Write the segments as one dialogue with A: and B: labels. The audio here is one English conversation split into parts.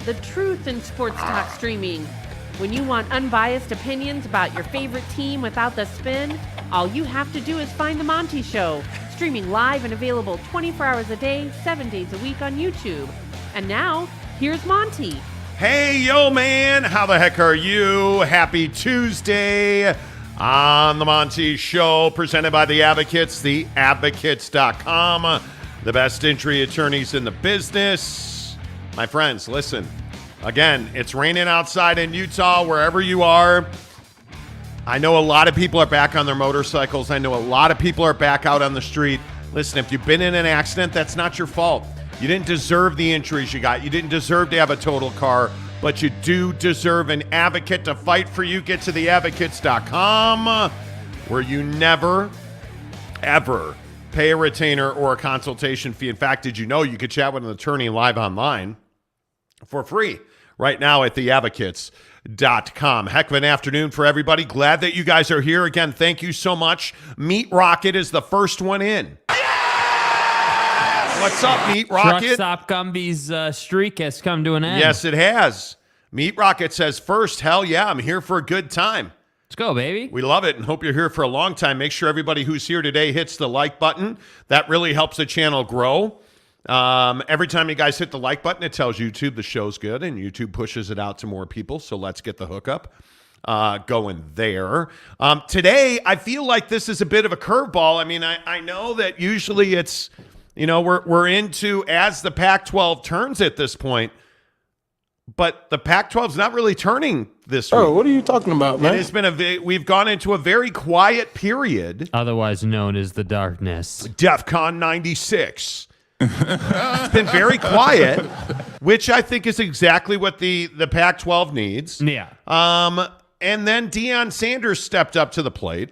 A: the truth in sports talk streaming. When you want unbiased opinions about your favorite team without the spin, all you have to do is find The Monty Show, streaming live and available 24 hours a day, 7 days a week on YouTube. And now, here's Monty.
B: Hey, yo, man. How the heck are you? Happy Tuesday on The Monty Show, presented by The Advocates, theadvocates.com, the best injury attorneys in the business. My friends, listen. Again, it's raining outside in Utah, wherever you are. I know a lot of people are back on their motorcycles. I know a lot of people are back out on the street. Listen, if you've been in an accident, that's not your fault. You didn't deserve the injuries you got. You didn't deserve to have a total car, but you do deserve an advocate to fight for you. Get to theadvocates.com, where you never, ever pay a retainer or a consultation fee. In fact, did you know you could chat with an attorney live online for free right now at theadvocates.com. Heck of an afternoon for everybody. Glad that you guys are here. Again, thank you so much. Meat Rocket is the first one in. Yes! What's up, Meat Rocket?
C: Truck Stop Gumby's streak has come to an end.
B: Yes, it has. Meat Rocket says first, hell yeah, I'm here for a good time.
C: Let's go, baby.
B: We love it and hope you're here for a long time. Make sure everybody who's here today hits the like button. That really helps the channel grow. Every time you guys hit the like button, it tells YouTube the show's good, and YouTube pushes it out to more people. So let's get the hookup going there. Today, I feel like this is a bit of a curveball. I mean, I know that usually it's, you know, we're into as the Pac-12 turns at this point, but the Pac-12 is not really turning this week.
D: Oh, what are you talking about, man?
B: It has been we've gone into a very quiet period.
C: Otherwise known as the darkness.
B: DEFCON 96. It's been very quiet, which I think is exactly what the Pac-12 needs.
C: Yeah.
B: And then Deion Sanders stepped up to the plate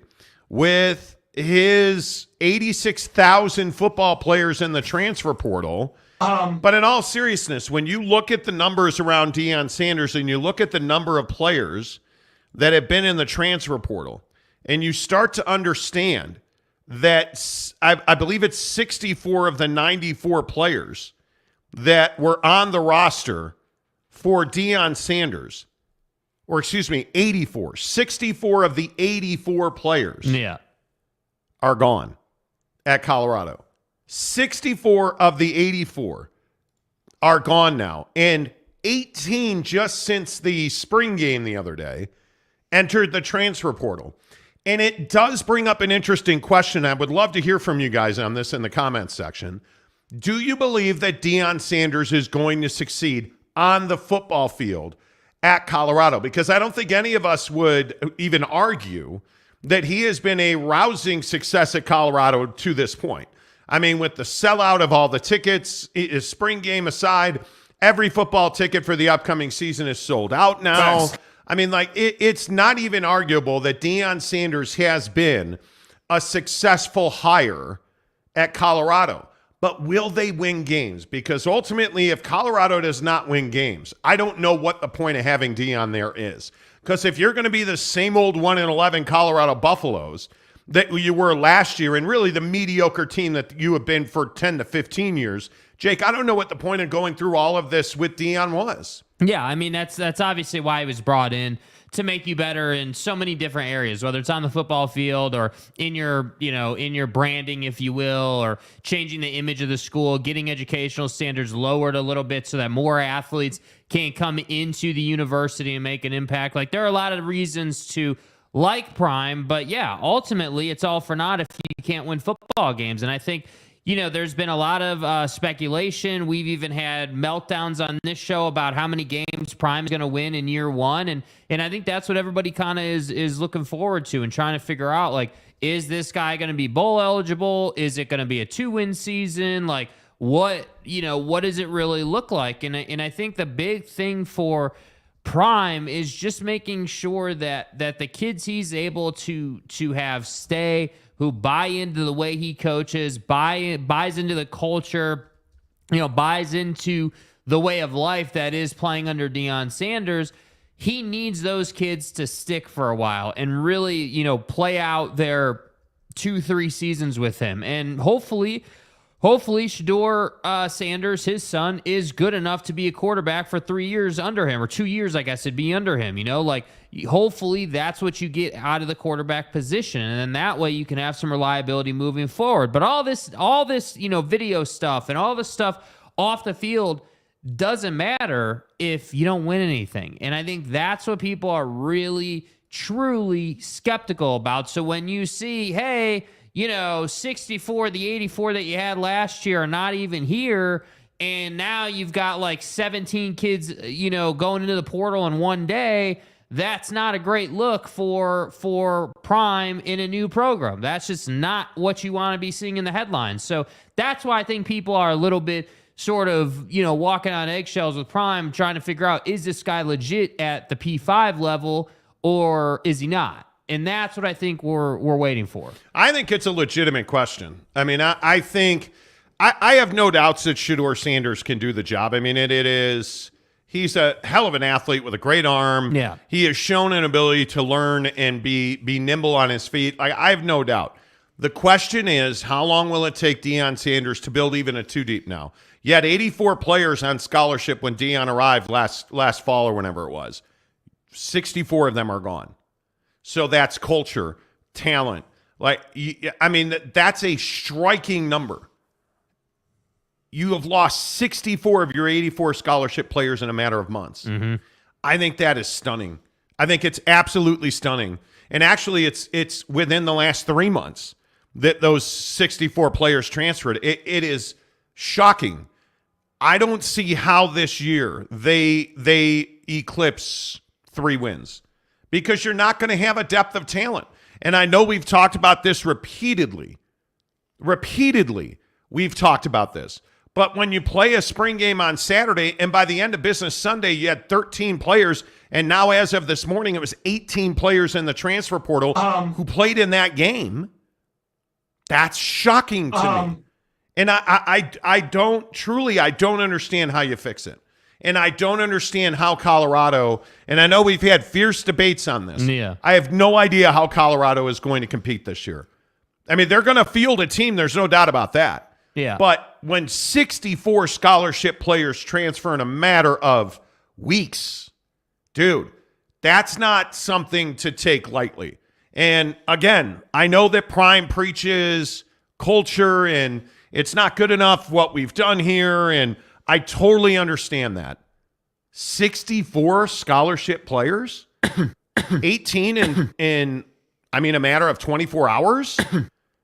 B: with his 86,000 football players in the transfer portal. But in all seriousness, when you look at the numbers around Deion Sanders and you look at the number of players that have been in the transfer portal, and you start to understand that I believe it's 64 of the 94 players that were on the roster for Deion Sanders, or excuse me, 84. 64 of the 84 players are gone at Colorado. 64 of the 84 are gone now, and 18 just since the spring game the other day entered the transfer portal. And it does bring up an interesting question. I would love to hear from you guys on this in the comments section. Do you believe that Deion Sanders is going to succeed on the football field at Colorado? Because I don't think any of us would even argue that he has been a rousing success at Colorado to this point. I mean, with the sellout of all the tickets, spring game aside, every football ticket for the upcoming season is sold out now.
D: Thanks.
B: I mean, like, it's not even arguable that Deion Sanders has been a successful hire at Colorado. But will they win games? Because ultimately, if Colorado does not win games, I don't know what the point of having Deion there is. Because if you're going to be the same old 1-11 Colorado Buffaloes that you were last year, and really the mediocre team that you have been for 10 to 15 years, Jake, I don't know what the point of going through all of this with Deion was.
C: Yeah, I mean, that's obviously why he was brought in, to make you better in so many different areas, whether it's on the football field or in your, in your branding, if you will, or changing the image of the school, getting educational standards lowered a little bit so that more athletes can come into the university and make an impact. Like, there are a lot of reasons to like Prime, but yeah, ultimately it's all for naught if you can't win football games. And I think, there's been a lot of speculation. We've even had meltdowns on this show about how many games Prime is going to win in year one. And I think that's what everybody kind of is looking forward to and trying to figure out, like, is this guy going to be bowl eligible? Is it going to be a 2-win season? Like, what does it really look like? And I think the big thing for Prime is just making sure that the kids he's able to have stay, who buy into the way he coaches, buys into the culture, buys into the way of life that is playing under Deion Sanders. He needs those kids to stick for a while and really, play out their 2-3 seasons with him. And hopefully hopefully Shedeur Sanders, his son, is good enough to be a quarterback for 3 years under him, or 2 years, I guess it'd be under him. Like hopefully that's what you get out of the quarterback position, and then that way you can have some reliability moving forward. But all this, video stuff and all this stuff off the field doesn't matter if you don't win anything. And I think that's what people are really, truly skeptical about. So when you see, hey, 64, the 84 that you had last year are not even here, and now you've got like 17 kids, going into the portal in one day, that's not a great look for Prime in a new program. That's just not what you want to be seeing in the headlines. So that's why I think people are a little bit sort of, walking on eggshells with Prime, trying to figure out, is this guy legit at the P5 level or is he not? And that's what I think we're waiting for.
B: I think it's a legitimate question. I mean, I think I have no doubts that Shedeur Sanders can do the job. I mean, he's a hell of an athlete with a great arm.
C: Yeah.
B: He has shown an ability to learn and be nimble on his feet. I have no doubt. The question is, how long will it take Deion Sanders to build even a two deep now? You had 84 players on scholarship when Deion arrived last fall or whenever it was. 64 of them are gone. So that's culture, talent. That's a striking number. You have lost 64 of your 84 scholarship players in a matter of months.
C: Mm-hmm.
B: I think that is stunning. I think it's absolutely stunning. And actually, it's within the last 3 months that those 64 players transferred. It is shocking. I don't see how this year they eclipse 3 wins, because you're not going to have a depth of talent. And I know we've talked about this repeatedly. We've talked about this. But when you play a spring game on Saturday, and by the end of business Sunday, you had 13 players, and now as of this morning, it was 18 players in the transfer portal who played in that game, that's shocking to me. And I don't understand how you fix it. And I don't understand how Colorado, and I know we've had fierce debates on this.
C: Yeah.
B: I have no idea how Colorado is going to compete this year. I mean, they're going to field a team. There's no doubt about that.
C: Yeah.
B: But when 64 scholarship players transfer in a matter of weeks, dude, that's not something to take lightly. And again, I know that Prime preaches culture and it's not good enough what we've done here, and I totally understand that. 64 scholarship players, 18 in a matter of 24 hours.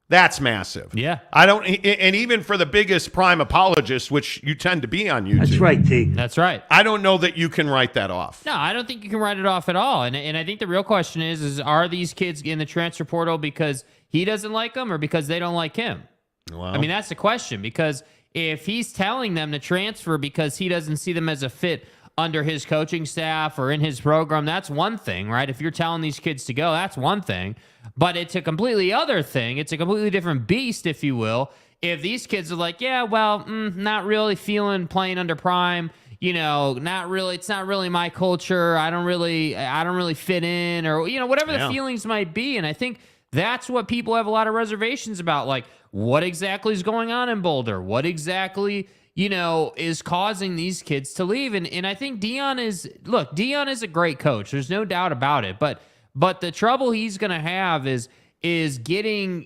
B: That's massive.
C: Yeah.
B: And even for the biggest Prime apologists, which you tend to be on YouTube.
D: That's right, T.
C: That's right.
B: I don't know that you can write that off.
C: No, I don't think you can write it off at all. And I think the real question is are these kids in the transfer portal because he doesn't like them or because they don't like him?
B: Well,
C: I mean, that's the question, because if he's telling them to transfer because he doesn't see them as a fit under his coaching staff or in his program, that's one thing, right? If you're telling these kids to go, that's one thing. But it's a completely other thing. It's a completely different beast, if you will. If these kids are like, yeah, well, not really feeling playing under Prime, not really. It's not really my culture. I don't really fit in, or whatever the feelings might be. And I think that's what people have a lot of reservations about. Like, what exactly is going on in Boulder? What exactly, is causing these kids to leave? And I think Deion is a great coach. There's no doubt about it. But the trouble he's going to have is getting,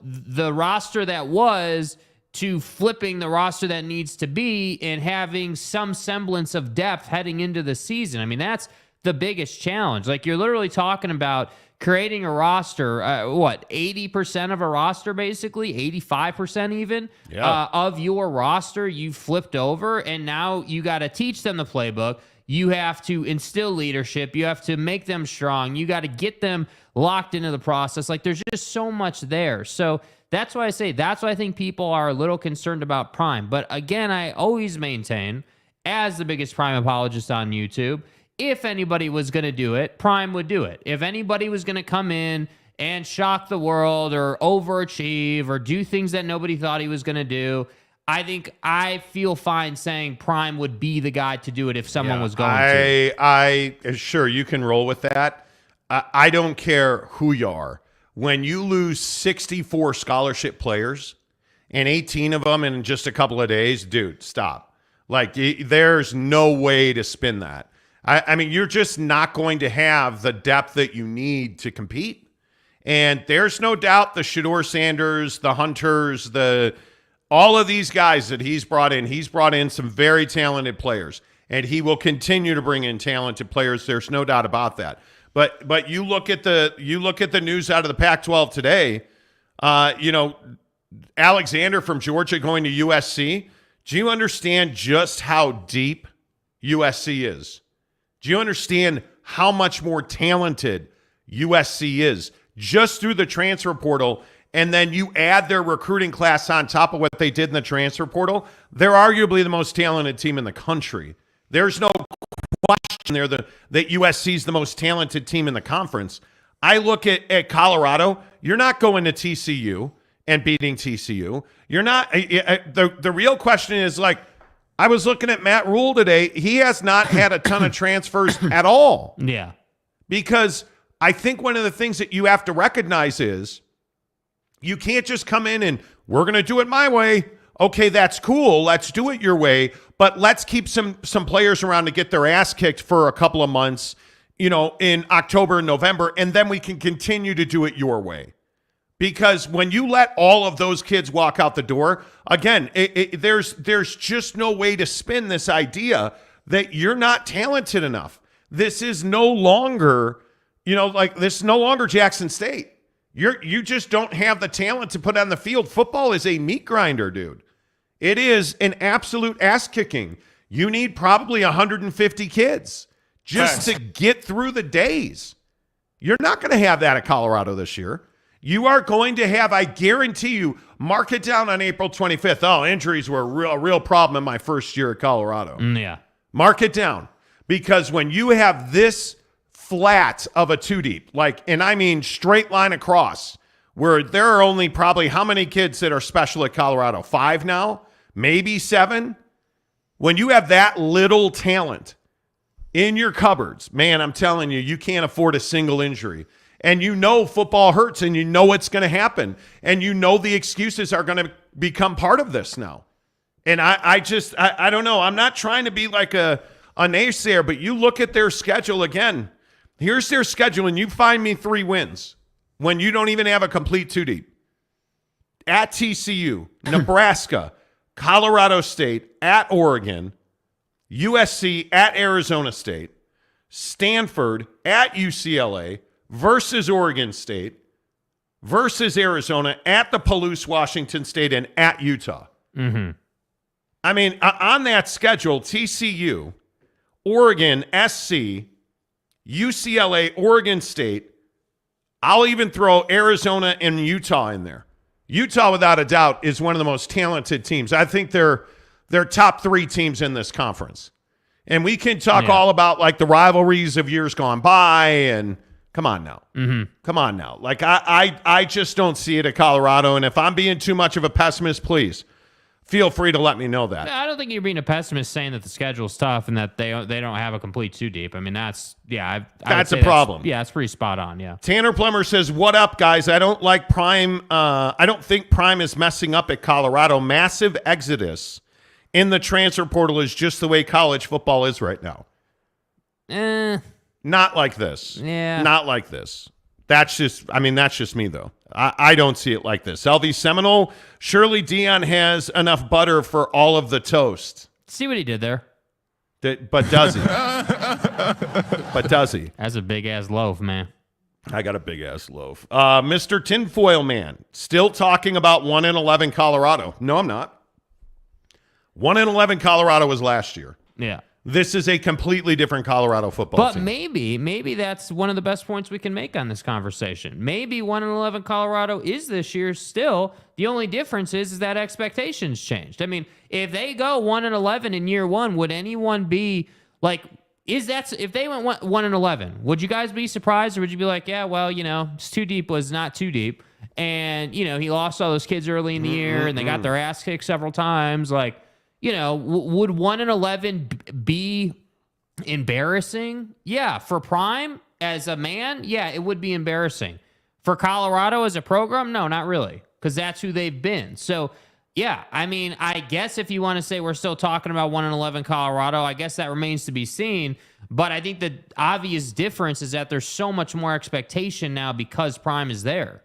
C: the roster that was to flipping the roster that needs to be and having some semblance of depth heading into the season. I mean, that's the biggest challenge. Like, you're literally talking about creating a roster, 80% of a roster, basically, 85% even, of your roster you've flipped over, and now you got to teach them the playbook. You have to instill leadership. You have to make them strong. You got to get them locked into the process. Like, there's just so much there. So that's why I think people are a little concerned about Prime. But again, I always maintain, as the biggest Prime apologist on YouTube, if anybody was going to do it, Prime would do it. If anybody was going to come in and shock the world or overachieve or do things that nobody thought he was going to do, I feel fine saying Prime would be the guy to do it if someone was going to.
B: Sure, you can roll with that. I don't care who you are. When you lose 64 scholarship players and 18 of them in just a couple of days, dude, stop. Like, there's no way to spin that. I mean, you're just not going to have the depth that you need to compete. And there's no doubt the Shedeur Sanders, the Hunters, all of these guys that he's brought in some very talented players. And he will continue to bring in talented players. There's no doubt about that. But you look at the news out of the Pac-12 today, Alexander from Georgia going to USC. Do you understand just how deep USC is? Do you understand how much more talented USC is just through the transfer portal? And then you add their recruiting class on top of what they did in the transfer portal. They're arguably the most talented team in the country. There's no question there that USC is the most talented team in the conference. I look at Colorado. You're not going to TCU and beating TCU. You're not. The real question is, like, I was looking at Matt Rule today. He has not had a ton of transfers at all.
C: Yeah.
B: Because I think one of the things that you have to recognize is you can't just come in and we're going to do it my way. Okay, that's cool. Let's do it your way. But let's keep some players around to get their ass kicked for a couple of months, in October and November, and then we can continue to do it your way. Because when you let all of those kids walk out the door, again, there's just no way to spin this idea that you're not talented enough. This is no longer, this is no longer Jackson State. You just don't have the talent to put on the field. Football is a meat grinder, dude. It is an absolute ass kicking. You need probably 150 kids just to get through the days. You're not going to have that at Colorado this year. You are going to have, I guarantee you, mark it down on April 25th. Oh, injuries were a real problem in my first year at Colorado.
C: Yeah.
B: Mark it down. Because when you have this flat of a two deep, and I mean straight line across, where there are only probably how many kids that are special at Colorado? 5 now? Maybe 7? When you have that little talent in your cupboards, man, I'm telling you, you can't afford a single injury. And football hurts, and it's going to happen. And the excuses are going to become part of this now. And I don't know. I'm not trying to be like a naysayer, but you look at their schedule again. Here's their schedule, and you find me 3 wins when you don't even have a complete two deep. At TCU, Nebraska, Colorado State, at Oregon, USC, at Arizona State, Stanford, at UCLA, versus Oregon State, versus Arizona, at the Palouse, Washington State, and at Utah.
C: Mm-hmm.
B: I mean, on that schedule, TCU, Oregon, SC, UCLA, Oregon State, I'll even throw Arizona and Utah in there. Utah, without a doubt, is one of the most talented teams. I think they're top 3 teams in this conference. And we can talk all about, like, the rivalries of years gone by, and come on now.
C: Mm-hmm.
B: Come on now. Like, I just don't see it at Colorado. And if I'm being too much of a pessimist, please feel free to let me know that.
C: I don't think you're being a pessimist saying that the schedule's tough and that they don't have a complete two deep. I mean, that's a
B: problem.
C: It's pretty spot on. Yeah.
B: Tanner Plummer says, "What up, guys? I don't like Prime. I don't think Prime is messing up at Colorado. Massive exodus in the transfer portal is just the way college football is right now. Not like this.
C: Yeah.
B: Not like this. That's just me, though. I don't see it like this. LV Seminole, surely Deion has enough butter for all of the toast.
C: See what he did there?
B: But does he? But does he?
C: That's a big-ass loaf, man.
B: I got a big-ass loaf. Mr. Tinfoil Man, still talking about 1-11 Colorado. No, I'm not. 1-11 Colorado was last year.
C: Yeah.
B: This is a completely different Colorado football team.
C: But maybe that's one of the best points we can make on this conversation. Maybe 1-11 Colorado is this year still. The only difference is that expectations changed. I mean, if they go 1-11 in year 1, would anyone be like, if they went 1-11, would you guys be surprised, or would you be like, yeah, well, it's too deep was not too deep, and he lost all those kids early in the year, and they got their ass kicked several times, like. Would 1-11 be embarrassing? Yeah. For Prime as a man, yeah, it would be embarrassing. For Colorado as a program, no, not really, because that's who they've been. So Yeah, I mean, I guess if you want to say we're still talking about 1-11 Colorado, I guess that remains to be seen. But I think the obvious difference is that there's so much more expectation now because Prime is there.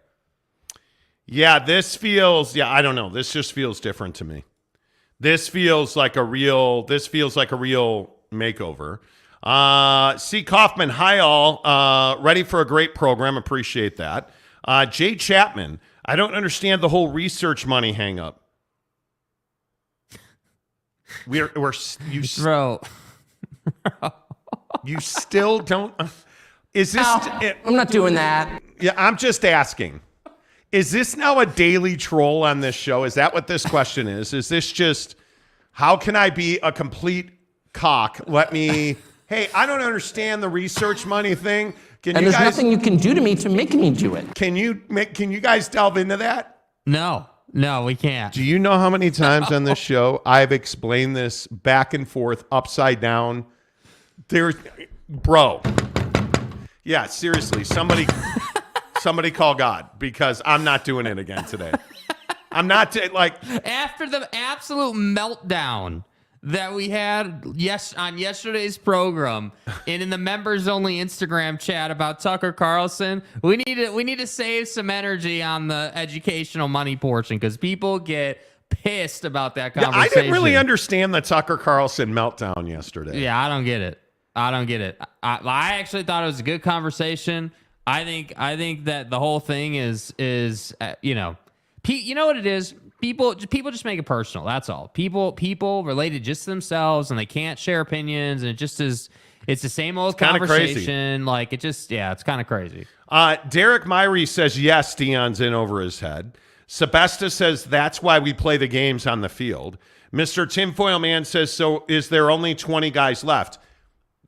B: Yeah, I don't know. This just feels different to me. This feels like a real makeover. C. Kaufman, hi all. Ready for a great program. Appreciate that. Jay Chapman, I don't understand the whole research money hang up.
C: Bro.
B: You still don't. Is this?
D: I'm not doing that.
B: Yeah, I'm just asking. Is this now a daily troll on this show? Is that what this question is? Is this just, how can I be a complete cock? Hey, I don't understand the research money thing.
D: There's nothing you can do to me to make me do it.
B: Can you guys delve into that?
C: No, we can't.
B: Do you know how many times on this show I've explained this back and forth, upside down? Bro. Yeah, seriously, somebody call God, because I'm not doing it again today. I'm not
C: after the absolute meltdown that we had on yesterday's program and in the members only Instagram chat about Tucker Carlson, we need to save some energy on the educational money portion because people get pissed about that conversation.
B: I didn't really understand the Tucker Carlson meltdown yesterday.
C: Yeah, I don't get it. I actually thought it was a good conversation. I think that the whole thing is you know what it is. People just make it personal. That's all. People related just to themselves, and they can't share opinions, and it just is. It's the same old conversation. Like it's kind of crazy.
B: Derek Myrie says yes, Deion's in over his head. Sebesta says that's why we play the games on the field. Mr. Tinfoil Man says, so is there only 20 guys left?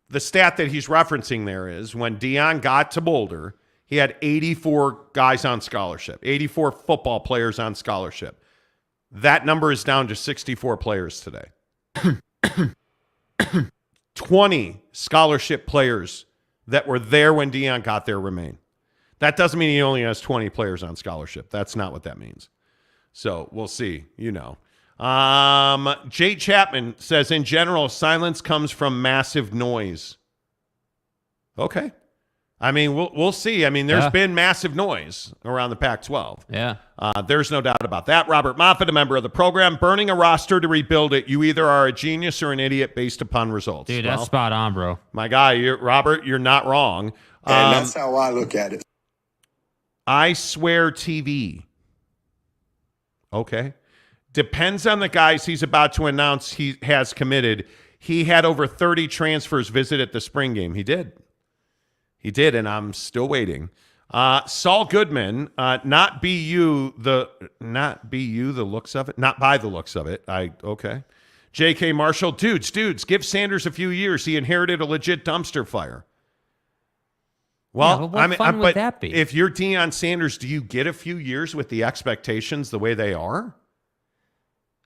B: The stat that he's referencing there is when Deion got to Boulder, he had 84 guys on scholarship, 84 football players on scholarship. That number is down to 64 players today. 20 scholarship players that were there when Deion got there remain. That doesn't mean he only has 20 players on scholarship. That's not what that means. So we'll see, Jay Chapman says, in general, silence comes from massive noise. Okay. I mean, we'll see. I mean, there's been massive noise around the Pac-12.
C: Yeah.
B: There's no doubt about that. Robert Moffitt, a member of the program, burning a roster to rebuild it. You either are a genius or an idiot based upon results.
C: Dude, that's spot on, bro.
B: My guy, Robert, you're not wrong.
E: And that's how I look at it.
B: I swear TV. Okay. Depends on the guys he's about to announce he has committed. He had over 30 transfers visit at the spring game. He did, and I'm still waiting. Saul Goodman, not by the looks of it. Okay. J.K. Marshall, dudes, give Sanders a few years. He inherited a legit dumpster fire. Well,
C: what fun would that be?
B: If you're Deion Sanders, do you get a few years with the expectations the way they are?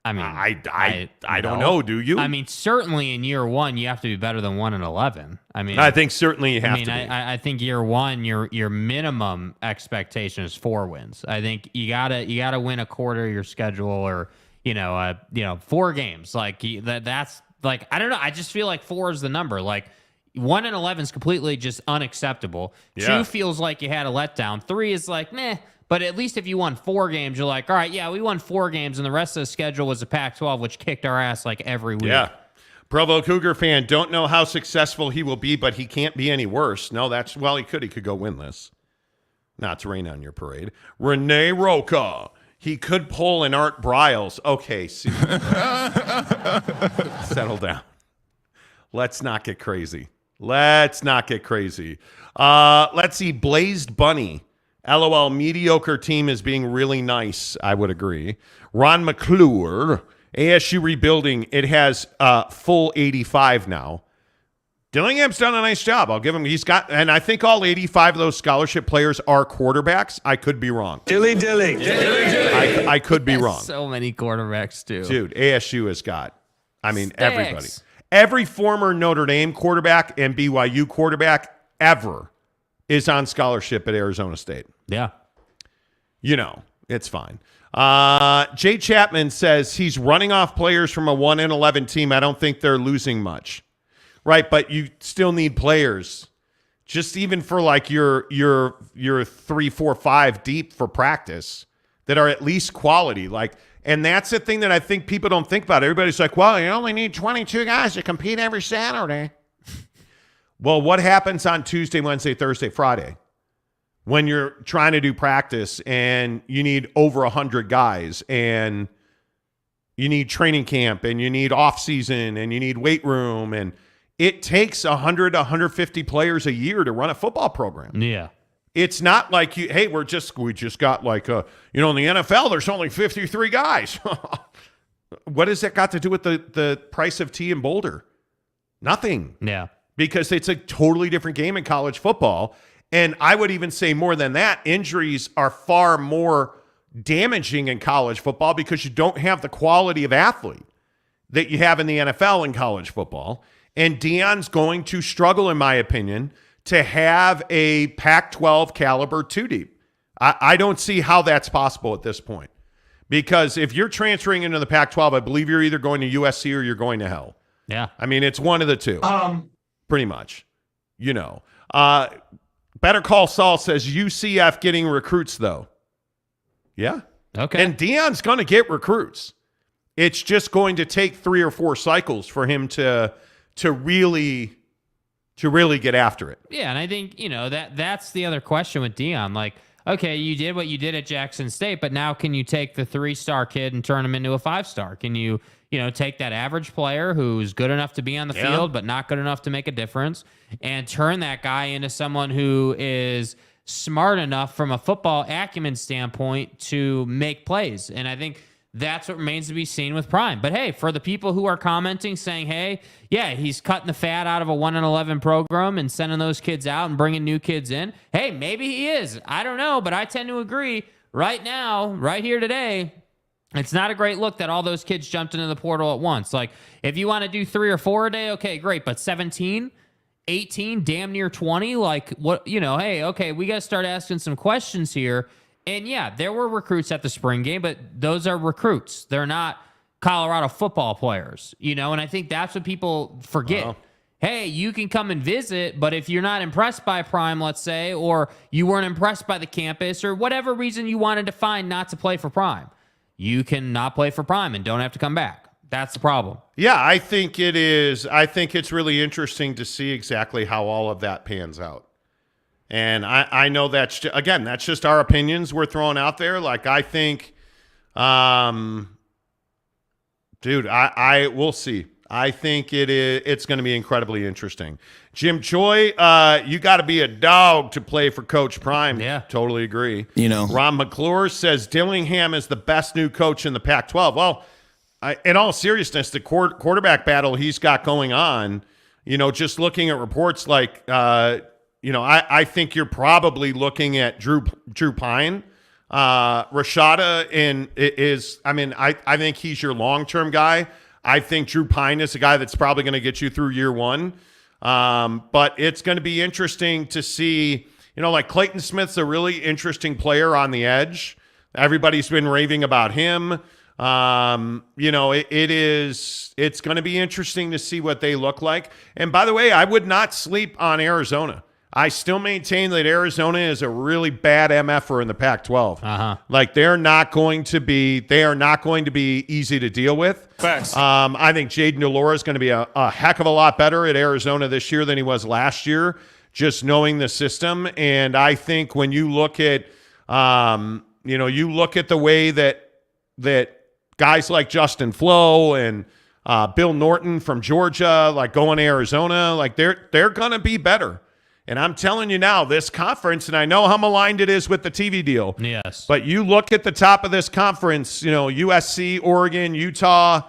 C: I mean,
B: I don't know. Do you?
C: I mean, certainly in year one, you have to be better than 1-11. I mean,
B: I think certainly you have to be.
C: I think year one, your minimum expectation is 4 wins. I think you gotta win a quarter of your schedule, or 4 games. Like that's like, I don't know. I just feel like 4 is the number. Like 1-11 is completely just unacceptable.
B: Yeah.
C: 2 feels like you had a letdown. 3 is like meh. But at least if you won 4 games, you're like, all right, yeah, we won 4 games, and the rest of the schedule was a Pac-12, which kicked our ass like every week.
B: Yeah. Provo Cougar fan, don't know how successful he will be, but he can't be any worse. No, he could go winless. Not to rain on your parade. Renee Roca, he could pull an Art Briles. Okay, settle down. Let's not get crazy. Let's see, Blazed Bunny. LOL, mediocre team is being really nice. I would agree. Ron McClure, ASU rebuilding. It has full 85 now. Dillingham's done a nice job. I'll give him. And I think all 85 of those scholarship players are quarterbacks. I could be wrong.
E: Dilly.
B: I could be wrong.
C: So many quarterbacks too.
B: Dude, ASU has got, everybody. Every former Notre Dame quarterback and BYU quarterback ever is on scholarship at Arizona State.
C: Yeah.
B: It's fine. Jay Chapman says he's running off players from a 1-11 team. I don't think they're losing much. Right, but you still need players. Just even for like your 3, 4, 5 deep for practice that are at least quality. And that's the thing that I think people don't think about. Everybody's like, well, you only need 22 guys to compete every Saturday. Well, what happens on Tuesday, Wednesday, Thursday, Friday when you're trying to do practice and you need over 100 guys and you need training camp and you need off season and you need weight room, and it takes 100 to 150 players a year to run a football program.
C: Yeah.
B: It's not like we just got like in the NFL there's only 53 guys. What has that got to do with the price of tea in Boulder? Nothing.
C: Yeah.
B: Because it's a totally different game in college football. And I would even say more than that, injuries are far more damaging in college football because you don't have the quality of athlete that you have in the NFL in college football. And Deion's going to struggle, in my opinion, to have a Pac-12 caliber 2-deep. I don't see how that's possible at this point. Because if you're transferring into the Pac-12, I believe you're either going to USC or you're going to hell.
C: Yeah.
B: I mean, it's one of the two. Pretty much. Better Call Saul says UCF getting recruits, though. Yeah.
C: Okay.
B: And Deion's going to get recruits. It's just going to take 3 or 4 cycles for him to really get after it.
C: Yeah, and I think, that's the other question with Deion. Like, okay, you did what you did at Jackson State, but now can you take the 3-star kid and turn him into a 5-star? Can you, take that average player who's good enough to be on the field but not good enough to make a difference and turn that guy into someone who is smart enough from a football acumen standpoint to make plays? And I think that's what remains to be seen with Prime. But hey, for the people who are commenting saying, hey, yeah, he's cutting the fat out of a 1-11 program and sending those kids out and bringing new kids in. Hey, maybe he is. I don't know, but I tend to agree right now, right here today, it's not a great look that all those kids jumped into the portal at once. Like, if you want to do 3 or 4 a day, okay, great. But 17, 18, damn near 20, like what, hey, okay, we got to start asking some questions here. And yeah, there were recruits at the spring game, but those are recruits. They're not Colorado football players, and I think that's what people forget. Wow. Hey, you can come and visit, but if you're not impressed by Prime, let's say, or you weren't impressed by the campus or whatever reason you wanted to find not to play for Prime, you can not play for Prime and don't have to come back. That's the problem.
B: Yeah, I think it is. I think it's really interesting to see exactly how all of that pans out. And I know that's just our opinions we're throwing out there. Like, I think, we'll see. I think it's going to be incredibly interesting. Jim Choi, you got to be a dog to play for Coach Prime.
C: Yeah.
B: Totally agree. Ron McClure says Dillingham is the best new coach in the Pac-12. Well, in all seriousness, the quarterback battle he's got going on, just looking at reports like, I think you're probably looking at Drew Pine. Rashada I think he's your long-term guy. I think Drew Pine is a guy that's probably going to get you through year one. But it's going to be interesting to see, like Clayton Smith's a really interesting player on the edge. Everybody's been raving about him. It's going to be interesting to see what they look like. And by the way, I would not sleep on Arizona. I still maintain that Arizona is a really bad MFer in the Pac-12. Like, they are not going to be easy to deal with.
F: Facts.
B: I think Jaden Delora is going to be a heck of a lot better at Arizona this year than he was last year, just knowing the system. And I think when you look at, the way that guys like Justin Flo and Bill Norton from Georgia, like, going to Arizona, like, they're going to be better. And I'm telling you now, this conference, and I know how maligned it is with the TV deal.
C: Yes.
B: But you look at the top of this conference, USC, Oregon, Utah.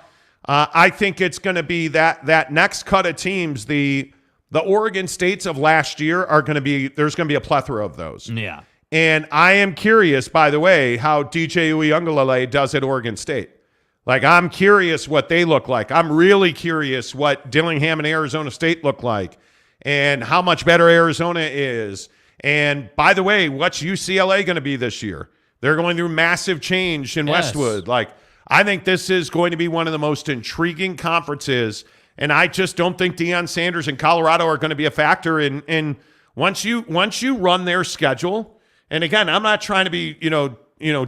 B: I think it's going to be that next cut of teams. The Oregon States of last year are going to be, there's going to be a plethora of those.
C: Yeah.
B: And I am curious, by the way, how DJ Uiagalelei does at Oregon State. Like, I'm curious what they look like. I'm really curious what Dillingham and Arizona State look like, and how much better Arizona is. And by the way, what's UCLA going to be this year? They're going through massive change in Westwood. Like, I think this is going to be one of the most intriguing conferences, and I just don't think Deion Sanders and Colorado are going to be a factor in once you run their schedule. And again, I'm not trying to be,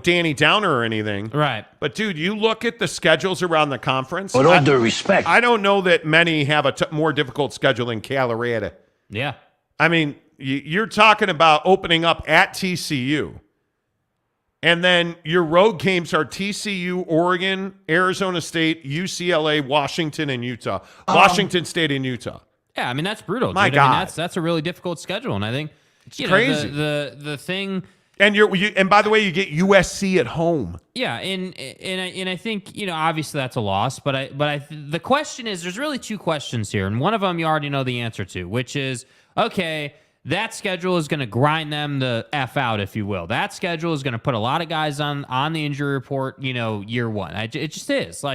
B: Danny Downer or anything.
C: Right.
B: But, dude, you look at the schedules around the conference.
E: With all due respect.
B: I don't know that many have a more difficult schedule than Colorado.
C: Yeah.
B: I mean, you're talking about opening up at TCU. And then your road games are TCU, Oregon, Arizona State, UCLA, Washington, and Utah. Washington State and Utah.
C: Yeah, I mean, that's brutal.
B: My
C: dude.
B: God.
C: I mean, that's a really difficult schedule. And I think it's
B: crazy.
C: The thing.
B: And and by the way, you get USC at home.
C: Yeah, and I think obviously that's a loss, but the question is, there's really two questions here, and one of them you already know the answer to, which is, okay, that schedule is going to grind them the F out, if you will. That schedule is going to put a lot of guys on the injury report, year one. It just is.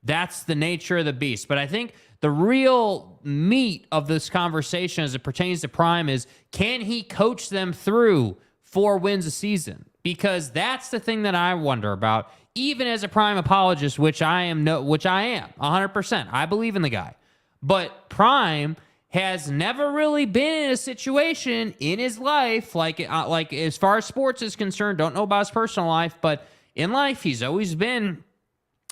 C: That's the nature of the beast. But I think the real meat of this conversation as it pertains to Prime is, can he coach them through 4 wins a season? Because that's the thing that I wonder about, even as a Prime apologist, which I am 100%. I believe in the guy. But Prime has never really been in a situation in his life, like as far as sports is concerned, don't know about his personal life, but in life, he's always been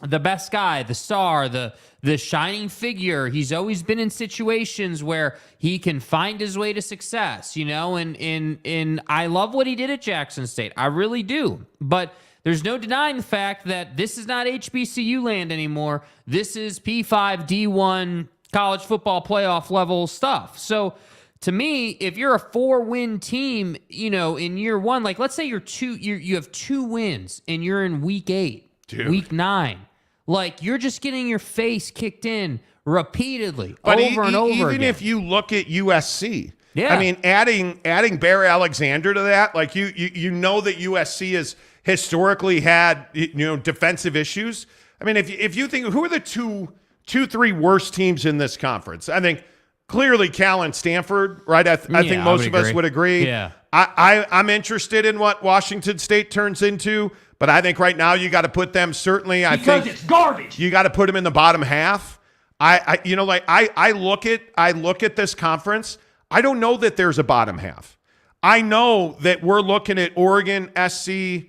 C: the best guy, the star, the shining figure. He's always been in situations where he can find his way to success, and I love what he did at Jackson State. I really do. But there's no denying the fact that this is not HBCU land anymore. This is P5 D1 college football playoff level stuff. So to me, if you're a 4-win team, in year one, like let's say you have 2 wins and you're in week 8,
B: Dude.
C: week 9, like you're just getting your face kicked in repeatedly
B: But
C: over and over
B: even
C: again.
B: if you look at USC,
C: Yeah.
B: I mean, adding Bear Alexander to that, like you know that USC has historically had defensive issues. I mean, if you think, who are the 3 worst teams in this conference? I think clearly Cal and Stanford, right? I think most of us would agree.
C: Yeah.
B: I'm interested in what Washington State turns into, but I think right now you got to put them certainly. I think it's garbage. You got to put them in the bottom half. I look at this conference. I don't know that there's a bottom half. I know that we're looking at Oregon, SC,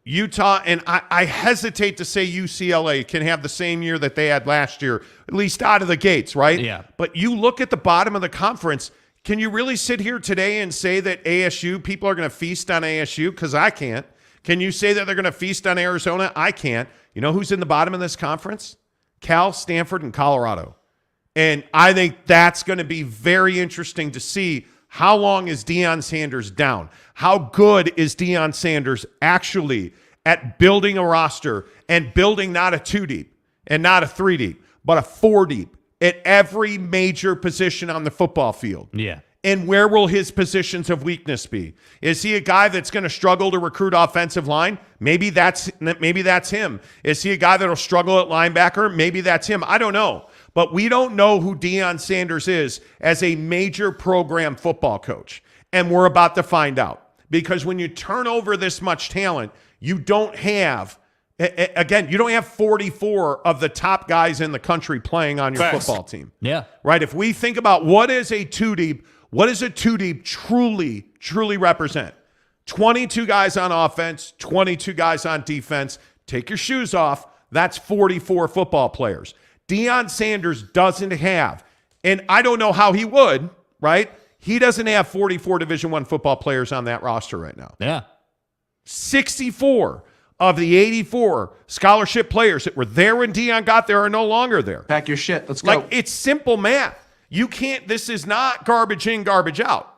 B: Utah, and I hesitate to say UCLA can have the same year that they had last year, at least out of the gates, right?
C: Yeah.
B: But you look at the bottom of the conference, can you really sit here today and say that people are going to feast on ASU? Because I can't. Can you say that they're going to feast on Arizona? I can't. You know who's in the bottom of this conference? Cal, Stanford, and Colorado. And I think that's going to be very interesting to see. How long is Deion Sanders down? How good is Deion Sanders actually at building a roster and building not a 2-deep and not a 3-deep, but a 4-deep at every major position on the football field?
C: Yeah.
B: And where will his positions of weakness be? Is he a guy that's going to struggle to recruit offensive line? Maybe that's him. Is he a guy that'll struggle at linebacker? Maybe that's him. I don't know. But we don't know who Deion Sanders is as a major program football coach. And we're about to find out. Because when you turn over this much talent, you don't have 44 of the top guys in the country playing on your football team.
C: Yeah.
B: Right? If we think about what is a 2-deep, what does a 2-deep truly represent? 22 guys on offense, 22 guys on defense. Take your shoes off. That's 44 football players. Deion Sanders doesn't have, and I don't know how he would, right? He doesn't have 44 Division I football players on that roster right now.
C: Yeah.
B: 64 of the 84 scholarship players that were there when Deion got there are no longer there.
E: Pack your shit. Let's go.
B: Like, it's simple math. This is not garbage in, garbage out.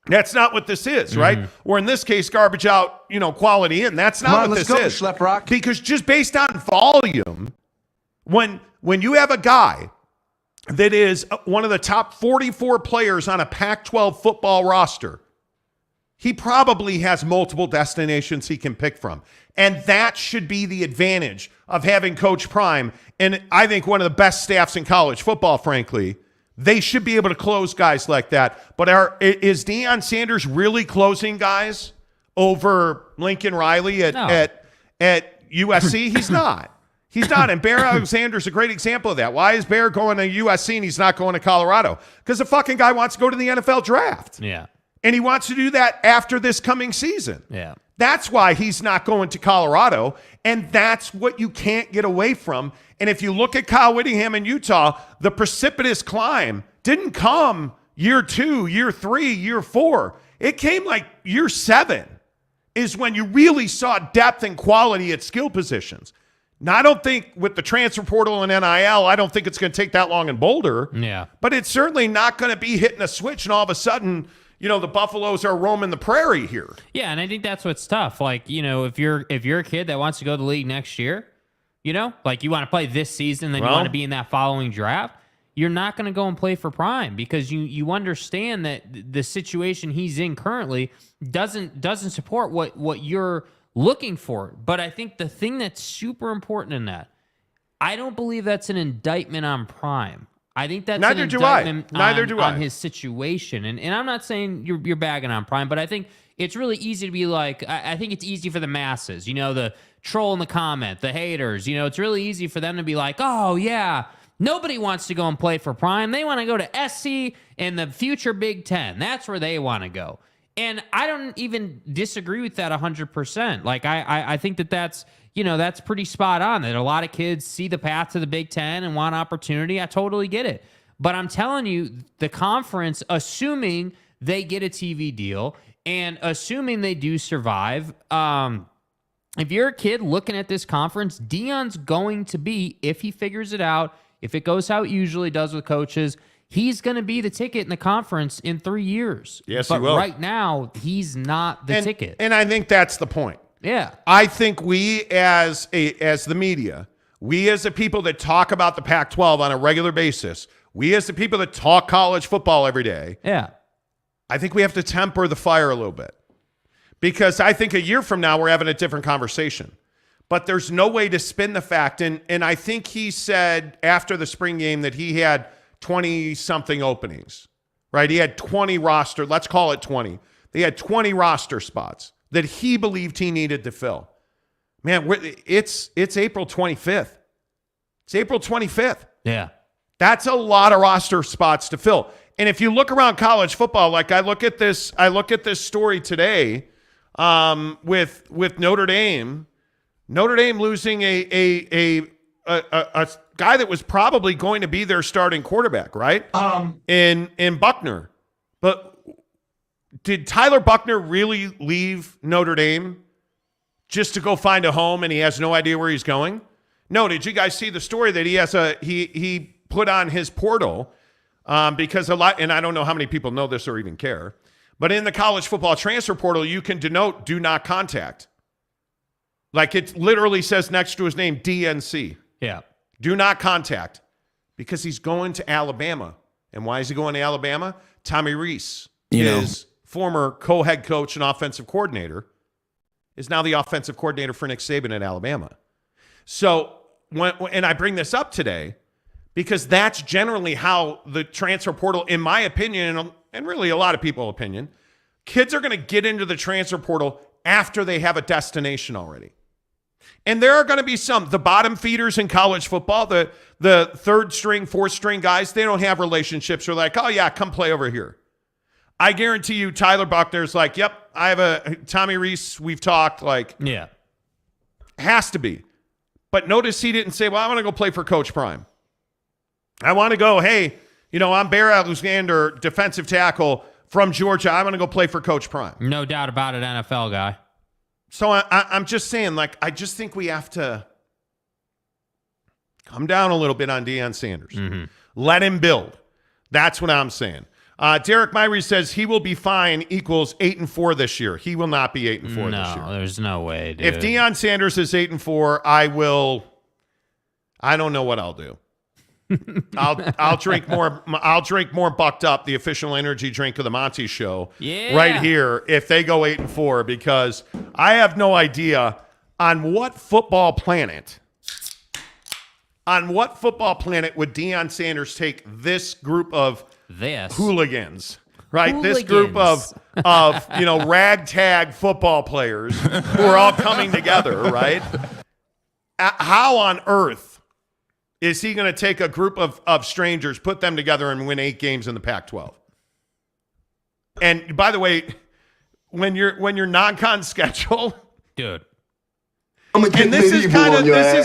B: That's not what this is, right? Or in this case, garbage out, quality in. That's not what this is.
E: Schlep Rock.
B: Because just based on volume, when you have a guy that is one of the top 44 players on a Pac-12 football roster, he probably has multiple destinations he can pick from. And that should be the advantage of having Coach Prime. And I think one of the best staffs in college football, frankly. They should be able to close guys like that. But is Deion Sanders really closing guys over Lincoln Riley at USC? He's not. He's not. And Bear Alexander's a great example of that. Why is Bear going to USC and he's not going to Colorado? Because the fucking guy wants to go to the NFL draft.
C: Yeah.
B: And he wants to do that after this coming season.
C: Yeah.
B: That's why he's not going to Colorado. And that's what you can't get away from. And if you look at Kyle Whittingham in Utah, the precipitous climb didn't come year 2, year 3, year 4. It came like year 7 is when you really saw depth and quality at skill positions. Now, I don't think with the transfer portal and NIL, I don't think it's going to take that long in Boulder.
C: Yeah.
B: But it's certainly not going to be hitting a switch and all of a sudden, the Buffaloes are roaming the prairie here.
C: Yeah, and I think that's what's tough. Like, if you're a kid that wants to go to the league next year, like you want to play this season, then you want to be in that following draft, you're not going to go and play for Prime because you understand that the situation he's in currently doesn't support what you're looking for. But I think the thing that's super important in that, I don't believe that's an indictment on Prime. I think that's an indictment on his situation. And I'm not saying you're bagging on Prime, but I think it's really easy to be like, I think it's easy for the masses, the troll in the comment, the haters, it's really easy for them to be like, oh yeah, nobody wants to go and play for Prime. They want to go to SC and the future Big Ten. That's where they want to go. And I don't even disagree with that 100%. Like, I think that's pretty spot on, that a lot of kids see the path to the Big Ten and want opportunity. I totally get it. But I'm telling you, the conference, assuming they get a TV deal and assuming they do survive, if you're a kid looking at this conference, Deion's going to be, if he figures it out, if it goes how it usually does with coaches, he's going to be the ticket in the conference in 3 years.
B: Yes,
C: but
B: he will.
C: Right now, he's not the ticket.
B: And I think that's the point.
C: Yeah.
B: I think we as the media, we as the people that talk about the Pac-12 on a regular basis, we as the people that talk college football every day,
C: yeah,
B: I think we have to temper the fire a little bit. Because I think a year from now, we're having a different conversation. But there's no way to spin the fact. And I think he said after the spring game that he had 20-something openings, right? He had 20 roster, let's call it 20. They had 20 roster spots that he believed he needed to fill. Man, it's April 25th. It's April 25th.
C: Yeah.
B: That's a lot of roster spots to fill. And if you look around college football, like I look at this story today with Notre Dame. Notre Dame losing a guy that was probably going to be their starting quarterback, right? In Buckner. But did Tyler Buckner really leave Notre Dame just to go find a home and he has no idea where he's going? No, did you guys see the story that he put on his portal because a lot, and I don't know how many people know this or even care, but in the college football transfer portal, you can denote do not contact. Like it literally says next to his name, DNC.
C: Yeah.
B: Do not contact because he's going to Alabama. And why is he going to Alabama? Tommy Rees, his former co-head coach and offensive coordinator, is now the offensive coordinator for Nick Saban at Alabama. So, and I bring this up today because that's generally how the transfer portal, in my opinion, and really a lot of people's opinion, kids are going to get into the transfer portal after they have a destination already. And there are going to be the bottom feeders in college football, the third string, fourth string guys, they don't have relationships. They're like, oh yeah, come play over here. I guarantee you Tyler Buckner's like, yep, I have a Tommy Rees, we've talked, like,
C: yeah,
B: has to be. But notice he didn't say, well, I want to go play for Coach Prime. I want to go, hey, I'm Bear Alexander, defensive tackle from Georgia. I want to go play for Coach Prime.
C: No doubt about it, NFL guy.
B: So I'm just saying, like, I just think we have to come down a little bit on Deion Sanders. Mm-hmm. Let him build. That's what I'm saying. Derek Myrie says he will be fine equals 8-4 this year. He will not be 8-4 this year.
C: No, there's no way, dude.
B: If Deion Sanders is 8-4, I don't know what I'll do. I'll drink more. I'll drink more Bucked Up, the official energy drink of the Monty Show, right here. If they go 8-4, because I have no idea on what football planet would Deion Sanders take this group of hooligans right? This group of ragtag football players who are all coming together, right? How on earth is he going to take a group of strangers, put them together, and win 8 games in the Pac-12? And by the way, when you're non-con schedule,
C: dude.
B: And this is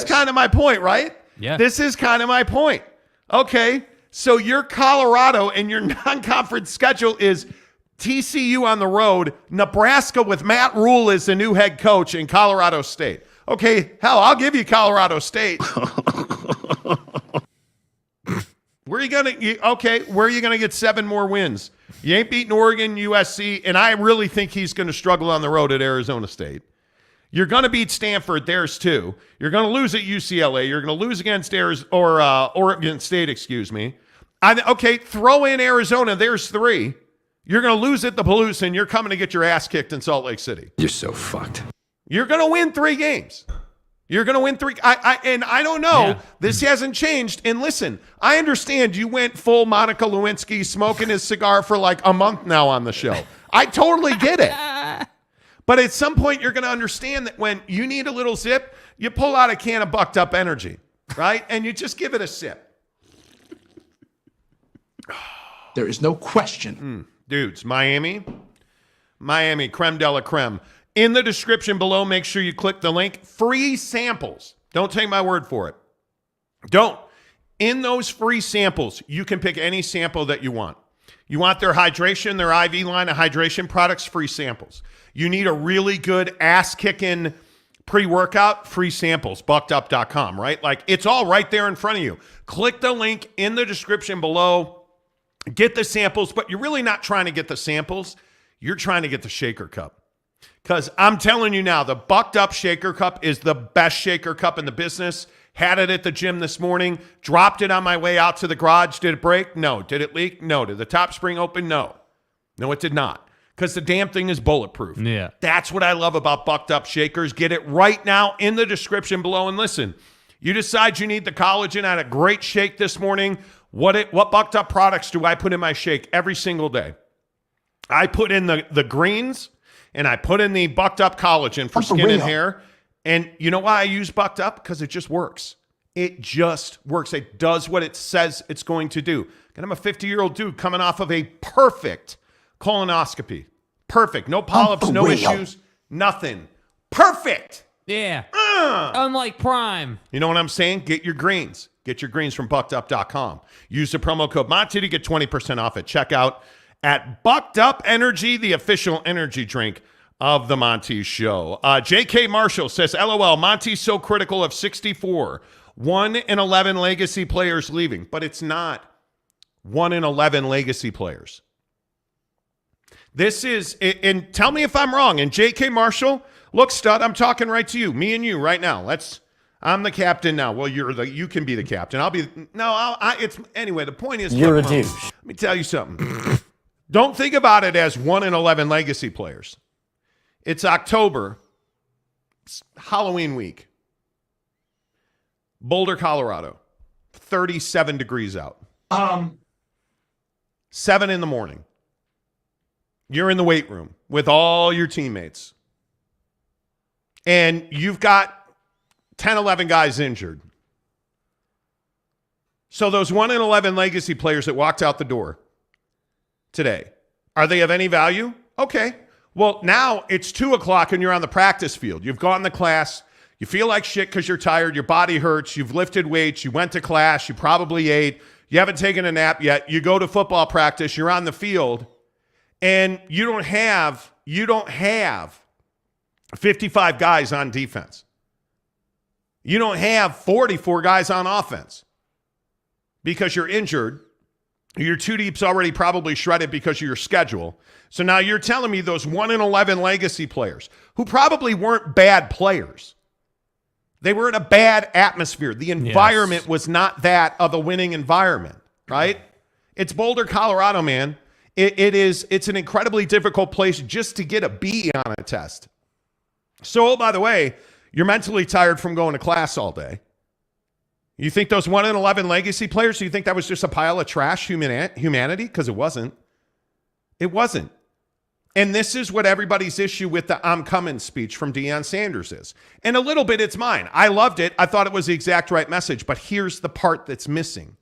B: kind of my point, right?
C: Yeah.
B: This is kind of my point. Okay, so your Colorado and your non-conference schedule is TCU on the road, Nebraska with Matt Rule as the new head coach, in Colorado State. Okay, hell, I'll give you Colorado State. Where are you gonna get 7 more wins? You ain't beating Oregon, USC, and I really think he's going to struggle on the road at Arizona State. You're going to beat Stanford. There's 2. You're going to lose at UCLA. You're going to lose against Oregon State, excuse me. Throw in Arizona. There's 3. You're going to lose at the Palouse, and you're coming to get your ass kicked in Salt Lake City.
E: You're so fucked.
B: You're going to win 3 games. You're going to win 3. I don't know. Yeah. This hasn't changed. And listen, I understand you went full Monica Lewinsky, smoking his cigar for like a month now on the show. I totally get it. But at some point, you're going to understand that when you need a little zip, you pull out a can of Bucked Up Energy, right? And you just give it a sip.
F: There is no question.
B: Dudes, Miami, creme de la creme. In the description below, make sure you click the link. Free samples. Don't take my word for it. Don't. In those free samples, you can pick any sample that you want. You want their hydration, their IV line of hydration products, free samples. You need a really good ass-kicking pre-workout, free samples, buckedup.com, right? Like, it's all right there in front of you. Click the link in the description below. Get the samples, but you're really not trying to get the samples. You're trying to get the shaker cup. Because I'm telling you now, the Bucked Up Shaker Cup is the best shaker cup in the business. Had it at the gym this morning. Dropped it on my way out to the garage. Did it break? No. Did it leak? No. Did the top spring open? No. No, it did not. Because the damn thing is bulletproof.
C: Yeah. That's
B: what I love about Bucked Up Shakers. Get it right now in the description below. And listen, you decide you need the collagen. I had a great shake this morning. What Bucked Up products do I put in my shake every single day? I put in the greens, and I put in the Bucked Up collagen for skin and hair. And you know why I use Bucked Up? Because it just works. It just works. It does what it says it's going to do. And I'm a 50-year-old dude coming off of a perfect colonoscopy. Perfect. No polyps, no issues, nothing. Perfect.
C: Yeah. Unlike Prime.
B: You know what I'm saying? Get your greens. Get your greens from buckedup.com. Use the promo code Monty to get 20% off at checkout at Bucked Up Energy, the official energy drink of the Monty Show. J.K. Marshall says, LOL, Monty's so critical of 64. 1 in 11 legacy players leaving. But it's not 1 in 11 legacy players. This is, and tell me if I'm wrong. And J.K. Marshall, look, stud, I'm talking right to you. Me and you right now. I'm the captain now. Well, you can be the captain. Anyway, the point is,
D: you're a douche.
B: Let me tell you something. Don't think about it as 1 in 11 legacy players. It's October. It's Halloween week. Boulder, Colorado. 37 degrees out. 7 in the morning. You're in the weight room with all your teammates. And you've got 10, 11 guys injured. So those 1 in 11 legacy players that walked out the door today, are they of any value? Okay. Well, now it's 2 o'clock and you're on the practice field. You've gone to class. You feel like shit because you're tired. Your body hurts. You've lifted weights. You went to class. You probably ate. You haven't taken a nap yet. You go to football practice. You're on the field. And you don't have 55 guys on defense. You don't have 44 guys on offense because you're injured. Your 2 deep's already probably shredded because of your schedule. So now you're telling me those 1 in 11 legacy players who probably weren't bad players. They were in a bad atmosphere. The environment was not that of a winning environment, right? It's Boulder, Colorado, man. It's an incredibly difficult place just to get a B on a test. So, by the way, you're mentally tired from going to class all day. You think those 1 in 11 legacy players, do you think that was just a pile of trash humanity? Because it wasn't. It wasn't. And this is what everybody's issue with the I'm coming speech from Deion Sanders is. And a little bit it's mine. I loved it. I thought it was the exact right message. But here's the part that's missing.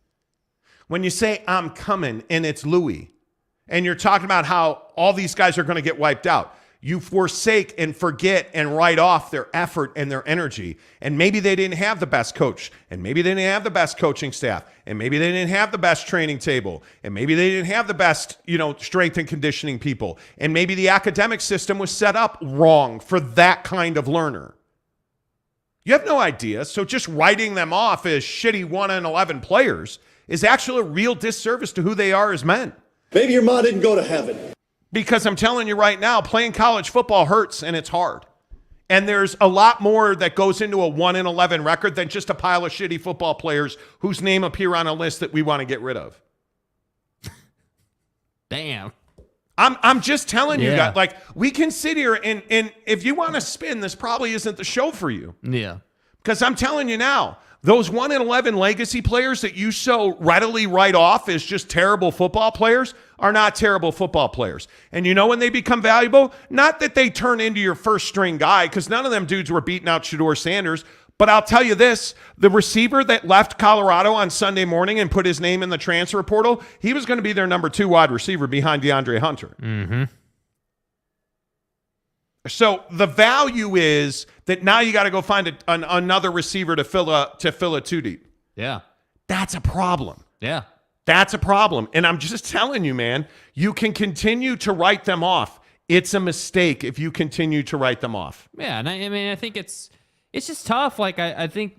B: When you say I'm coming and it's Louis, and you're talking about how all these guys are going to get wiped out, you forsake and forget and write off their effort and their energy. And maybe they didn't have the best coach, and maybe they didn't have the best coaching staff, and maybe they didn't have the best training table, and maybe they didn't have the best, strength and conditioning people, and maybe the academic system was set up wrong for that kind of learner. You have no idea. So just writing them off as shitty 1-11 players is actually a real disservice to who they are as men.
E: Maybe your mom didn't go to heaven.
B: Because I'm telling you right now, playing college football hurts and it's hard. And there's a lot more that goes into a 1-11 record than just a pile of shitty football players whose name appear on a list that we want to get rid of.
C: Damn.
B: I'm just telling you guys, like, we can sit here and if you want to spin, this probably isn't the show for you.
C: Yeah.
B: Because I'm telling you now, those 1-11 legacy players that you so readily write off as just terrible football players are not terrible football players. And you know when they become valuable? Not that they turn into your first string guy, because none of them dudes were beating out Deion Sanders. But I'll tell you this, the receiver that left Colorado on Sunday morning and put his name in the transfer portal, he was going to be their number 2 wide receiver behind DeAndre Hunter.
C: Mm-hmm.
B: So the value is that now you got to go find another receiver to fill a 2 deep.
C: Yeah.
B: That's a problem.
C: Yeah.
B: That's a problem. And I'm just telling you, man, you can continue to write them off. It's a mistake if you continue to write them off.
C: Yeah, and I think it's just tough. Like, I think,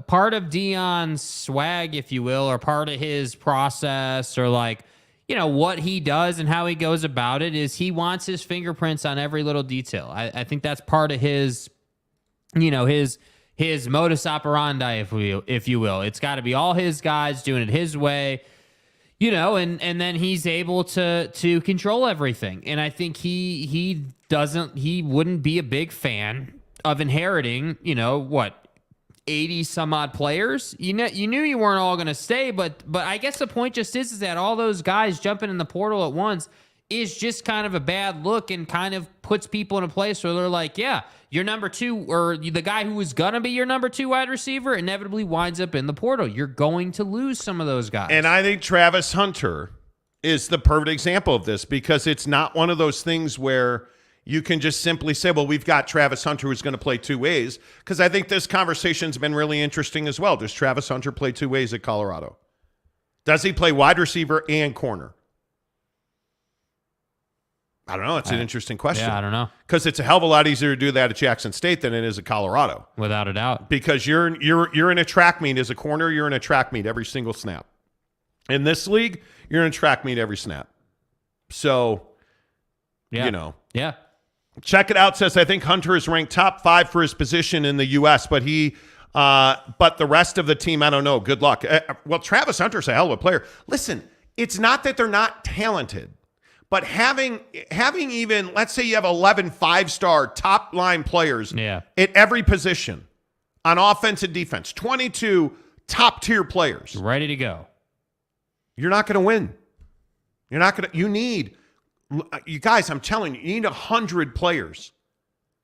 C: part of Deion's swag, if you will, or part of his process, or like, what he does and how he goes about it is he wants his fingerprints on every little detail. I think that's part of his, his modus operandi, if you will. It's got to be all his guys doing it his way, and then he's able to control everything. And I think he wouldn't be a big fan of inheriting, 80 some odd players. You knew you weren't all going to stay, but I guess the point just is that all those guys jumping in the portal at once is just kind of a bad look and kind of puts people in a place where they're like, yeah, your number 2 or the guy who was going to be your number 2 wide receiver inevitably winds up in the portal. You're going to lose some of those guys. And
B: I think Travis Hunter is the perfect example of this, because it's not one of those things where you can just simply say, well, we've got Travis Hunter who's going to play 2 ways, because I think this conversation's been really interesting as well. Does Travis Hunter play 2 ways at Colorado? Does he play wide receiver and corner? I don't know. It's an interesting question.
C: Yeah, I don't know.
B: Because it's a hell of a lot easier to do that at Jackson State than it is at Colorado.
C: Without a doubt.
B: Because you're in a track meet as a corner, you're in a track meet every single snap. In this league, you're in a track meet every snap. So,
C: Yeah.
B: Check it out. Says, I think Hunter is ranked top 5 for his position in the U.S., but but the rest of the team, I don't know. Good luck. Well, Travis Hunter's a hell of a player. Listen, it's not that they're not talented, but having even, let's say you have 11 5-star top line players at every position on offense and defense, 22 top tier players
C: ready to go.
B: You're not going to win. You guys, I'm telling you, you need 100 players.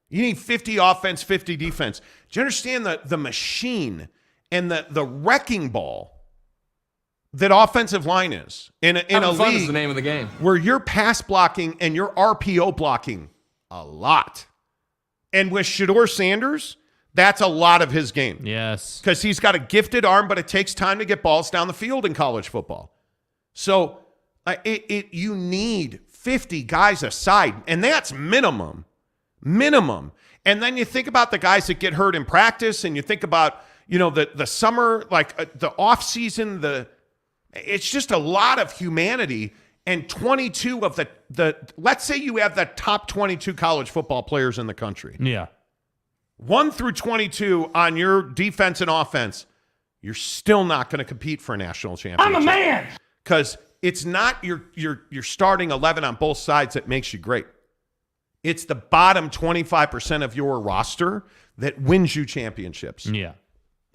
B: You need 50 offense, 50 defense. Do you understand the machine and the wrecking ball that offensive line is in a league
D: is the name of the game,
B: where you're pass blocking and you're RPO blocking a lot? And with Deion Sanders, that's a lot of his game.
C: Yes.
B: Because he's got a gifted arm, but it takes time to get balls down the field in college football. So you need 50 guys aside, and that's minimum. And then you think about the guys that get hurt in practice, and you think about, the summer, like the off season, it's just a lot of humanity. And 22 of let's say you have the top 22 college football players in the country.
C: Yeah. 1
B: through 22 on your defense and offense, you're still not going to compete for a national championship.
F: I'm a man.
B: Because it's not your starting 11 on both sides that makes you great. It's the bottom 25% of your roster that wins you championships.
C: Yeah.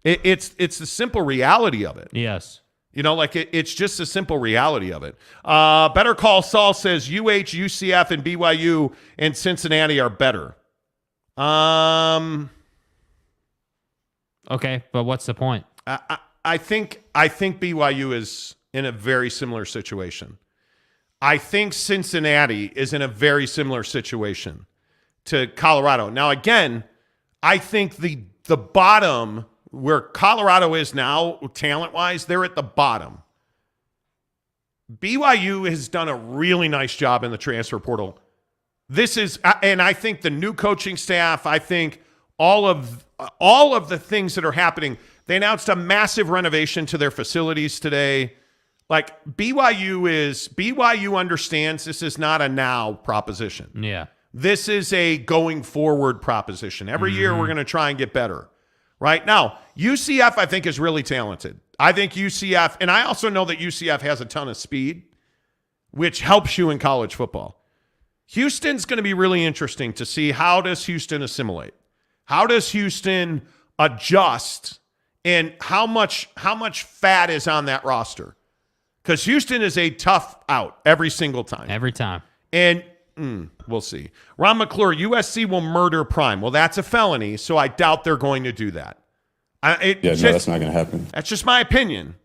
B: It's the simple reality of it.
C: Yes.
B: Like it's just a simple reality of it. Better Call Saul says UH, UCF, and BYU and Cincinnati are better.
C: Okay, but what's the point?
B: I think BYU is in a very similar situation. I think Cincinnati is in a very similar situation to Colorado. Now, again, I think the bottom where Colorado is now, talent-wise, they're at the bottom. BYU has done a really nice job in the transfer portal. And I think the new coaching staff, I think all of the things that are happening. They announced a massive renovation to their facilities today. Like BYU understands this is not a now proposition.
C: Yeah.
B: This is a going forward proposition. Every year we're going to try and get better. Right now, UCF I think is really talented. I think UCF, and I also know that UCF has a ton of speed, which helps you in college football. Houston's going to be really interesting to see how does Houston assimilate. How does Houston adjust, and how much fat is on that roster? Because Houston is a tough out every single time.
C: Every time.
B: And we'll see. Ron McClure, USC will murder Prime. Well, that's a felony, so I doubt they're going to do that.
G: That's not going to happen.
B: That's just my opinion.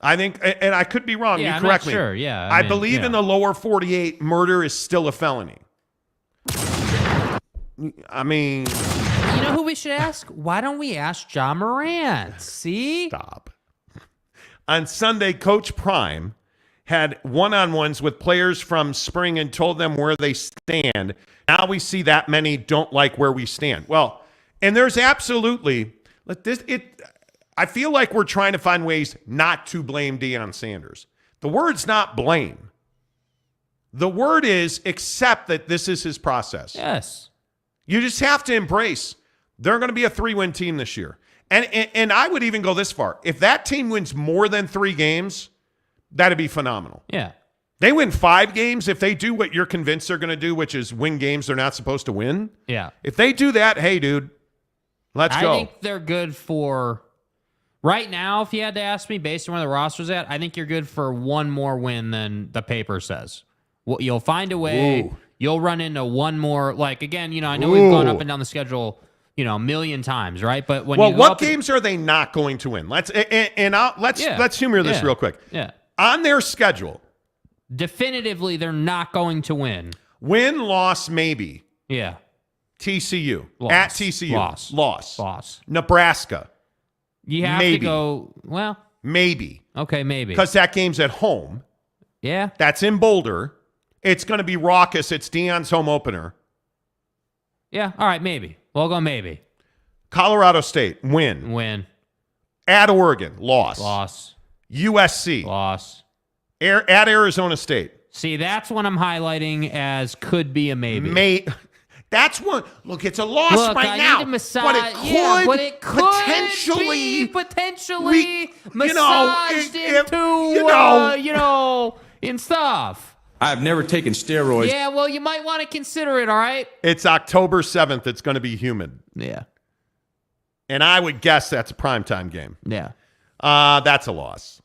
B: I think, and I could be wrong.
C: Yeah,
B: you
C: I'm
B: correct
C: not
B: me.
C: sure. Yeah,
B: I believe in the lower 48, murder is still a felony. I mean,
C: you know who we should ask? Why don't we ask John Morant? See?
B: Stop. On Sunday, Coach Prime had one-on-ones with players from spring and told them where they stand. Now we see that many don't like where we stand. Well, and there's absolutely I feel like we're trying to find ways not to blame Deion Sanders. The word's not blame. The word is accept that this is his process.
C: Yes.
B: You just have to embrace they're going to be a 3-win team this year. And I would even go this far. If that team wins more than 3 games, that'd be phenomenal.
C: Yeah.
B: They win 5 games. If they do what you're convinced they're going to do, which is win games they're not supposed to win.
C: Yeah.
B: If they do that, hey, dude, let's go.
C: I think they're good for right now. If you had to ask me based on where the roster's at, I think you're good for one more win than the paper says. Well, you'll find a way.
B: Ooh.
C: You'll run into one more. Like, again, I know we've gone up and down the schedule, a million times, right? But when
B: what games are they not going to win? Let's humor this real quick.
C: Yeah.
B: On their schedule,
C: definitively, they're not going to win.
B: Win, loss, maybe.
C: Yeah.
B: TCU.
C: Loss.
B: At TCU.
C: Loss.
B: Nebraska.
C: You have to go, well.
B: Maybe.
C: Okay, maybe.
B: Because that game's at home.
C: Yeah.
B: That's in Boulder. It's going to be raucous. It's Deion's home opener.
C: Yeah, all right, maybe. We'll go maybe.
B: Colorado State, win.
C: Win.
B: At Oregon, loss.
C: Loss.
B: USC.
C: Loss.
B: At Arizona State.
C: See, that's what I'm highlighting as could be a maybe.
B: That's one. Look, it's a loss right now. But it could potentially
C: be massaged in stuff.
G: I have never taken steroids.
C: Yeah, well, you might want to consider it, all right?
B: It's October 7th. It's going to be humid.
C: Yeah.
B: And I would guess that's a primetime game.
C: Yeah.
B: That's a loss.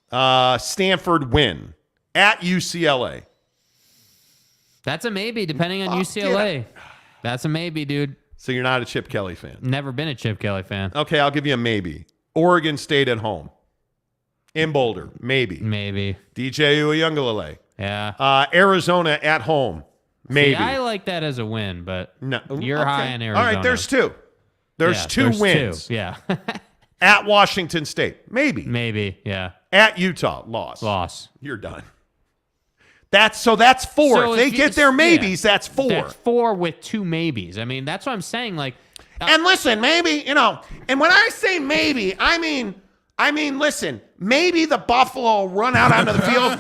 B: Stanford win. At UCLA.
C: That's a maybe, depending on UCLA. That's a maybe, dude.
B: So you're not a Chip Kelly fan?
C: Never been a Chip Kelly fan.
B: Okay, I'll give you a maybe. Oregon State at home. In Boulder, maybe.
C: Maybe.
B: DJ Uiagalelei.
C: Yeah.
B: Arizona at home. Maybe.
C: See, I like that as a win, but
B: no,
C: you're high in Arizona.
B: All right, there's 2. There's 2 wins.
C: 2. Yeah.
B: At Washington State. Maybe.
C: Maybe, yeah.
B: At Utah. Loss. You're done. That's 4. So if they get their maybes, that's 4.
C: That's 4 with 2 maybes. I mean, that's what I'm saying. Like,
B: and listen, maybe, and when I say maybe, I mean, listen, maybe the Buffalo will run out onto the field.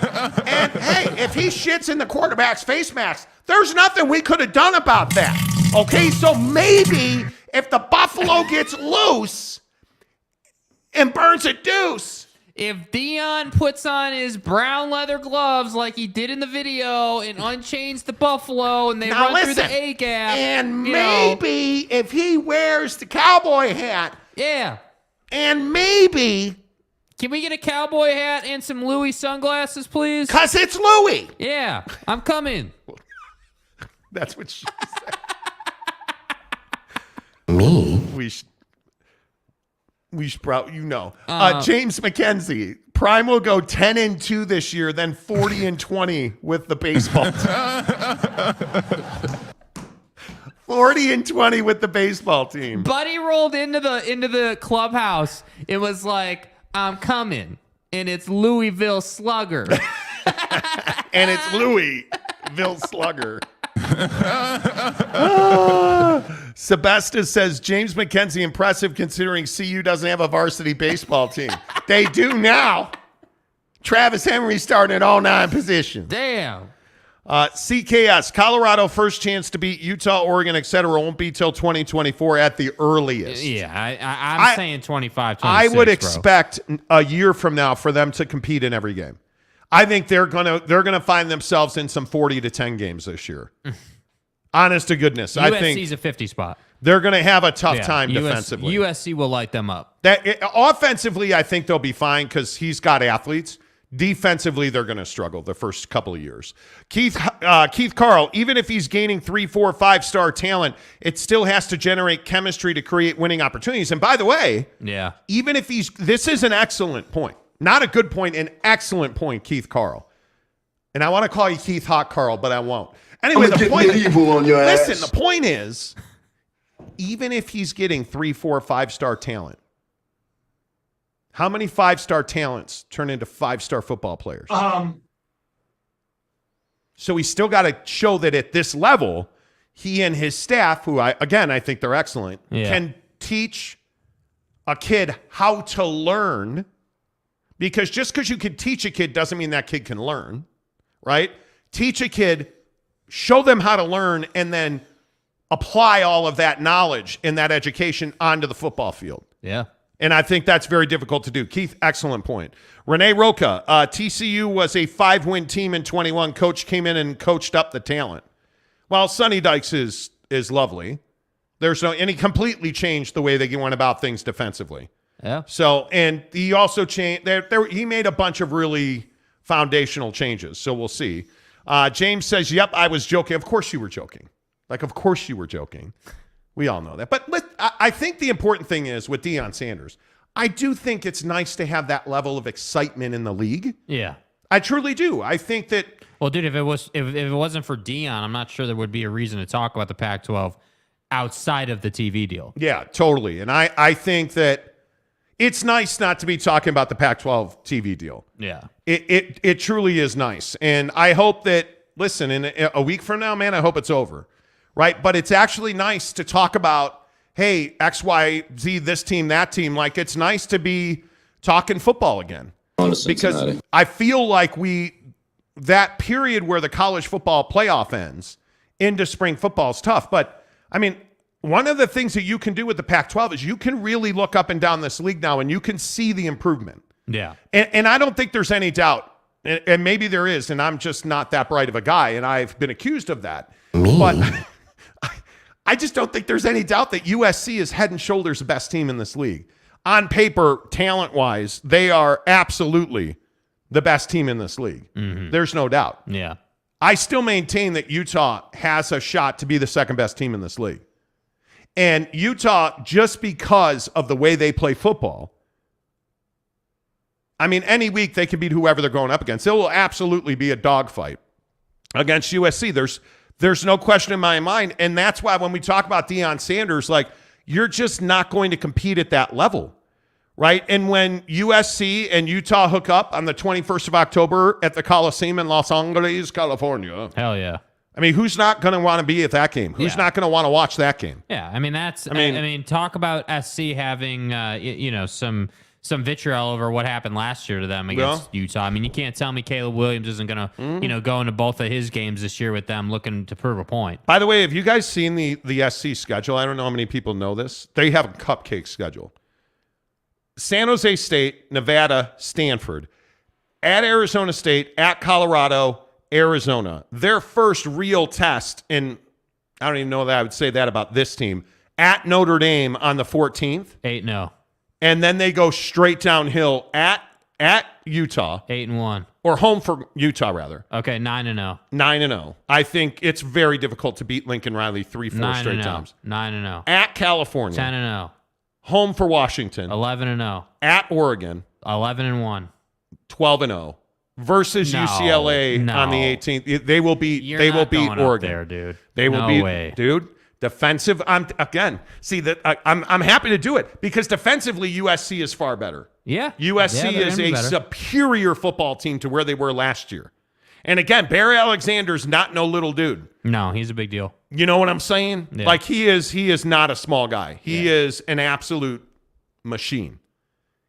B: And, hey, if he shits in the quarterback's face mask, there's nothing we could have done about that. Okay, so maybe if the Buffalo gets loose and burns a deuce.
C: If Deion puts on his brown leather gloves like he did in the video and unchains the Buffalo and they run through the A-gap.
B: And maybe if he wears the cowboy hat.
C: Yeah.
B: And maybe
C: Can we get a cowboy hat and some Louis sunglasses, please?
B: Because it's Louis.
C: Yeah, I'm coming.
B: That's what she said.
D: Me?
B: We should probably, James McKenzie. Prime will go 10-2 this year, then 40-20 with the baseball team. 40-20 with the baseball team.
C: Buddy rolled into the clubhouse. It was like, I'm coming, and it's Louisville Slugger.
B: And it's Louisville Slugger. Sebastis says, James McKenzie impressive considering CU doesn't have a varsity baseball team. They do now. Travis Henry started in all 9 positions.
C: Damn.
B: CKS, Colorado first chance to beat Utah, Oregon, etc. won't be till 2024 at the earliest.
C: Yeah, I'm saying 25, 26,
B: I would
C: bro.
B: expect a year from now for them to compete in every game. I think they're gonna find themselves in some 40-10 games this year. Honest to goodness, I think
C: USC's a 50 spot.
B: they're going to have a tough time defensively.
C: USC will light them up.
B: Offensively, I think they'll be fine because he's got athletes. Defensively, they're going to struggle the first couple of years. Keith Carl, even if he's gaining 3, 4, 5-star talent, it still has to generate chemistry to create winning opportunities. And by the way, even if this is an excellent point. Not a good point, an excellent point, Keith Carl. And I want to call you Keith Hot Carl, but I won't. Anyway, the point is, even if he's getting 3, 4, 5-star talent, how many 5-star talents turn into 5-star football players? So he's still got to show that at this level, he and his staff, who I think they're excellent, can teach a kid how to learn. Because just because you can teach a kid doesn't mean that kid can learn, right? Teach a kid, show them how to learn, and then apply all of that knowledge and that education onto the football field.
C: Yeah.
B: And I think that's very difficult to do. Keith, excellent point. Renee Roca, TCU was a 5-win team in 21. Coach came in and coached up the talent. Well, Sonny Dykes is lovely. And he completely changed the way they went about things defensively.
C: Yeah.
B: So, and he also changed. He made a bunch of really foundational changes. So we'll see. James says, "Yep, I was joking." Of course you were joking. Of course you were joking. We all know that. But I think the important thing is with Deion Sanders, I do think it's nice to have that level of excitement in the league.
C: Yeah,
B: I truly do. I think that.
C: Well, dude, if it wasn't for Deion, I'm not sure there would be a reason to talk about the Pac-12 outside of the TV deal.
B: Yeah, totally. And I think that. It's nice not to be talking about the Pac-12 TV deal.
C: Yeah.
B: It truly is nice. And I hope that, listen, in a week from now, man, I hope it's over, right? But it's actually nice to talk about, hey, X, Y, Z, this team, that team. Like, it's nice to be talking football again. Because I feel like that period where the college football playoff ends into spring football is tough. But, I mean, one of the things that you can do with the Pac-12 is you can really look up and down this league now and you can see the improvement.
C: Yeah.
B: And I don't think there's any doubt, and maybe there is, and I'm just not that bright of a guy, and I've been accused of that. But I just don't think there's any doubt that USC is head and shoulders the best team in this league. On paper, talent-wise, they are absolutely the best team in this league. Mm-hmm. There's no doubt.
C: Yeah.
B: I still maintain that Utah has a shot to be the second best team in this league. And Utah, just because of the way they play football, I mean, any week they can beat whoever they're going up against. It will absolutely be a dogfight against USC. There's no question in my mind. And that's why when we talk about Deion Sanders, like, you're just not going to compete at that level, right? And when USC and Utah hook up on the 21st of October at the Coliseum in Los Angeles, California.
C: Hell yeah.
B: I mean, who's not going to want to be at that game? Who's not going to want to watch that game?
C: Yeah, I mean, talk about SC having, some vitriol over what happened last year to them against Utah. I mean, you can't tell me Caleb Williams isn't going to, go into both of his games this year with them looking to prove a point.
B: By the way, have you guys seen the SC schedule? I don't know how many people know this. They have a cupcake schedule. San Jose State, Nevada, Stanford, at Arizona State, at Colorado, Arizona. Their first real test, and I don't even know that I would say that about this team, at Notre Dame on the 14th.
C: 8-0.
B: and then they go straight downhill at Utah.
C: 8-1.
B: Or home for Utah, rather.
C: Okay, 9-0.
B: 9-0. I think it's very difficult to beat Lincoln Riley 3-4 straight times.
C: 9-0.
B: At California.
C: 10-0.
B: Home for Washington.
C: 11-0.
B: At Oregon.
C: 11-1.
B: 12-0. Versus UCLA on the 18th. They will beat.
C: You're
B: they will
C: not
B: beat
C: going
B: Oregon.
C: up there, dude.
B: They will
C: No
B: beat.
C: way.
B: Dude. Defensive. I'm happy to do it because defensively USC is far better.
C: Yeah.
B: USC is a superior football team to where they were last year. And again, Barry Alexander's not no little dude.
C: No, he's a big deal.
B: You know what I'm saying?
C: Yeah.
B: Like he is not a small guy. He is an absolute machine.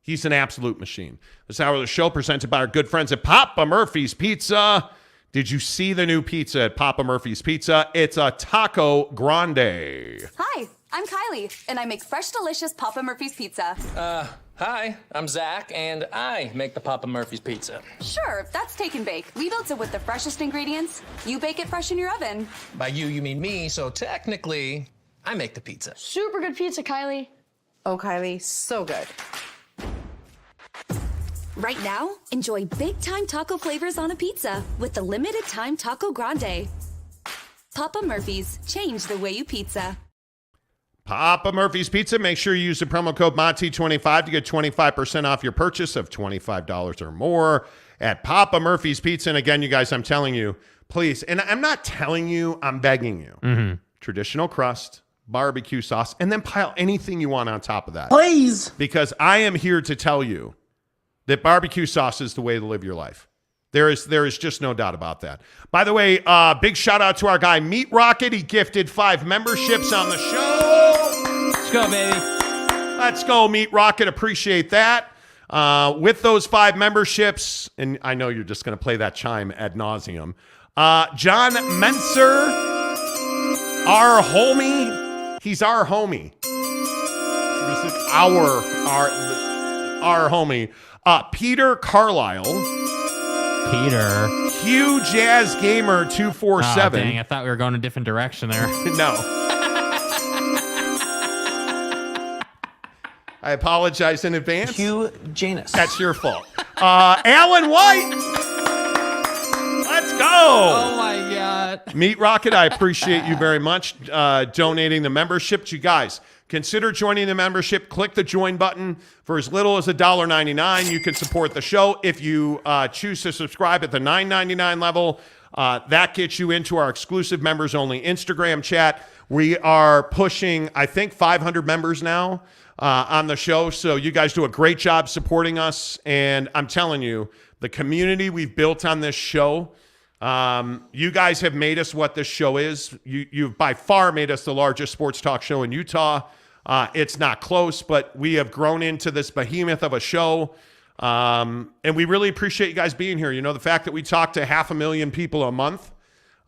B: He's an absolute machine. This hour of the show presented by our good friends at Papa Murphy's Pizza. Did you see the new pizza at Papa Murphy's Pizza? It's a taco grande.
H: Hi, I'm Kylie, and I make fresh, delicious Papa Murphy's Pizza.
I: Hi, I'm Zach, and I make the Papa Murphy's Pizza.
H: Sure, that's take and bake. We built it with the freshest ingredients. You bake it fresh in your oven.
I: By you mean me, so technically, I make the pizza.
J: Super good pizza, Kylie.
K: Oh, Kylie, so good.
H: Right now, enjoy big-time taco flavors on a pizza with the limited-time Taco Grande. Papa Murphy's, change the way you pizza.
B: Papa Murphy's Pizza. Make sure you use the promo code Monty25 to get 25% off your purchase of $25 or more at Papa Murphy's Pizza. And again, you guys, I'm telling you, please, and I'm not telling you, I'm begging you.
C: Mm-hmm.
B: Traditional crust, barbecue sauce, and then pile anything you want on top of that.
K: Please.
B: Because I am here to tell you that barbecue sauce is the way to live your life. There is just no doubt about that. By the way, big shout out to our guy Meat Rocket. He gifted 5 memberships on the show.
C: Let's go, baby.
B: Let's go, Meat Rocket. Appreciate that. With those 5 memberships, and I know you're just going to play that chime ad nauseum. John Menser, our homie. He's our homie. This is our homie. Peter Carlisle.
C: Peter.
B: Hugh Jazz Gamer 247.
C: Oh, dang, I thought we were going a different direction there.
B: No. I apologize in advance.
I: Hugh Janus.
B: That's your fault. Alan White. Let's go.
C: Oh, my God.
B: Meat Rocket, I appreciate you very much donating the membership. You guys, consider joining the membership. Click the join button. For as little as $1.99, you can support the show. If you choose to subscribe at the $9.99 level, that gets you into our exclusive members-only Instagram chat. We are pushing, I think, 500 members now on the show. So you guys do a great job supporting us. And I'm telling you, the community we've built on this show, you guys have made us what this show is. You've by far made us the largest sports talk show in Utah. It's not close, but we have grown into this behemoth of a show. And we really appreciate you guys being here. You know, the fact that we talk to 500,000 people a month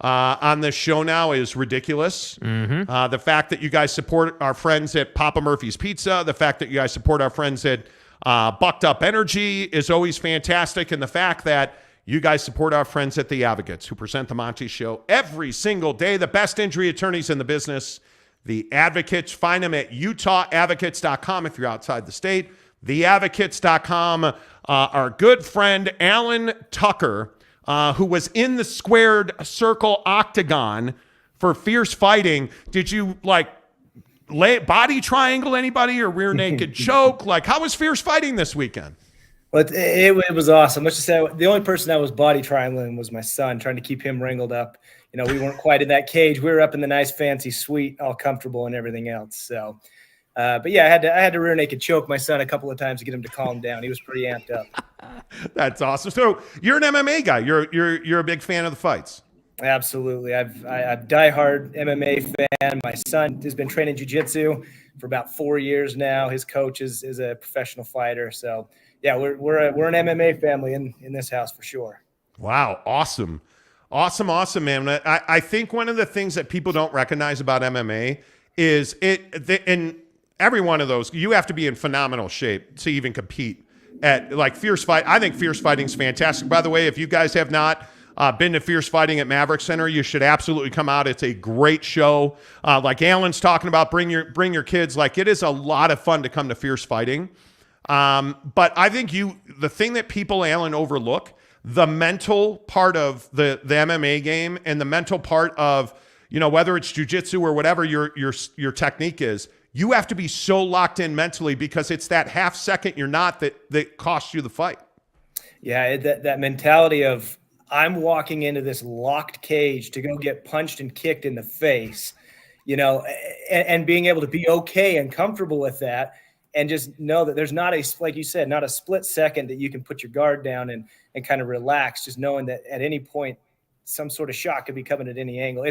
B: on this show now is ridiculous.
C: Mm-hmm.
B: The fact that you guys support our friends at Papa Murphy's Pizza, the fact that you guys support our friends at Bucked Up Energy is always fantastic. And the fact that you guys support our friends at The Advocates, who present the Monty Show every single day, the best injury attorneys in the business. The Advocates, find them at utahadvocates.com if you're outside the state. Theadvocates.com. Our good friend Alan Tucker, who was in the squared circle octagon for fierce fighting. Did you body triangle anybody or rear naked choke? Like, how was fierce fighting this weekend?
L: But it was awesome. Let's just say the only person that was body triangling was my son, trying to keep him wrangled up. You know, we weren't quite in that cage. We were up in the nice fancy suite, all comfortable and everything else. So, but yeah, I had to rear naked choke my son a couple of times to get him to calm down. He was pretty amped up.
B: That's awesome. So you're an MMA guy. You're a big fan of the fights.
L: Absolutely. I'm diehard MMA fan. My son has been training jiu-jitsu for about 4 years now. His coach is a professional fighter. So yeah, we're an MMA family in this house for sure.
B: Wow. Awesome, man. I think one of the things that people don't recognize about MMA is in every one of those, you have to be in phenomenal shape to even compete at fierce fight. I think fierce fighting is fantastic. By the way, if you guys have not been to Fierce Fighting at Maverick Center, you should absolutely come out. It's a great show. Like Alan's talking about, bring your kids. Like, it is a lot of fun to come to Fierce Fighting. But I think the thing that people, Alan, overlook, the mental part of the MMA game and the mental part of, whether it's jiu-jitsu or whatever your technique is, you have to be so locked in mentally because it's that half second you're not that costs you the fight.
L: Yeah, that mentality of I'm walking into this locked cage to go get punched and kicked in the face, and being able to be okay and comfortable with that, and just know that there's not like you said, not a split second that you can put your guard down and kind of relax, just knowing that at any point some sort of shot could be coming at any angle.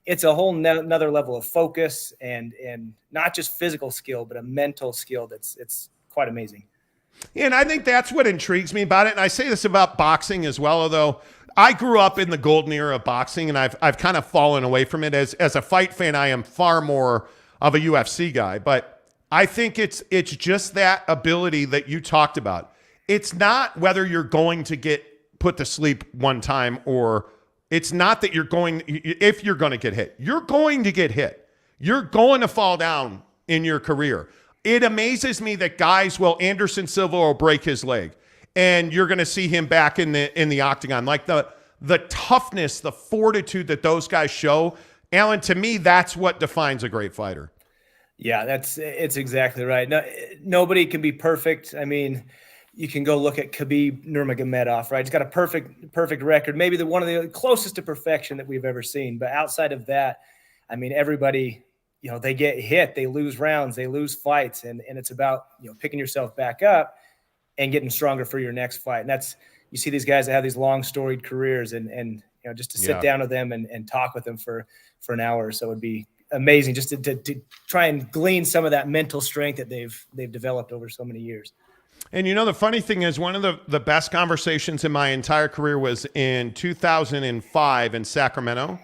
L: It's a whole another level of focus and not just physical skill, but a mental skill it's quite amazing.
B: And I think that's what intrigues me about it. And I say this about boxing as well, although I grew up in the golden era of boxing and I've kind of fallen away from it. As a fight fan, I am far more of a UFC guy. But I think it's just that ability that you talked about. It's not whether you're going to get put to sleep one time, or it's not that if you're going to get hit. You're going to get hit. You're going to fall down in your career. It amazes me that guys Anderson Silva will break his leg and you're going to see him back in the octagon. Like the toughness, the fortitude that those guys show, Alan, to me, that's what defines a great fighter.
L: Yeah, it's exactly right. No, nobody can be perfect. I mean, you can go look at Khabib Nurmagomedov, right? He's got a perfect record, maybe one of the closest to perfection that we've ever seen. But outside of that, I mean, everybody, they get hit, they lose rounds, they lose fights. And it's about, picking yourself back up and getting stronger for your next fight. And you see these guys that have these long storied careers and just to sit down with them and talk with them for an hour or so would be amazing, just to try and glean some of that mental strength that they've developed over so many years.
B: And the funny thing is, one of the best conversations in my entire career was in 2005 in Sacramento.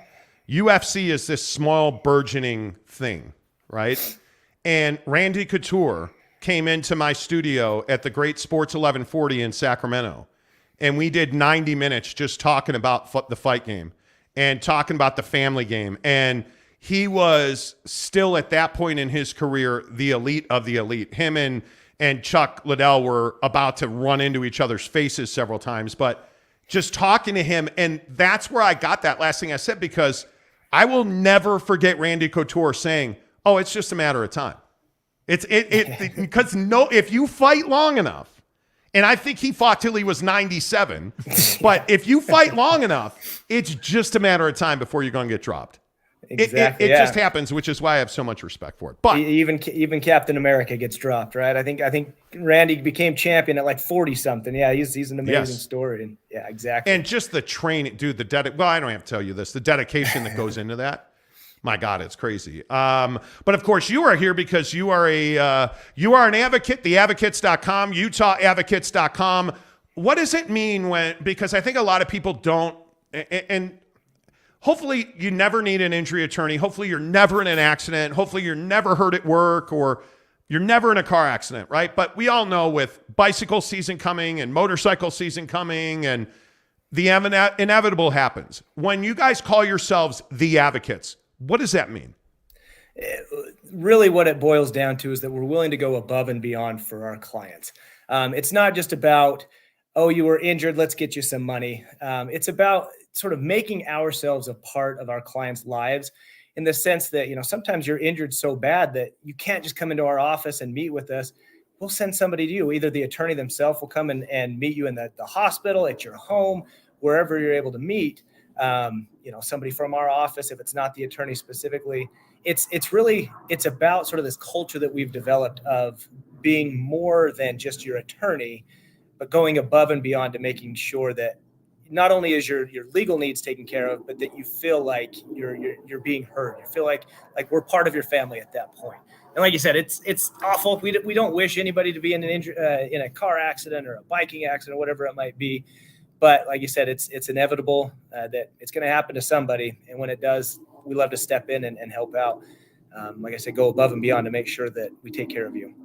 B: UFC is this small burgeoning thing, right? And Randy Couture came into my studio at the Great Sports 1140 in Sacramento. And we did 90 minutes just talking about the fight game and talking about the family game. And he was still at that point in his career, the elite of the elite. Him and Chuck Liddell were about to run into each other's faces several times. But just talking to him, and that's where I got that last thing I said, because I will never forget Randy Couture saying, "Oh, it's just a matter of time." Because if you fight long enough, and I think he fought till he was 97, but if you fight long enough, it's just a matter of time before you're going to get dropped. Exactly. It just happens, which is why I have so much respect for it. But
L: even Captain America gets dropped, right? I think Randy became champion at like 40 something. Yeah, he's an amazing story. And yeah, exactly.
B: And just the training, dude. Well, I don't have to tell you this. The dedication that goes into that. My God, it's crazy. But of course, you are here because you are an advocate. TheAdvocates.com, UtahAdvocates.com. What does it mean because I think a lot of people don't, and hopefully you never need an injury attorney. Hopefully you're never in an accident. Hopefully you're never hurt at work or you're never in a car accident, right? But we all know with bicycle season coming and motorcycle season coming and the inevitable happens. When you guys call yourselves the advocates, what does that mean?
L: Really what it boils down to is that we're willing to go above and beyond for our clients. It's not just about, oh, you were injured, let's get you some money. It's about sort of making ourselves a part of our clients' lives in the sense that, sometimes you're injured so bad that you can't just come into our office and meet with us. We'll send somebody to you. Either the attorney themselves will come and meet you in the hospital, at your home, wherever you're able to meet. Somebody from our office, if it's not the attorney specifically. It's about sort of this culture that we've developed of being more than just your attorney, but going above and beyond to making sure that not only is your legal needs taken care of, but that you feel like you're being heard. You feel like we're part of your family at that point. And like you said, it's awful. We don't wish anybody to be in in a car accident or a biking accident or whatever it might be. But like you said, it's inevitable that it's going to happen to somebody. And when it does, we love to step in and help out. Like I said, go above and beyond to make sure that we take care of you.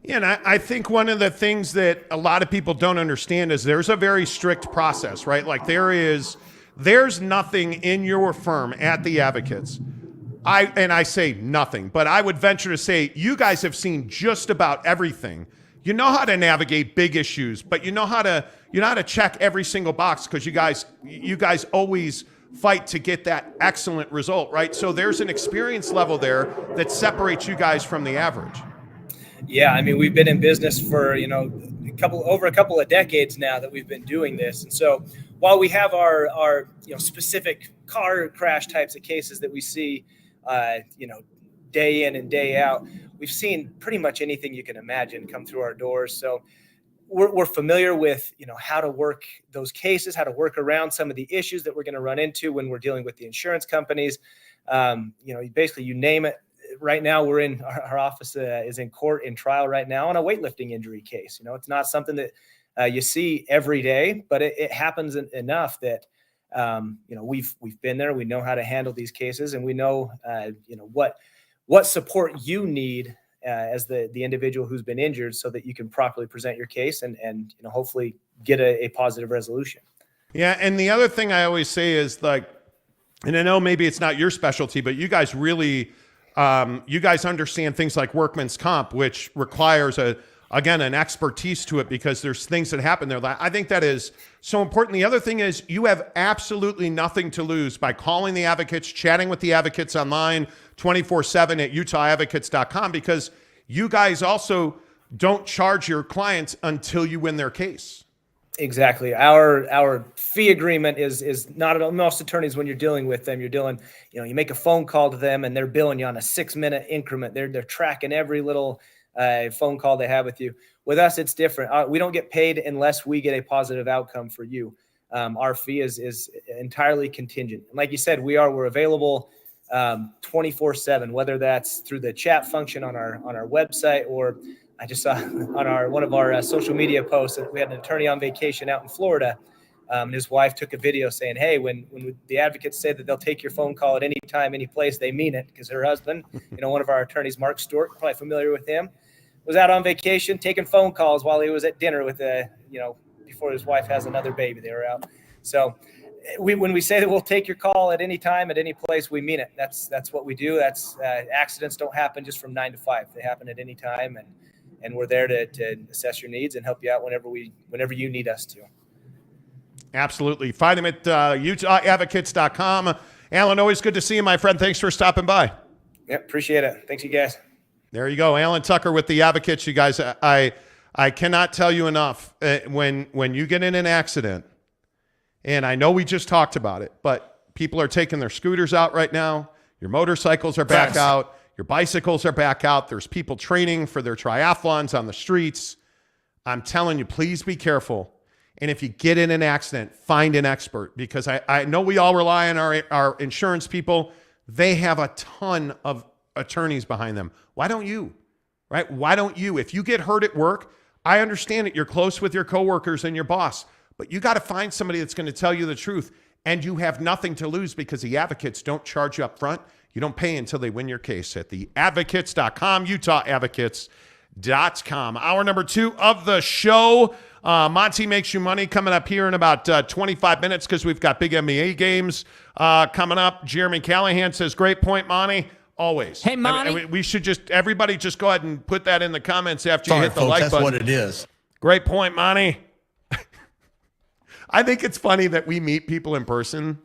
B: Yeah, and I think one of the things that a lot of people don't understand is there's a very strict process, right? Like there's nothing in your firm at the Advocates. I say nothing, but I would venture to say you guys have seen just about everything you know how to navigate big issues, but you know how to check every single box because you guys always fight to get that excellent result, right? So there's an experience level there that separates you guys from the average.
L: Yeah, I mean, we've been in business for, over a couple of decades now that we've been doing this. And so while we have our specific car crash types of cases that we see, day in and day out, we've seen pretty much anything you can imagine come through our doors. So we're familiar with, how to work those cases, how to work around some of the issues that we're going to run into when we're dealing with the insurance companies. Basically you name it. Right now we're in our office is in court in trial right now on a weightlifting injury case. It's not something that you see every day, but it happens enough that, we've been there. We know how to handle these cases, and we know, what support you need as the individual who's been injured so that you can properly present your case and hopefully get a positive resolution.
B: Yeah. And the other thing I always say is and I know maybe it's not your specialty, but you guys really, you guys understand things like workman's comp, which requires an expertise to it because there's things that happen there. I think that is so important. The other thing is you have absolutely nothing to lose by calling the advocates, chatting with the advocates online 24/7 at UtahAdvocates.com, because you guys also don't charge your clients until you win their case.
L: Exactly. Our fee agreement is not at all. Most attorneys, when you're dealing with them, you make a phone call to them and they're billing you on a 6-minute increment. They're tracking every little phone call they have with you. With us, it's different. We don't get paid unless we get a positive outcome for you. Our fee is entirely contingent. And like you said, we're available 24/7, whether that's through the chat function on our website, or I just saw on one of our social media posts that we had an attorney on vacation out in Florida. And his wife took a video saying, hey, when the advocates say that they'll take your phone call at any time, any place, they mean it, because her husband, one of our attorneys, Mark Stewart, probably familiar with him, was out on vacation taking phone calls while he was at dinner with before his wife has another baby. They were out. So when we say that we'll take your call at any time, at any place, we mean it. That's what we do. That's accidents don't happen just from 9 to 5. They happen at any time. And we're there to assess your needs and help you out whenever you need us to.
B: Absolutely. Find him at UtahAdvocates.com. Alan, always good to see you, my friend. Thanks for stopping by.
L: Yep, appreciate it. Thanks, you guys.
B: There you go. Alan Tucker with the Advocates. You guys, I cannot tell you enough. When you get in an accident, and I know we just talked about it, but people are taking their scooters out right now. Your motorcycles are back out. Your bicycles are back out. There's people training for their triathlons on the streets. I'm telling you, please be careful. And if you get in an accident, find an expert, because I know we all rely on our insurance people. They have a ton of attorneys behind them. Why don't you? Right? Why don't you? If you get hurt at work, I understand it. You're close with your coworkers and your boss, but you got to find somebody that's going to tell you the truth. And you have nothing to lose, because the advocates don't charge you up front. You don't pay until they win your case at theadvocates.com, UtahAdvocates.com. Hour number 2 of the show. Monty Makes You Money coming up here in about 25 minutes, because we've got big NBA games coming up. Jeremy Callahan says, great point, Monty. Always.
C: Hey, Monty.
B: We should everybody just go ahead and put that in the comments after you hit the like button.
E: That's what it is.
B: Great point, Monty. I think it's funny that we meet people in person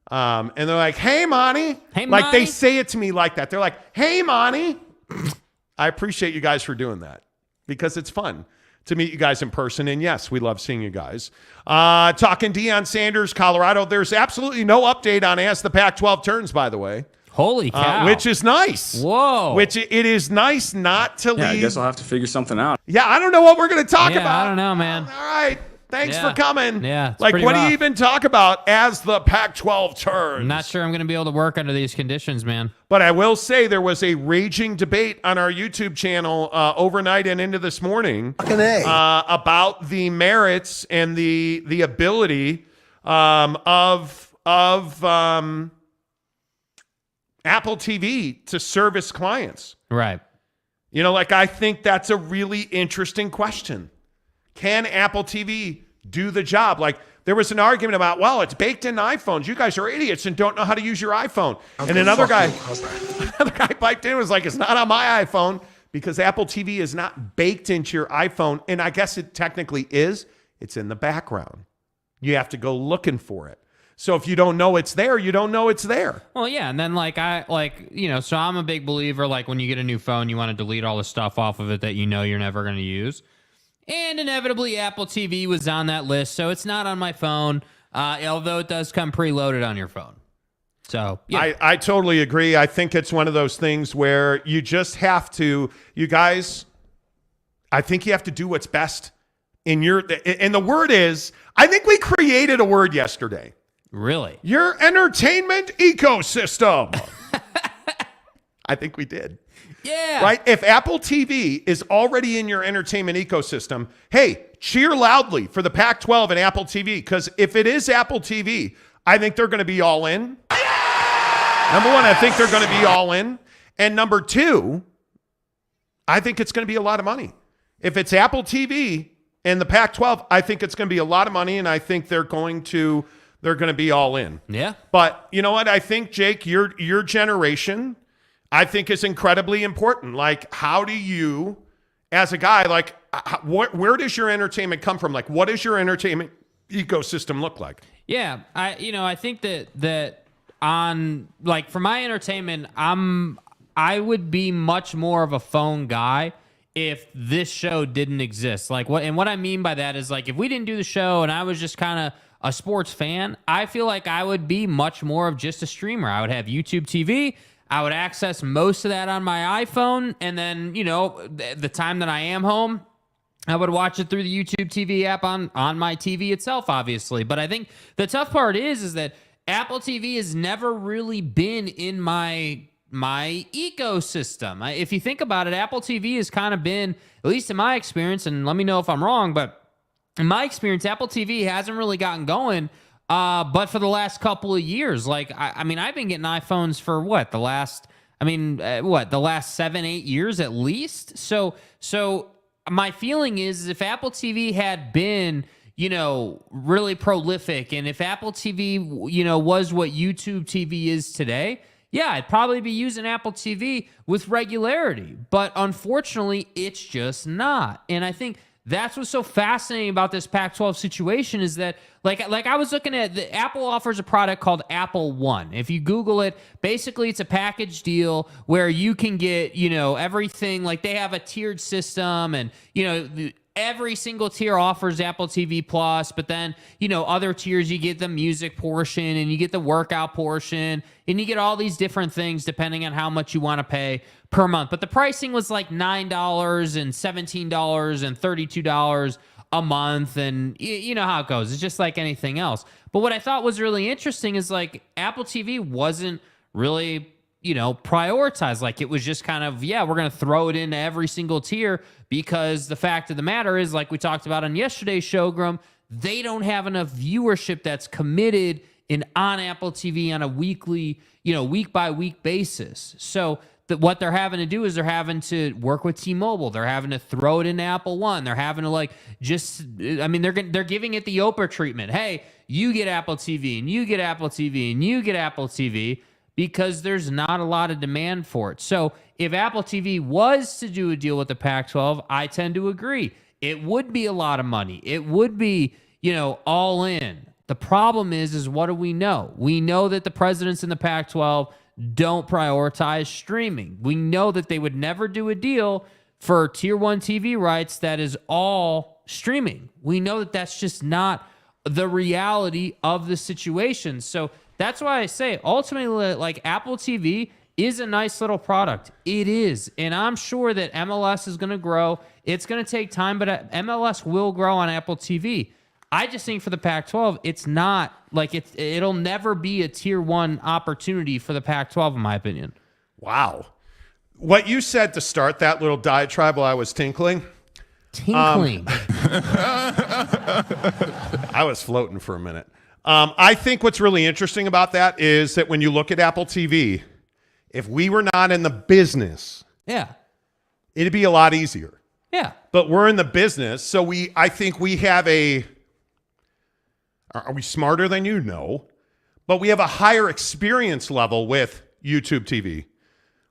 B: and they're like, hey, Monty.
C: Hey,
B: like
C: Monty.
B: they say it to me like that. They're like, hey, Monty. I appreciate you guys for doing that, because it's fun to meet you guys in person. And yes, we love seeing you guys. Talking Deion Sanders, Colorado. There's absolutely no update on as the Pac-12 turns, by the way.
C: Holy cow.
B: Which is nice.
C: Whoa.
B: Which it is nice not to leave.
G: I guess I'll have to figure something out.
B: Yeah, I don't know what we're going to talk about.
C: I don't know, man.
B: All right. Thanks for coming.
C: Yeah.
B: Like, what do
C: rough.
B: you even talk about as the Pac-12 turns?
C: I'm not sure I'm going to be able to work under these conditions, man.
B: But I will say there was a raging debate on our YouTube channel overnight and into this morning about the merits and the ability of Apple TV to service clients.
C: Right.
B: I think that's a really interesting question. Can Apple TV do the job? Like, there was an argument about, well, it's baked into iPhones. You guys are idiots and don't know how to use your iPhone. And another guy piped in and was like, it's not on my iPhone because Apple TV is not baked into your iPhone. And I guess it technically is. It's in the background. You have to go looking for it. So if you don't know it's there, you don't know it's there.
C: Well, yeah, and then so I'm a big believer, like when you get a new phone, you want to delete all the stuff off of it that you know you're never going to use. And inevitably, Apple TV was on that list, so it's not on my phone, although it does come preloaded on your phone. So, yeah.
B: I totally agree. I think it's one of those things where you just have to, you guys, I think you have to do what's best in your, and the word is, I think we created a word yesterday.
C: Really?
B: Your entertainment ecosystem. I think we did.
C: Yeah.
B: Right? If Apple TV is already in your entertainment ecosystem, hey, cheer loudly for the Pac-12 and Apple TV, because if it is Apple TV, I think they're going to be all in. Number one, I think they're going to be all in. And number two, I think it's going to be a lot of money. If it's Apple TV and the Pac-12, I think it's going to be a lot of money, and I think they're going to be all in.
C: Yeah.
B: But you know what? I think, Jake, your generation, I think, is incredibly important. Like, how do you, as a guy, like, where does your entertainment come from? Like, what does your entertainment ecosystem look like?
C: Yeah. I think that on, like, for my entertainment, I would be much more of a phone guy if this show didn't exist. Like, what I mean by that is, like, if we didn't do the show and I was just kind of a sports fan, I feel like I would be much more of just a streamer. I would have YouTube TV. I would access most of that on my iPhone. And then, the time that I am home, I would watch it through the YouTube TV app on my TV itself, obviously. But I think the tough part is that Apple TV has never really been in my ecosystem. If you think about it, Apple TV has kind of been, at least in my experience, and let me know if I'm wrong, but in my experience, Apple TV hasn't really gotten going, but for the last couple of years. Like, I've been getting iPhones for the last 7-8 years at least. So my feeling is if Apple TV had been, really prolific, and if Apple TV, was what YouTube TV is today, yeah, I'd probably be using Apple TV with regularity. But unfortunately, it's just not. And I think that's what's so fascinating about this Pac-12 situation is that, like I was looking at, Apple offers a product called Apple One. If you Google it, basically it's a package deal where you can get, everything. Like, they have a tiered system, and, every single tier offers Apple TV Plus, but then, other tiers, you get the music portion and you get the workout portion and you get all these different things depending on how much you want to pay per month. But the pricing was like $9 and $17 and $32 a month. And you know how it goes. It's just like anything else. But what I thought was really interesting is, like, Apple TV wasn't really, prioritized. Like, it was just kind of, we're going to throw it into every single tier, because the fact of the matter is, like we talked about on yesterday's show, Grum, they don't have enough viewership that's committed on Apple TV on a weekly, week by week basis. So what they're having to do is they're having to work with T-Mobile. They're having to throw it into Apple One. They're having to they're giving it the Oprah treatment. Hey, you get Apple TV and you get Apple TV and you get Apple TV, because there's not a lot of demand for it. So if Apple TV was to do a deal with the Pac-12, I tend to agree. It would be a lot of money. It would be, all in. The problem is what do we know? We know that the presidents in the Pac-12 don't prioritize streaming. We know that they would never do a deal for Tier 1 TV rights that is all streaming. We know that that's just not the reality of the situation. So that's why I say, ultimately, like, Apple TV is a nice little product. It is. And I'm sure that MLS is going to grow. It's going to take time, but MLS will grow on Apple TV. I just think for the Pac-12, it's not, like, it'll never be a Tier 1 opportunity for the Pac-12, in my opinion.
B: Wow. What you said to start that little diatribe while I was tinkling. I was floating for a minute. I think what's really interesting about that is that when you look at Apple TV, if we were not in the business, it'd be a lot easier.
C: Yeah.
B: But we're in the business, so I think we have are we smarter than you? No. But we have a higher experience level with YouTube TV.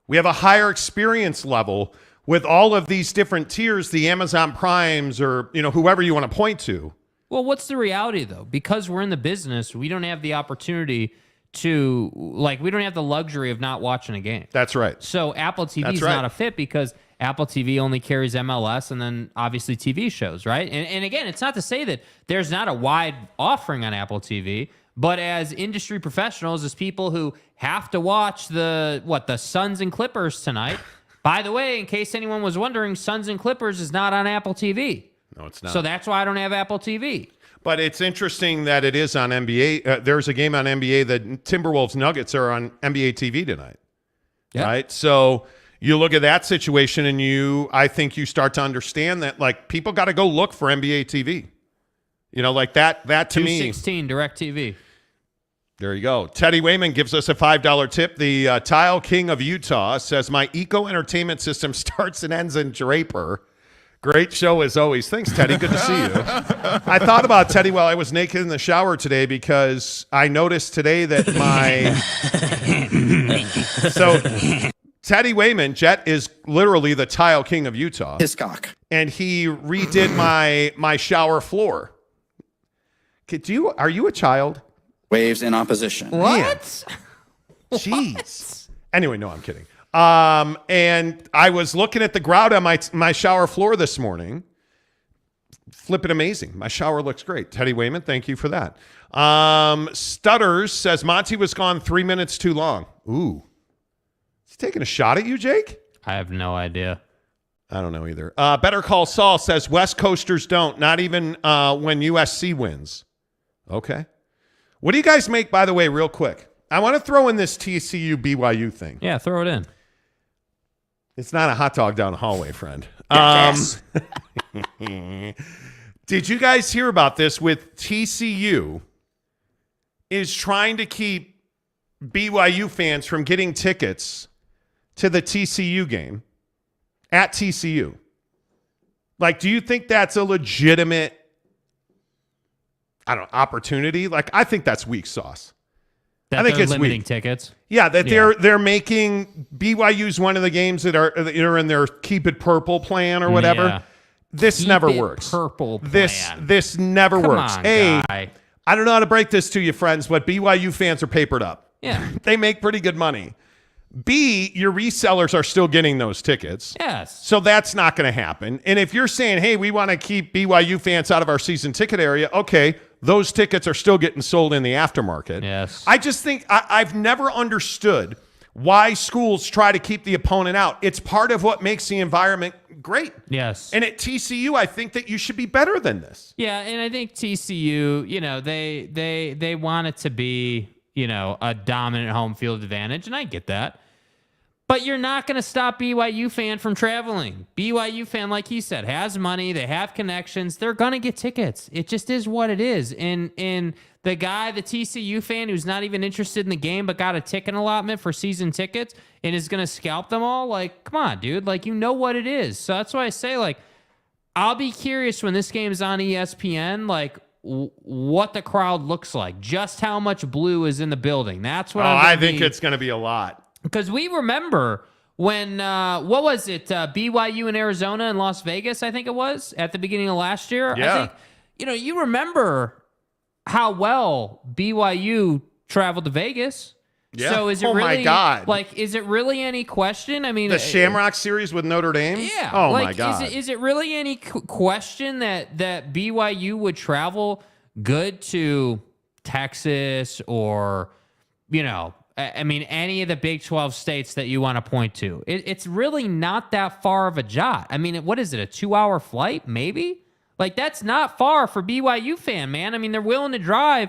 B: We have a higher experience level with all of these different tiers, the Amazon Primes or, whoever you want to point to.
C: Well, what's the reality, though? Because we're in the business, we don't have the opportunity to, we don't have the luxury of not watching a game.
B: That's right.
C: So Apple TV is not a fit because Apple TV only carries MLS and then obviously TV shows, right? And again, it's not to say that there's not a wide offering on Apple TV, but as industry professionals, as people who have to watch the Suns and Clippers tonight, by the way, in case anyone was wondering, Suns and Clippers is not on Apple TV.
B: No, it's not.
C: So that's why I don't have Apple TV.
B: But it's interesting that it is on NBA. There's a game on NBA. The Timberwolves Nuggets are on NBA TV tonight.
C: Yeah.
B: Right? So you look at that situation and I think you start to understand that people got to go look for NBA TV. That to me.
C: 216 DirecTV.
B: There you go. Teddy Wayman gives us a $5 tip. The Tile King of Utah says, my eco entertainment system starts and ends in Draper. Great show as always. Thanks, Teddy. Good to see you. I thought about Teddy while I was naked in the shower today because I noticed today that So Teddy Wayman, Jet, is literally the Tile King of Utah.
J: His cock.
B: And he redid my shower floor. Are you a child?
J: Waves in opposition.
C: What?
B: Jeez. Anyway, no, I'm kidding. And I was looking at the grout on my shower floor this morning. Flipping amazing. My shower looks great. Teddy Wayman, thank you for that. Stutters says Monty was gone 3 minutes too long. Ooh. Is he taking a shot at you, Jake?
C: I have no idea.
B: I don't know either. Better Call Saul says West Coasters don't, not even when USC wins. Okay. What do you guys make, by the way, real quick? I want to throw in this TCU BYU thing.
C: Yeah, throw it in.
B: It's not a hot dog down the hallway, friend.
J: Yes.
B: Did you guys hear about this with TCU is trying to keep BYU fans from getting tickets to the TCU game at TCU? Do you think that's a legitimate, opportunity? I think that's weak sauce.
C: I think it's limiting tickets.
B: Yeah, they're making BYU's one of the games that are in their Keep It Purple plan or whatever.
C: Yeah.
B: This never works.
C: Purple plan.
B: This never
C: Come
B: works.
C: on,
B: A,
C: guy.
B: I don't know how to break this to you, friends, but BYU fans are papered up.
C: Yeah.
B: They make pretty good money. B, your resellers are still getting those tickets.
C: Yes.
B: So that's not going to happen. And if you're saying, hey, we want to keep BYU fans out of our season ticket area, okay, those tickets are still getting sold in the aftermarket.
C: Yes.
B: I just think I've never understood why schools try to keep the opponent out. It's part of what makes the environment great.
C: Yes.
B: And at TCU, I think that you should be better than this.
C: Yeah, and I think TCU, they want it to be, a dominant home field advantage, and I get that. But you're not going to stop BYU fan from traveling. BYU fan, like he said, has money. They have connections. They're going to get tickets. It just is what it is. And the guy, the TCU fan who's not even interested in the game but got a ticket allotment for season tickets and is going to scalp them all, come on, dude. You know what it is. So that's why I say, I'll be curious when this game is on ESPN, what the crowd looks like. Just how much blue is in the building. That's what
B: I think it's going to be a lot.
C: Because we remember when, what was it, BYU in Arizona and Las Vegas, I think it was, at the beginning of last year?
B: Yeah.
C: I think, you remember how well BYU traveled to Vegas.
B: Yeah.
C: So is it really,
B: my God.
C: Is it really any question? I mean,
B: the Shamrock series with Notre Dame?
C: Yeah.
B: Oh, my God.
C: Is it really any question that BYU would travel good to Texas or, any of the Big 12 states that you want to point to? It's really not that far of a jaunt. I mean, what is it, a 2-hour flight, maybe? That's not far for BYU fan, man. They're willing to drive,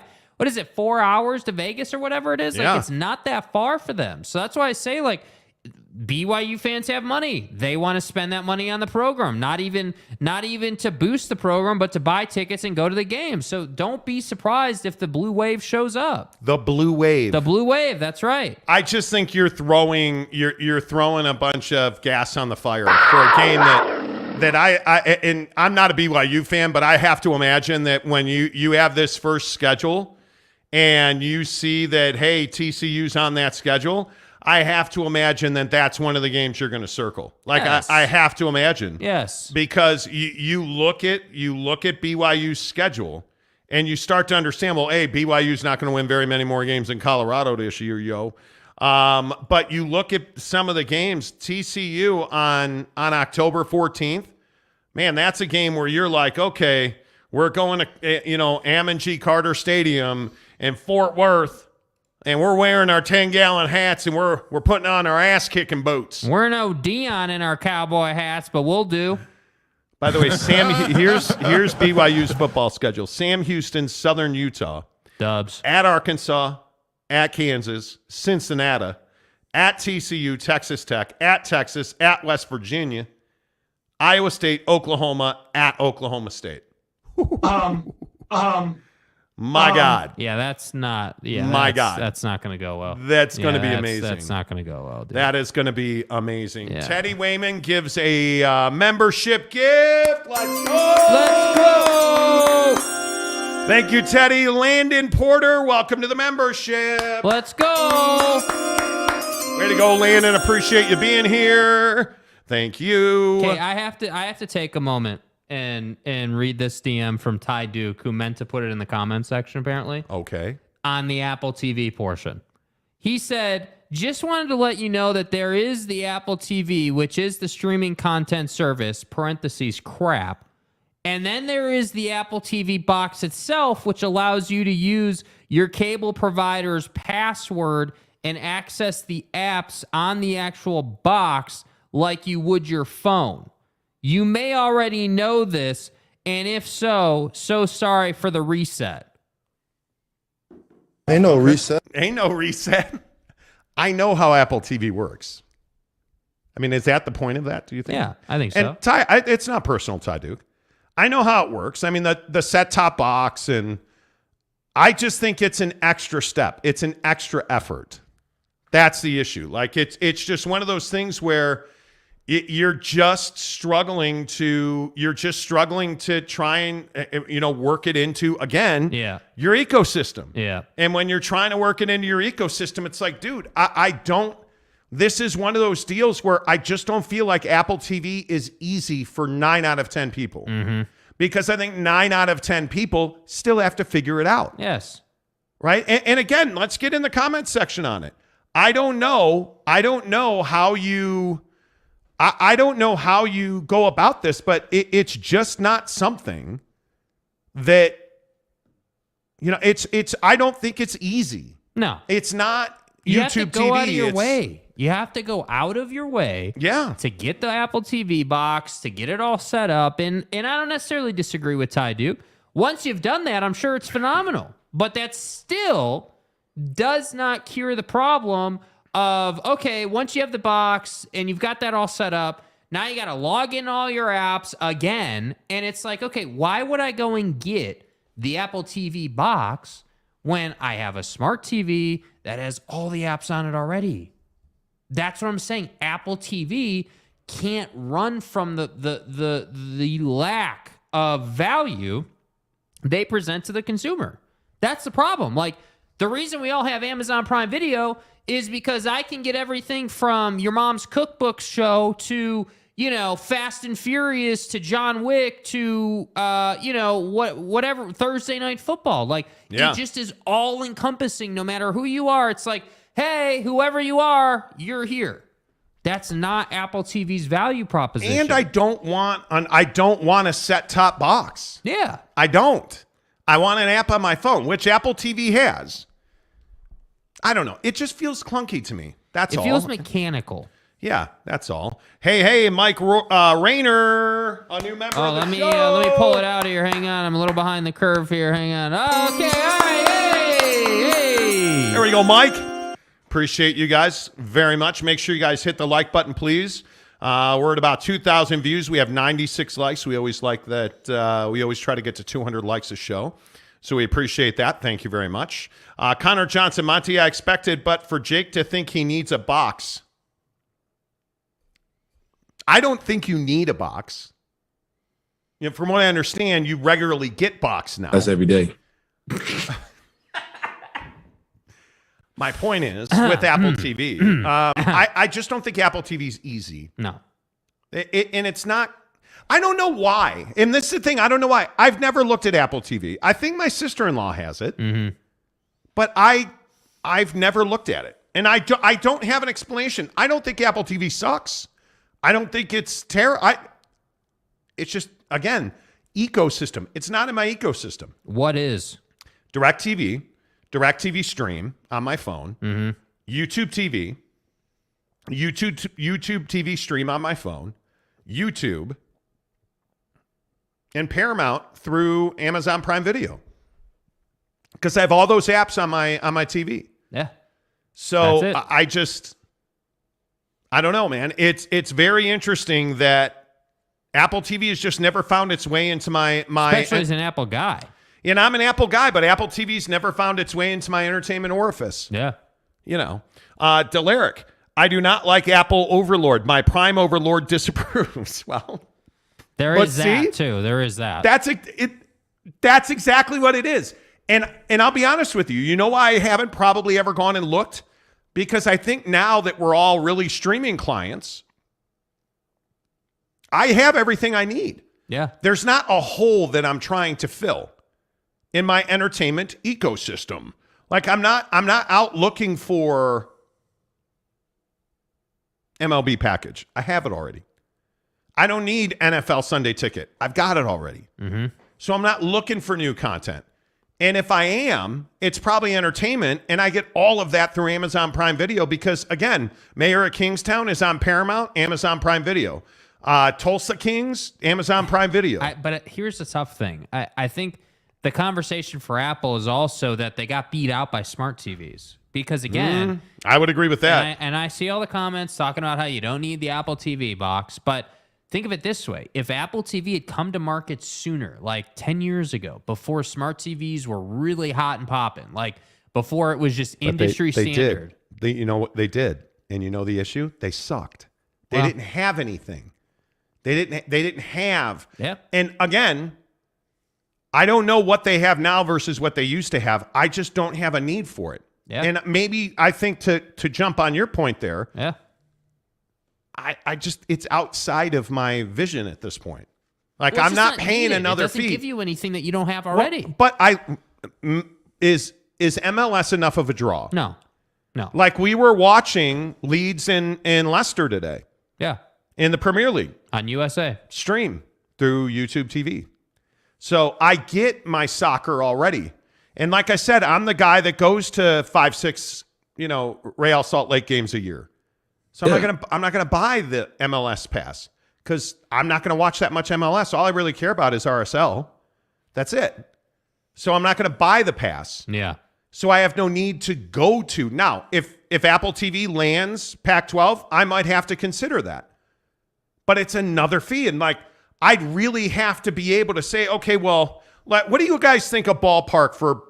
C: 4 hours to Vegas or whatever it is?
B: Yeah.
C: It's not that far for them. So that's why I say, BYU fans have money. They want to spend that money on the program. Not even to boost the program, but to buy tickets and go to the game. So don't be surprised if the Blue Wave shows up.
B: The Blue Wave.
C: The Blue Wave, that's right.
B: I just think you're throwing a bunch of gas on the fire for a game that and I'm not a BYU fan, but I have to imagine that when you have this first schedule and you see that, hey, TCU's on that schedule, I have to imagine that that's one of the games you're going to circle. Like
C: Yes.
B: I have to imagine.
C: Yes.
B: Because you look at BYU's schedule and you start to understand, well, hey, BYU's not going to win very many more games than Colorado this year, yo. But you look at some of the games, TCU on October 14th, man, that's a game where you're like, okay, we're going to, Amon G. Carter Stadium in Fort Worth, and we're wearing our 10-gallon hats, and we're putting on our ass-kicking boots.
C: We're no Deion in our cowboy hats, but we'll do.
B: By the way, Sam, here's BYU's football schedule. Sam Houston, Southern Utah.
C: Dubs.
B: At Arkansas, at Kansas, Cincinnati, at TCU, Texas Tech, at Texas, at West Virginia, Iowa State, Oklahoma, at Oklahoma State. My God.
C: Yeah, that's not. Yeah, that's not going to go well.
B: That's going to be amazing.
C: That's not going to go well, dude.
B: That is going to be amazing.
C: Yeah.
B: Teddy Wayman gives a membership gift. Let's go.
C: Let's go.
B: Thank you, Teddy. Landon Porter, welcome to the membership.
C: Let's go.
B: Way to go, Landon. Appreciate you being here. Thank you.
C: Okay, I have to take a moment and read this DM from Ty Duke, who meant to put it in the comments section, apparently.
B: Okay.
C: On the Apple TV portion. He said, just wanted to let you know that there is the Apple TV, which is the streaming content service, parentheses, crap. And then there is the Apple TV box itself, which allows you to use your cable provider's password and access the apps on the actual box like you would your phone. You may already know this, and if so sorry for the reset.
E: Ain't no reset.
B: Ain't no reset. I know how Apple TV works. I mean, is that the point of that, do you think?
C: Yeah, I think so.
B: And Ty, it's not personal, Ty Duke. I know how it works. I mean, the set-top box, and I just think it's an extra step. It's an extra effort. That's the issue. Like, it's just one of those things where you're just struggling to try and work it into, again, your ecosystem.
C: Yeah.
B: And when you're trying to work it into your ecosystem, it's like, dude, I don't. This is one of those deals where I just don't feel like Apple TV is easy for 9 out of 10 people.
C: Mm-hmm. Because
B: I think 9 out of 10 people still have to figure it out.
C: Yes.
B: Right? And again, let's get in the comments section on it. I don't know how you go about this, but it's just not something that, I don't think it's easy.
C: No.
B: It's not
C: You
B: YouTube
C: have to go
B: TV.
C: out of your way. You have to go out of your way to get the Apple TV box, to get it all set up. And I don't necessarily disagree with Ty Duke. Once you've done that, I'm sure it's phenomenal. But that still does not cure the problem of, okay, once you have the box and you've got that all set up, now you got to log in all your apps again. And it's like, okay, why would I go and get the Apple TV box when I have a smart TV that has all the apps on it already? That's what I'm saying. Apple TV can't run from the lack of value they present to the consumer. That's the problem. Like, the reason we all have Amazon Prime Video is because I can get everything from Your Mom's Cookbook show to, Fast and Furious to John Wick to, whatever, Thursday Night Football. Like, it just is all encompassing no matter who you are. It's like, hey, whoever you are, you're here. That's not Apple TV's value proposition.
B: And I don't want a set-top box.
C: Yeah.
B: I don't. I want an app on my phone, which Apple TV has. I don't know. It just feels clunky to me. That's all.
C: It feels mechanical.
B: Yeah, that's all. Hey, Mike Rayner, a new member of the show.
C: Let me pull it out of here. Hang on. I'm a little behind the curve here. Hang on. Okay. All right. Hey.
B: There we go, Mike. Appreciate you guys very much. Make sure you guys hit the like button, please. We're at about 2,000 views. We have 96 likes. We always like that. We always try to get to 200 likes a show. So we appreciate that. Thank you very much. Connor Johnson, Monty, I expected, but for Jake to think he needs a box. I don't think you need a box. From what I understand, you regularly get box now.
G: That's every day.
B: My point is with Apple TV, I just don't think Apple TV is easy.
C: No.
B: And it's not. I don't know why. And this is the thing. I don't know why. I've never looked at Apple TV. I think my sister-in-law has it, but I've never looked at it. And I don't have an explanation. I don't think Apple TV sucks. I don't think it's terrible. It's just, again, ecosystem. It's not in my ecosystem.
C: What is?
B: DirecTV Stream on my phone, YouTube TV TV Stream on my phone, YouTube, and Paramount through Amazon Prime Video. Because I have all those apps on my TV.
C: Yeah.
B: So I don't know, man. It's very interesting that Apple TV has just never found its way into my
C: especially as an Apple guy.
B: And I'm an Apple guy, but Apple TV's never found its way into my entertainment orifice.
C: Yeah.
B: You know. Delaric, I do not like Apple Overlord. My Prime Overlord disapproves. Well,
C: there is that too. There is that.
B: That's exactly what it is. And I'll be honest with you. You know why I haven't probably ever gone and looked? Because I think now that we're all really streaming clients, I have everything I need.
C: Yeah.
B: There's not a hole that I'm trying to fill in my entertainment ecosystem. Like I'm not out looking for MLB package. I have it already. I don't need NFL Sunday Ticket. I've got it already. So I'm not looking for new content. And if I am, it's probably entertainment, and I get all of that through Amazon Prime Video because, again, Mayor of Kingstown is on Paramount, Amazon Prime Video. Tulsa Kings, Amazon Prime Video.
C: But here's the tough thing. I think the conversation for Apple is also that they got beat out by smart TVs. Because, again...
B: I would agree with that.
C: And I see all the comments talking about how you don't need the Apple TV box, but... Think of it this way. If Apple TV had come to market sooner, like 10 years ago, before smart TVs were really hot and popping, like before it was just industry standard.
B: You know what they did? And you know the issue? They sucked. They didn't have anything. They didn't have.
C: Yeah.
B: And again, I don't know what they have now versus what they used to have. I just don't have a need for it.
C: Yeah.
B: And maybe I think to jump on your point there.
C: Yeah.
B: I just, it's outside of my vision at this point. Like, I'm not paying another fee.
C: It doesn't give you anything that you don't have already.
B: Well, but is MLS enough of a draw?
C: No.
B: Like, we were watching Leeds and Leicester today.
C: Yeah.
B: In the Premier League.
C: On USA. Stream
B: through YouTube TV. So I get my soccer already. And like I said, I'm the guy that goes to 5-6, Real Salt Lake games a year. So I'm not gonna buy the MLS pass because I'm not gonna watch that much MLS. All I really care about is RSL. That's it. So I'm not gonna buy the pass.
C: Yeah.
B: So I have no need to go to now. If Apple TV lands Pac-12, I might have to consider that. But it's another fee, and like I'd really have to be able to say, okay, well, what do you guys think a ballpark for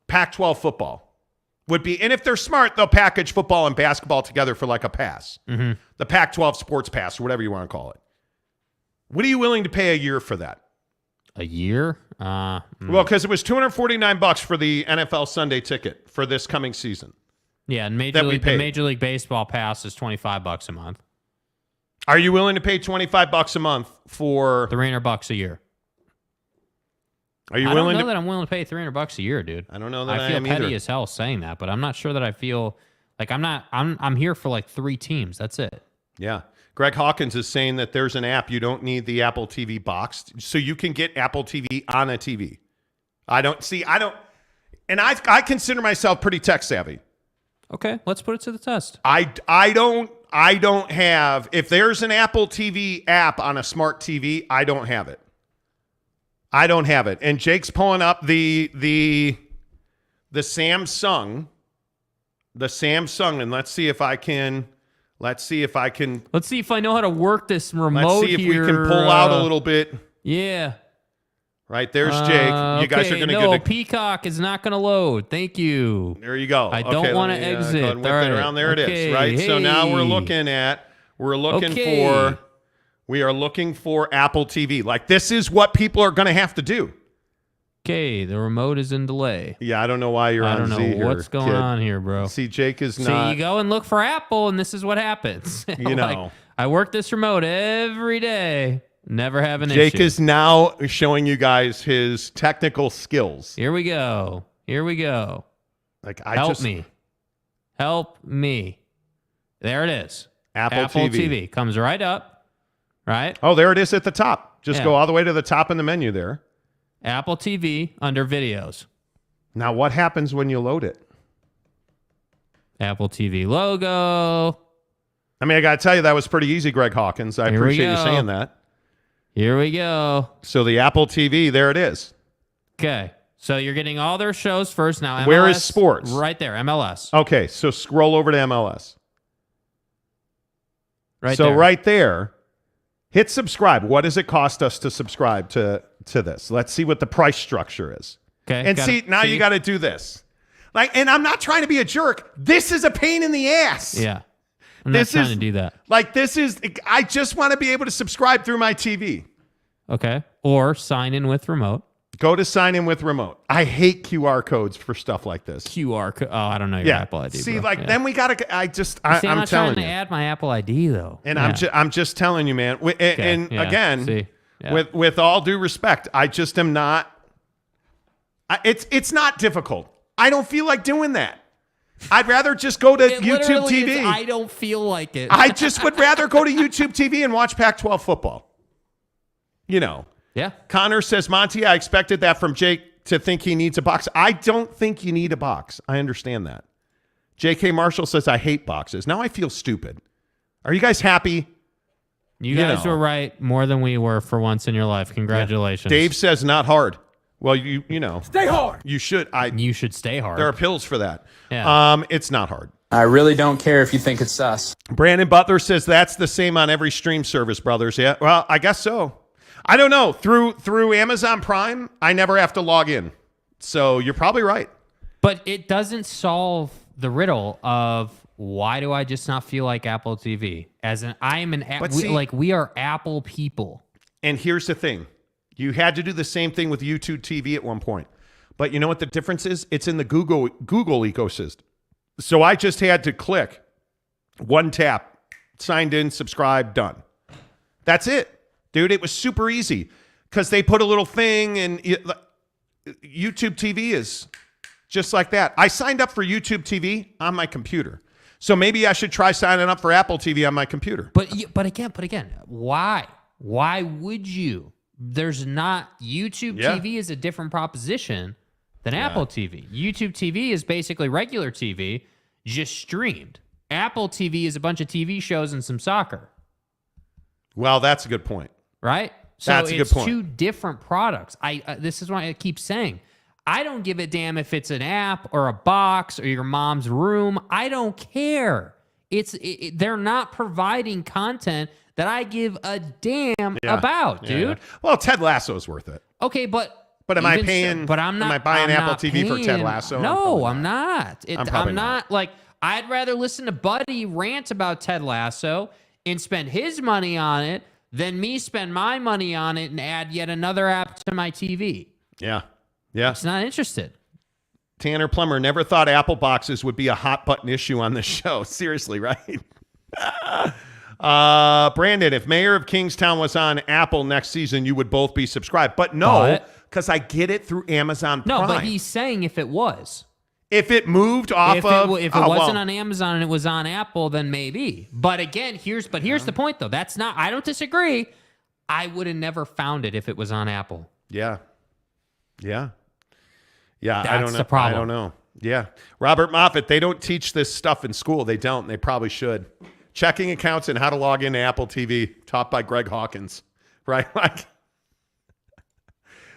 B: Pac-12 football would be? And if they're smart, they'll package football and basketball together for like a pass. The Pac-12 sports pass or whatever you want to call it. What are you willing to pay a year for that?
C: A year?
B: Well, because it was $249 for the NFL Sunday Ticket for this coming season.
C: Yeah, and the Major League Baseball pass is $25 a month.
B: Are you willing to pay $25 a month for
C: $300 a year?
B: Are you
C: I
B: willing
C: don't know that I'm willing to pay $300 a year, dude.
B: I don't know that
C: I feel
B: am
C: petty
B: either.
C: as hell saying that, but I'm not sure that I feel like I'm here for like 3 teams. That's it.
B: Yeah. Greg Hawkins is saying that there's an app. You don't need the Apple TV box. So you can get Apple TV on a TV. And I consider myself pretty tech savvy.
C: Okay, let's put it to the test.
B: I don't have, if there's an Apple TV app on a smart TV, I don't have it. And Jake's pulling up the Samsung, and let's see if I know
C: how to work this remote here.
B: Let's see if we can pull out a little bit.
C: Yeah.
B: Right, there's Jake. You guys are going to
C: go to... Peacock is not going to load. Thank you.
B: There you go.
C: I don't want to exit.
B: Go ahead and whip it around. There it is, right?
C: Hey.
B: So now we are looking for Apple TV. Like, this is what people are going to have to do.
C: Okay, the remote is in delay.
B: Yeah, I don't know why you're on Z here.
C: I don't know what's going on here, bro.
B: See, Jake is not.
C: See, you go and look for Apple, and this is what happens.
B: You know.
C: I work this remote every day. Never have an issue.
B: Jake is now showing you guys his technical skills.
C: Here we go.
B: Like,
C: Help me. There it is.
B: Apple TV.
C: Comes right up. Right?
B: Oh, there it is at the top. Just go all the way to the top in the menu there.
C: Apple TV under videos.
B: Now, what happens when you load it?
C: Apple TV logo.
B: I mean, I got to tell you, that was pretty easy, Greg Hawkins. I appreciate you saying that.
C: Here we go.
B: So the Apple TV, there it is.
C: Okay. So you're getting all their shows first now. MLS,
B: where is sports?
C: Right there, MLS.
B: Okay, so scroll over to MLS.
C: Right
B: so
C: there.
B: right there, hit subscribe. What does it cost us to subscribe to this? Let's see what the price structure is.
C: Okay.
B: And you got to do this. And I'm not trying to be a jerk. This is a pain in the ass.
C: Yeah. I'm not trying to do that.
B: I just want to be able to subscribe through my TV.
C: Okay. Or sign in with remote.
B: Go to sign in with remote. I hate QR codes for stuff like this.
C: QR code. Oh, I don't know your Apple ID.
B: See,
C: bro.
B: then we got to, I'm
C: not
B: telling
C: trying to add my Apple ID, though.
B: And I'm just telling you, man. Again,
C: Yeah.
B: with all due respect, I just am not, it's not difficult. I don't feel like doing that. I'd rather just go to YouTube TV.
C: I don't feel like it.
B: I just would rather go to YouTube TV and watch Pac-12 football. You know.
C: Yeah.
B: Connor says, Monty, I expected that from Jake to think he needs a box. I don't think you need a box. I understand that. J.K. Marshall says, I hate boxes. Now I feel stupid. Are you guys happy?
C: You guys were right more than we were for once in your life. Congratulations.
B: Yeah. Dave says, not hard. Well, you know.
I: Stay hard.
B: You should.
C: You should stay hard.
B: There are pills for that.
C: Yeah.
B: It's not hard.
J: I really don't care if you think it's sus.
B: Brandon Butler says that's the same on every stream service, brothers. Yeah. Well, I guess so. I don't know. Through Amazon Prime, I never have to log in. So you're probably right.
C: But it doesn't solve the riddle of why do I just not feel like Apple TV? As an we are Apple people.
B: And here's the thing. You had to do the same thing with YouTube TV at one point. But you know what the difference is? It's in the Google ecosystem. So I just had to click one tap, signed in, subscribe, done. That's it. Dude, it was super easy because they put a little thing and YouTube TV is just like that. I signed up for YouTube TV on my computer. So maybe I should try signing up for Apple TV on my computer.
C: But again, why? Why would you? There's not YouTube TV is a different proposition than Apple TV. YouTube TV is basically regular TV, just streamed. Apple TV is a bunch of TV shows and some soccer.
B: Well, that's a good point.
C: Right? So
B: that's a good point.
C: Two different products. This is why I keep saying, I don't give a damn if it's an app or a box or your mom's room. I don't care. They're not providing content that I give a damn about, dude.
B: Yeah. Well, Ted Lasso is worth it.
C: Okay, but
B: am I paying? But I'm not. Am I buying Apple TV for Ted Lasso?
C: No, I'm not. I'm
B: not.
C: Like, I'd rather listen to Buddy rant about Ted Lasso and spend his money on it than me spend my money on it and add yet another app to my TV.
B: Yeah.
C: It's not interested.
B: Tanner Plummer never thought Apple boxes would be a hot button issue on this show. Seriously, right? Brandon, if Mayor of Kingstown was on Apple next season, you would both be subscribed. But no, because I get it through Amazon Prime.
C: No, but he's saying if it was.
B: If it moved off
C: if it wasn't on Amazon and it was on Apple, then maybe. But again, here's the point, though. That's not. I don't disagree. I would have never found it if it was on Apple.
B: Yeah.
C: That's
B: I don't know.
C: the problem.
B: I don't know. Yeah. Robert Moffat, they don't teach this stuff in school. They don't. They probably should. Checking accounts and how to log into Apple TV, taught by Greg Hawkins. Right? Like,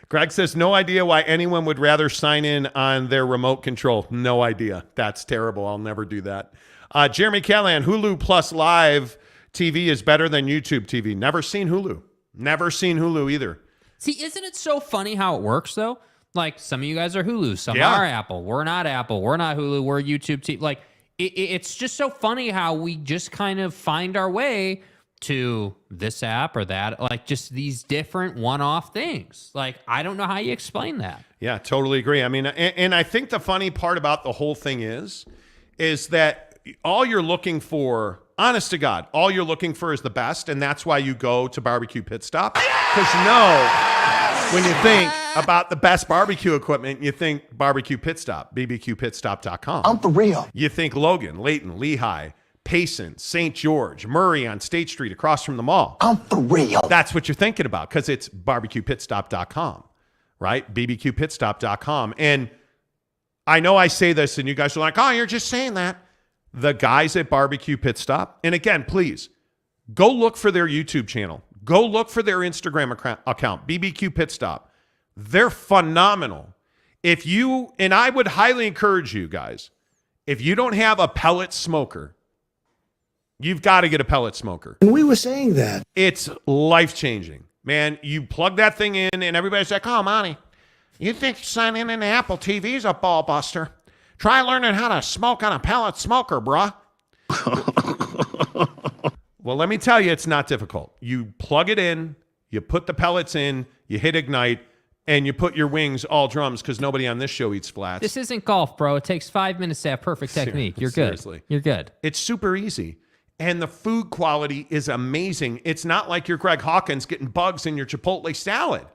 B: Greg says, no idea why anyone would rather sign in on their remote control. No idea. That's terrible. I'll never do that. Jeremy Callahan, Hulu Plus Live TV is better than YouTube TV. Never seen Hulu. Never seen Hulu either.
C: See, isn't it so funny how it works, though? Like, some of you guys are Hulu. Some are Apple. We're not Apple. We're not Hulu. We're YouTube TV. Like, it's just so funny how we just kind of find our way to this app or that, like just these different one-off things. Like, I don't know how you explain that.
B: Yeah, totally agree. I mean, and I think the funny part about the whole thing is that all you're looking for, honest to God, all you're looking for is the best, and that's why you go to Barbecue Pit Stop. Because when you think about the best barbecue equipment, you think Barbecue Pit Stop, bbqpitstop.com.
F: I'm for real.
B: You think Logan, Layton, Lehigh, Payson, St. George, Murray on State Street across from the mall.
F: I'm for real.
B: That's what you're thinking about because it's barbecuepitstop.com, right? bbqpitstop.com. And I know I say this and you guys are like, oh, you're just saying that. The guys at Barbecue Pit Stop, and again, please, go look for their YouTube channel. Go look for their Instagram account, BBQ Pit Stop. They're phenomenal. And I would highly encourage you guys, if you don't have a pellet smoker, you've got to get a pellet smoker.
E: And we were saying that.
B: It's life-changing. Man, you plug that thing in and everybody's like, oh, Monty, you think signing in Apple TV's a ball buster? Try learning how to smoke on a pellet smoker, bruh. Well, let me tell you, it's not difficult. You plug it in, you put the pellets in, you hit ignite, and you put your wings all drums because nobody on this show eats flats.
C: This isn't golf, bro. It takes 5 minutes to have perfect technique. You're good.
B: Seriously.
C: You're good.
B: It's super easy. And the food quality is amazing. It's not like you're Greg Hawkins getting bugs in your Chipotle salad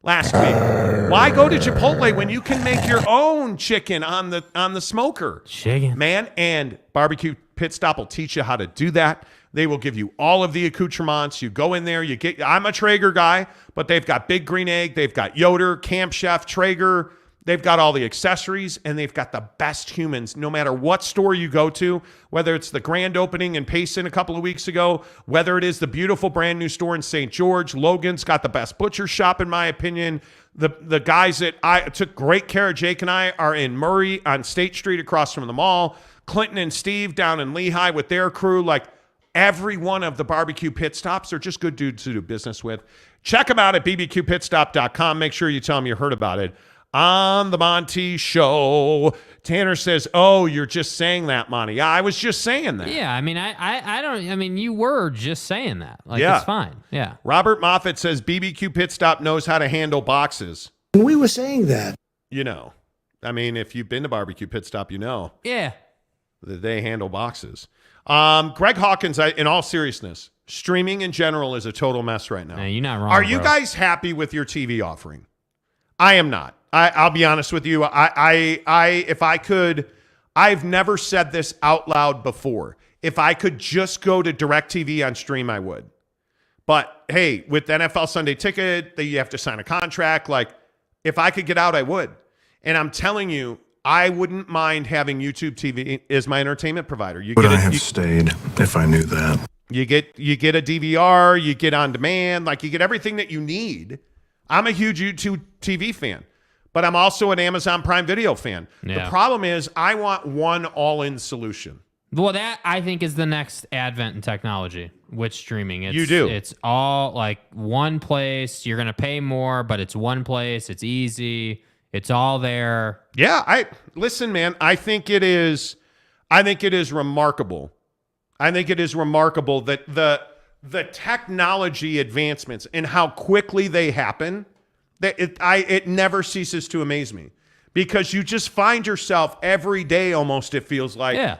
B: last week. Why go to Chipotle when you can make your own chicken on the smoker?
C: Chicken.
B: Man, and Barbecue Pit Stop will teach you how to do that. They will give you all of the accoutrements. You go in there, I'm a Traeger guy, but they've got Big Green Egg, they've got Yoder, Camp Chef, Traeger. They've got all the accessories, and they've got the best humans no matter what store you go to, whether it's the grand opening in Payson a couple of weeks ago, whether it is the beautiful brand new store in St. George. Logan's got the best butcher shop, in my opinion. The guys that I took great care of, Jake and I, are in Murray on State Street across from the mall. Clinton and Steve down in Lehigh with their crew. Like, every one of the Barbecue Pit Stops are just good dudes to do business with. Check them out at bbqpitstop.com. Make sure you tell them you heard about it on the Monty Show. Tanner says, oh, you're just saying that, Monty. Yeah, I was just saying that.
C: Yeah, I mean, you were just saying that. Like, yeah. It's fine. Yeah.
B: Robert Moffat says BBQ Pit Stop knows how to handle boxes.
E: And we were saying that.
B: You know. I mean, if you've been to Barbecue Pit Stop, you know.
C: Yeah.
B: That they handle boxes. Greg Hawkins, in all seriousness, streaming in general is a total mess right now.
C: No, you're not wrong,
B: Are you guys happy with your TV offering? I am not. I'll be honest with you. If I could, I've never said this out loud before. If I could just go to DirecTV on stream, I would. But hey, with NFL Sunday Ticket, you have to sign a contract. Like, if I could get out, I would. And I'm telling you, I wouldn't mind having YouTube TV as my entertainment provider.
M: Would I have stayed if I knew that?
B: You get a DVR, you get on demand, like you get everything that you need. I'm a huge YouTube TV fan, but I'm also an Amazon Prime Video fan. Yeah. The problem is I want one all-in solution.
C: Well, that I think is the next advent in technology with streaming.
B: You do.
C: It's all like one place. You're going to pay more, but it's one place. It's easy. It's all there.
B: Yeah, listen, man, I think it is remarkable. I think it is remarkable that the technology advancements and how quickly they happen, that it never ceases to amaze me, because you just find yourself every day almost, it feels like,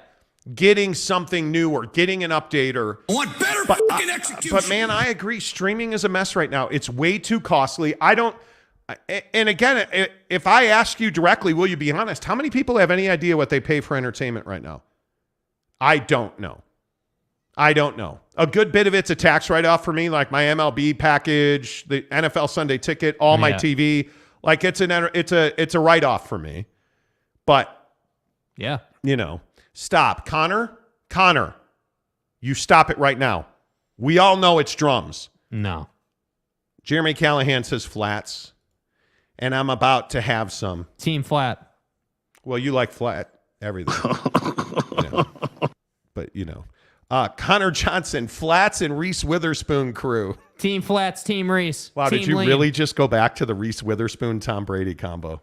B: getting something new or getting an update or
F: better fucking execution.
B: But man, I agree. Streaming is a mess right now. It's way too costly. And again, if I ask you directly, will you be honest? How many people have any idea what they pay for entertainment right now? I don't know. A good bit of it's a tax write-off for me, like my MLB package, the NFL Sunday Ticket, all my TV. Like it's a write-off for me. But
C: yeah,
B: stop. Connor, you stop it right now. We all know it's drums.
C: No.
B: Jeremy Callahan says flats, and I'm about to have some.
C: Team flat.
B: Well, you like flat everything. But Connor Johnson, Flats and Reese Witherspoon crew.
C: Team Flats, Team Reese.
B: Wow,
C: team
B: did you
C: Liam.
B: really just go back to the Reese Witherspoon Tom Brady combo?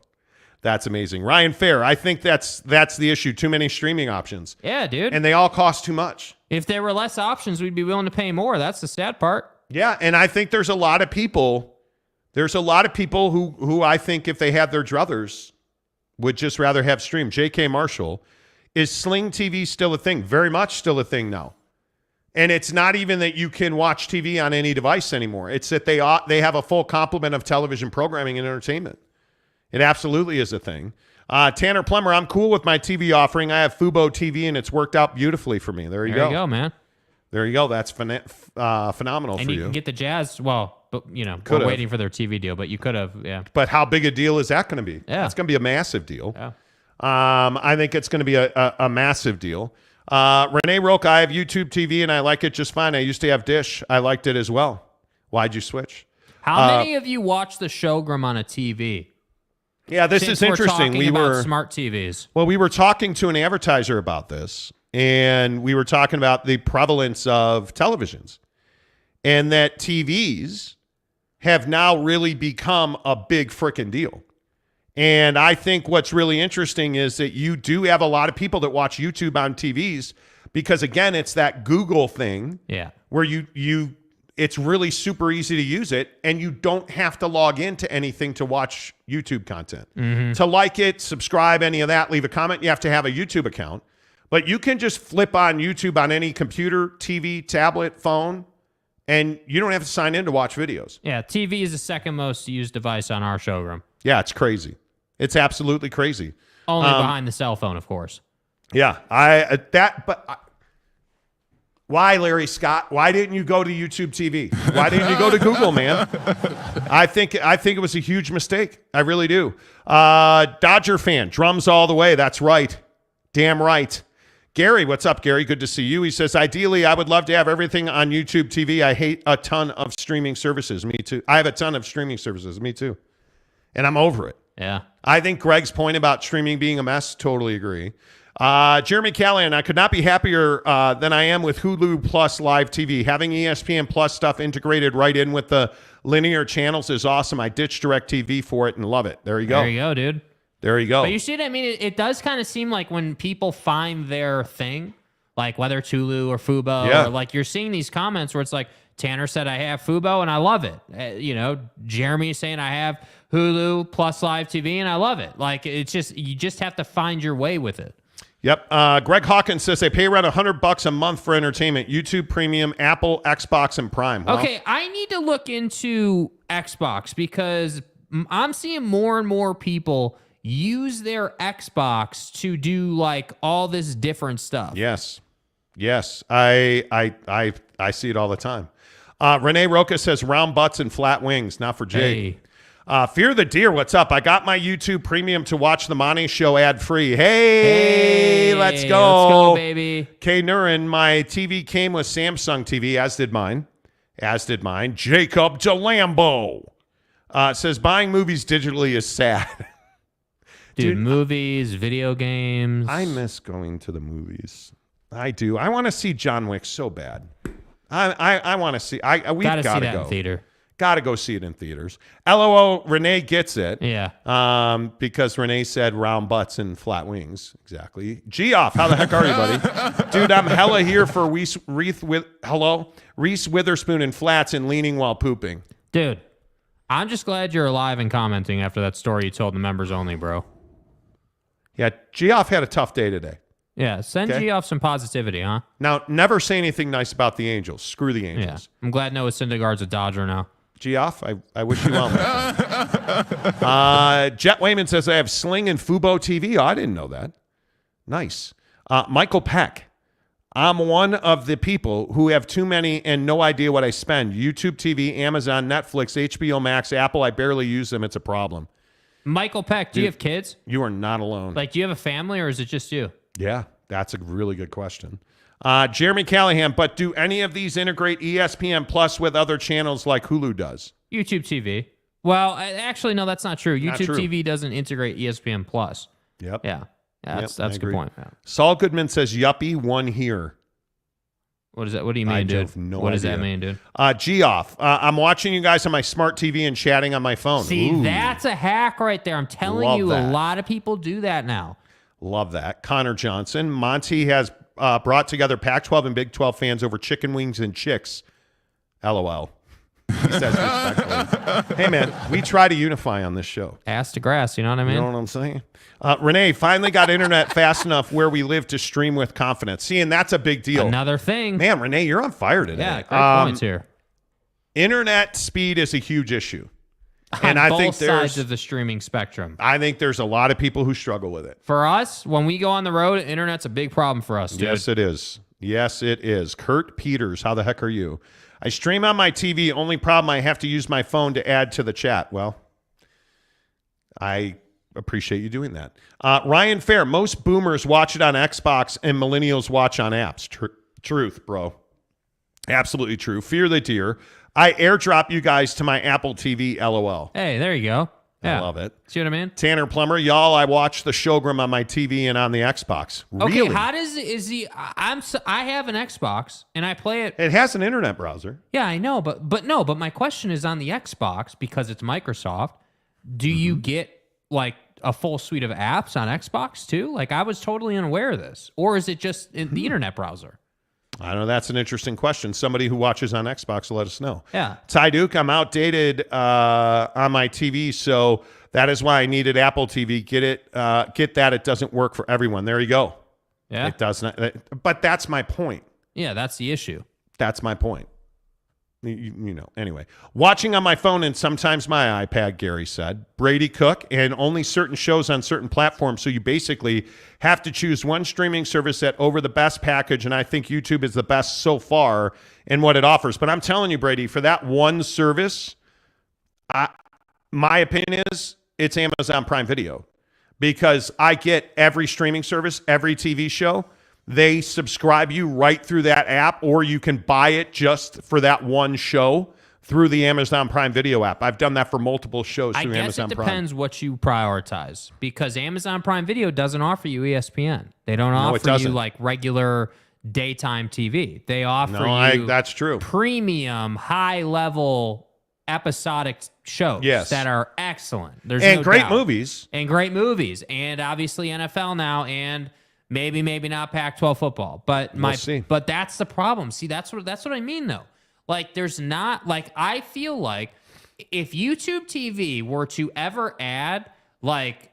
B: That's amazing. Ryan Fair, I think that's the issue. Too many streaming options.
C: Yeah, dude.
B: And they all cost too much.
C: If there were less options, we'd be willing to pay more. That's the sad part.
B: Yeah, and I think there's a lot of people. There's a lot of people who I think if they had their druthers would just rather have stream. J.K. Marshall, is Sling TV still a thing? Very much still a thing now. And it's not even that you can watch TV on any device anymore. It's that they have a full complement of television programming and entertainment. It absolutely is a thing. Tanner Plummer, I'm cool with my TV offering. I have Fubo TV, and it's worked out beautifully for me. There you go.
C: There you go, man.
B: There you go. That's phenomenal
C: and
B: for
C: you. Can get the Jazz. Well, but we're waiting for their TV deal, but you could have, yeah.
B: But how big a deal is that going to be?
C: Yeah.
B: It's going to be a massive deal.
C: Yeah.
B: I think it's going to be a massive deal. Renee Roque, I have YouTube TV, and I like it just fine. I used to have Dish. I liked it as well. Why'd you switch?
C: How many of you watch the Showgram on a TV?
B: Yeah, this is interesting.
C: We were smart TVs.
B: Well, we were talking to an advertiser about this, and we were talking about the prevalence of televisions, and that TVs have now really become a big freaking deal. And I think what's really interesting is that you do have a lot of people that watch YouTube on TVs because, again, it's that Google thing where it's really super easy to use it, and you don't have to log into anything to watch YouTube content.
C: Mm-hmm.
B: To like it, subscribe, any of that, leave a comment, you have to have a YouTube account. But you can just flip on YouTube on any computer, TV, tablet, phone, and you don't have to sign in to watch videos.
C: Yeah, TV is the second most used device on our Showgram.
B: Yeah, it's crazy. It's absolutely crazy.
C: Only behind the cell phone, of course.
B: Yeah, why, Larry Scott? Why didn't you go to YouTube TV? Why didn't you go to Google, man? I think it was a huge mistake. I really do. Dodger fan, drums all the way. That's right. Damn right. Gary, what's up, Gary? Good to see you. He says, ideally, I would love to have everything on YouTube TV. I hate a ton of streaming services. Me too. I have a ton of streaming services. Me too. And I'm over it.
C: Yeah.
B: I think Greg's point about streaming being a mess, totally agree. Jeremy Callahan, I could not be happier than I am with Hulu Plus Live TV. Having ESPN Plus stuff integrated right in with the linear channels is awesome. I ditched DirecTV for it and love it. There you go.
C: There you go, dude.
B: There you go.
C: But you see what I mean? It does kind of seem like when people find their thing, like whether it's Hulu or Fubo, or like you're seeing these comments where it's like, Tanner said I have Fubo and I love it. Jeremy is saying I have Hulu Plus Live TV and I love it. Like it's just, you just have to find your way with it.
B: Yep. Greg Hawkins says they pay around $100 a month for entertainment. YouTube Premium, Apple, Xbox, and Prime. Well,
C: okay, I need to look into Xbox because I'm seeing more and more people use their Xbox to do like all this different stuff.
B: Yes. I see it all the time. Renee Roca says round butts and flat wings, not for Jake. Fear the Deer, what's up? I got my YouTube Premium to watch the Monty Show ad-free. Hey, let's go.
C: Let's go, baby.
B: Kay Nurin, my TV came with Samsung TV, as did mine. Jacob DeLambo says buying movies digitally is sad.
C: Dude, movies, video games.
B: I miss going to the movies. I do. I want to see John Wick so bad. I want to see. We've got to
C: see that
B: go.
C: in theater.
B: Got to go see it in theaters. LOL, Renee gets it.
C: Yeah.
B: Because Renee said round butts and flat wings. Exactly. Geoff, how the heck are you, buddy? Dude, I'm hella here for Reese Witherspoon and flats and leaning while pooping.
C: Dude, I'm just glad you're alive and commenting after that story you told the members only, bro.
B: Yeah, Geoff had a tough day today.
C: Yeah, send Geoff some positivity, huh?
B: Now, never say anything nice about the Angels. Screw the Angels.
C: Yeah. I'm glad Noah Syndergaard's a Dodger now.
B: Geoff, I wish you well. Jet Wayman says, I have Sling and Fubo TV. Oh, I didn't know that. Nice. Michael Peck. I'm one of the people who have too many and no idea what I spend. YouTube TV, Amazon, Netflix, HBO Max, Apple. I barely use them. It's a problem.
C: Michael Peck, do you have kids?
B: You are not alone.
C: Like, do you have a family or is it just you?
B: Yeah, that's a really good question. Jeremy Callahan, but do any of these integrate ESPN Plus with other channels like Hulu does?
C: YouTube TV. Well, actually, no, that's not true.
B: Not
C: YouTube
B: true.
C: TV doesn't integrate ESPN Plus.
B: Yep.
C: Yeah. That's
B: I
C: a good
B: agree.
C: point. Yeah.
B: Saul Goodman says, yuppie, one here.
C: What is that? What do you mean,
B: I
C: dude?
B: have no
C: what
B: idea.
C: does that mean, dude?
B: Geoff, I'm watching you guys on my smart TV and chatting on my phone.
C: See,
B: Ooh.
C: that's a hack right there. I'm telling
B: Love
C: you,
B: that.
C: a lot of people do that now.
B: Love that. Connor Johnson. Monty has brought together Pac-12 and Big 12 fans over chicken wings and chicks. LOL. He says respectfully. Hey, man, we try to unify on this show.
C: Ass to grass, you know what I mean?
B: You know what I'm saying? Renee finally got internet fast enough where we live to stream with confidence. See, and that's a big deal.
C: Another thing.
B: Man, Renee, you're on fire today.
C: Yeah, great points here.
B: Internet speed is a huge issue.
C: And
B: I
C: both
B: think
C: sides of the streaming spectrum.
B: I think there's a lot of people who struggle with it.
C: For us, when we go on the road, internet's a big problem for us, dude.
B: Yes, it is. Yes, it is. Kurt Peters, how the heck are you? I stream on my TV. Only problem, I have to use my phone to add to the chat. Well, I appreciate you doing that. Ryan Fair, most boomers watch it on Xbox and millennials watch on apps. Truth, bro. Absolutely true. Fear the deer. I airdrop you guys to my Apple TV, LOL.
C: Hey, there you go. Yeah.
B: I love it.
C: See what I mean?
B: Tanner Plummer, y'all, I watch the Showgram on my TV and on the Xbox.
C: Okay,
B: really?
C: how does is he? I have an Xbox and I play it.
B: It has an internet browser.
C: Yeah, I know, but my question is on the Xbox because it's Microsoft. Do you get like a full suite of apps on Xbox too? Like I was totally unaware of this, or is it just in the internet browser?
B: I don't know. That's an interesting question. Somebody who watches on Xbox will let us know.
C: Yeah.
B: Ty Duke, I'm outdated on my TV, so that is why I needed Apple TV. Get that. It doesn't work for everyone. There you go.
C: Yeah.
B: It does not. But that's my point.
C: Yeah, that's the issue.
B: That's my point. You know, anyway. Watching on my phone and sometimes my iPad, Gary said. Brady Cook, and only certain shows on certain platforms, so you basically have to choose one streaming service that over the best package, and I think YouTube is the best so far in what it offers. But I'm telling you, Brady, for that one service, my opinion is it's Amazon Prime Video because I get every streaming service, every TV show. They subscribe you right through that app, or you can buy it just for that one show through the Amazon Prime Video app. I've done that for multiple shows through Amazon Prime.
C: I guess it depends what you prioritize because Amazon Prime Video doesn't offer you ESPN. They don't offer you like regular daytime TV. They offer you
B: that's true.
C: Premium, high-level episodic shows that are excellent. There's
B: and
C: no
B: great
C: doubt.
B: movies.
C: And great movies. And obviously NFL now and maybe not Pac-12 football, but but that's the problem. See, that's what I mean though. Like there's not like I feel like if YouTube TV were to ever add like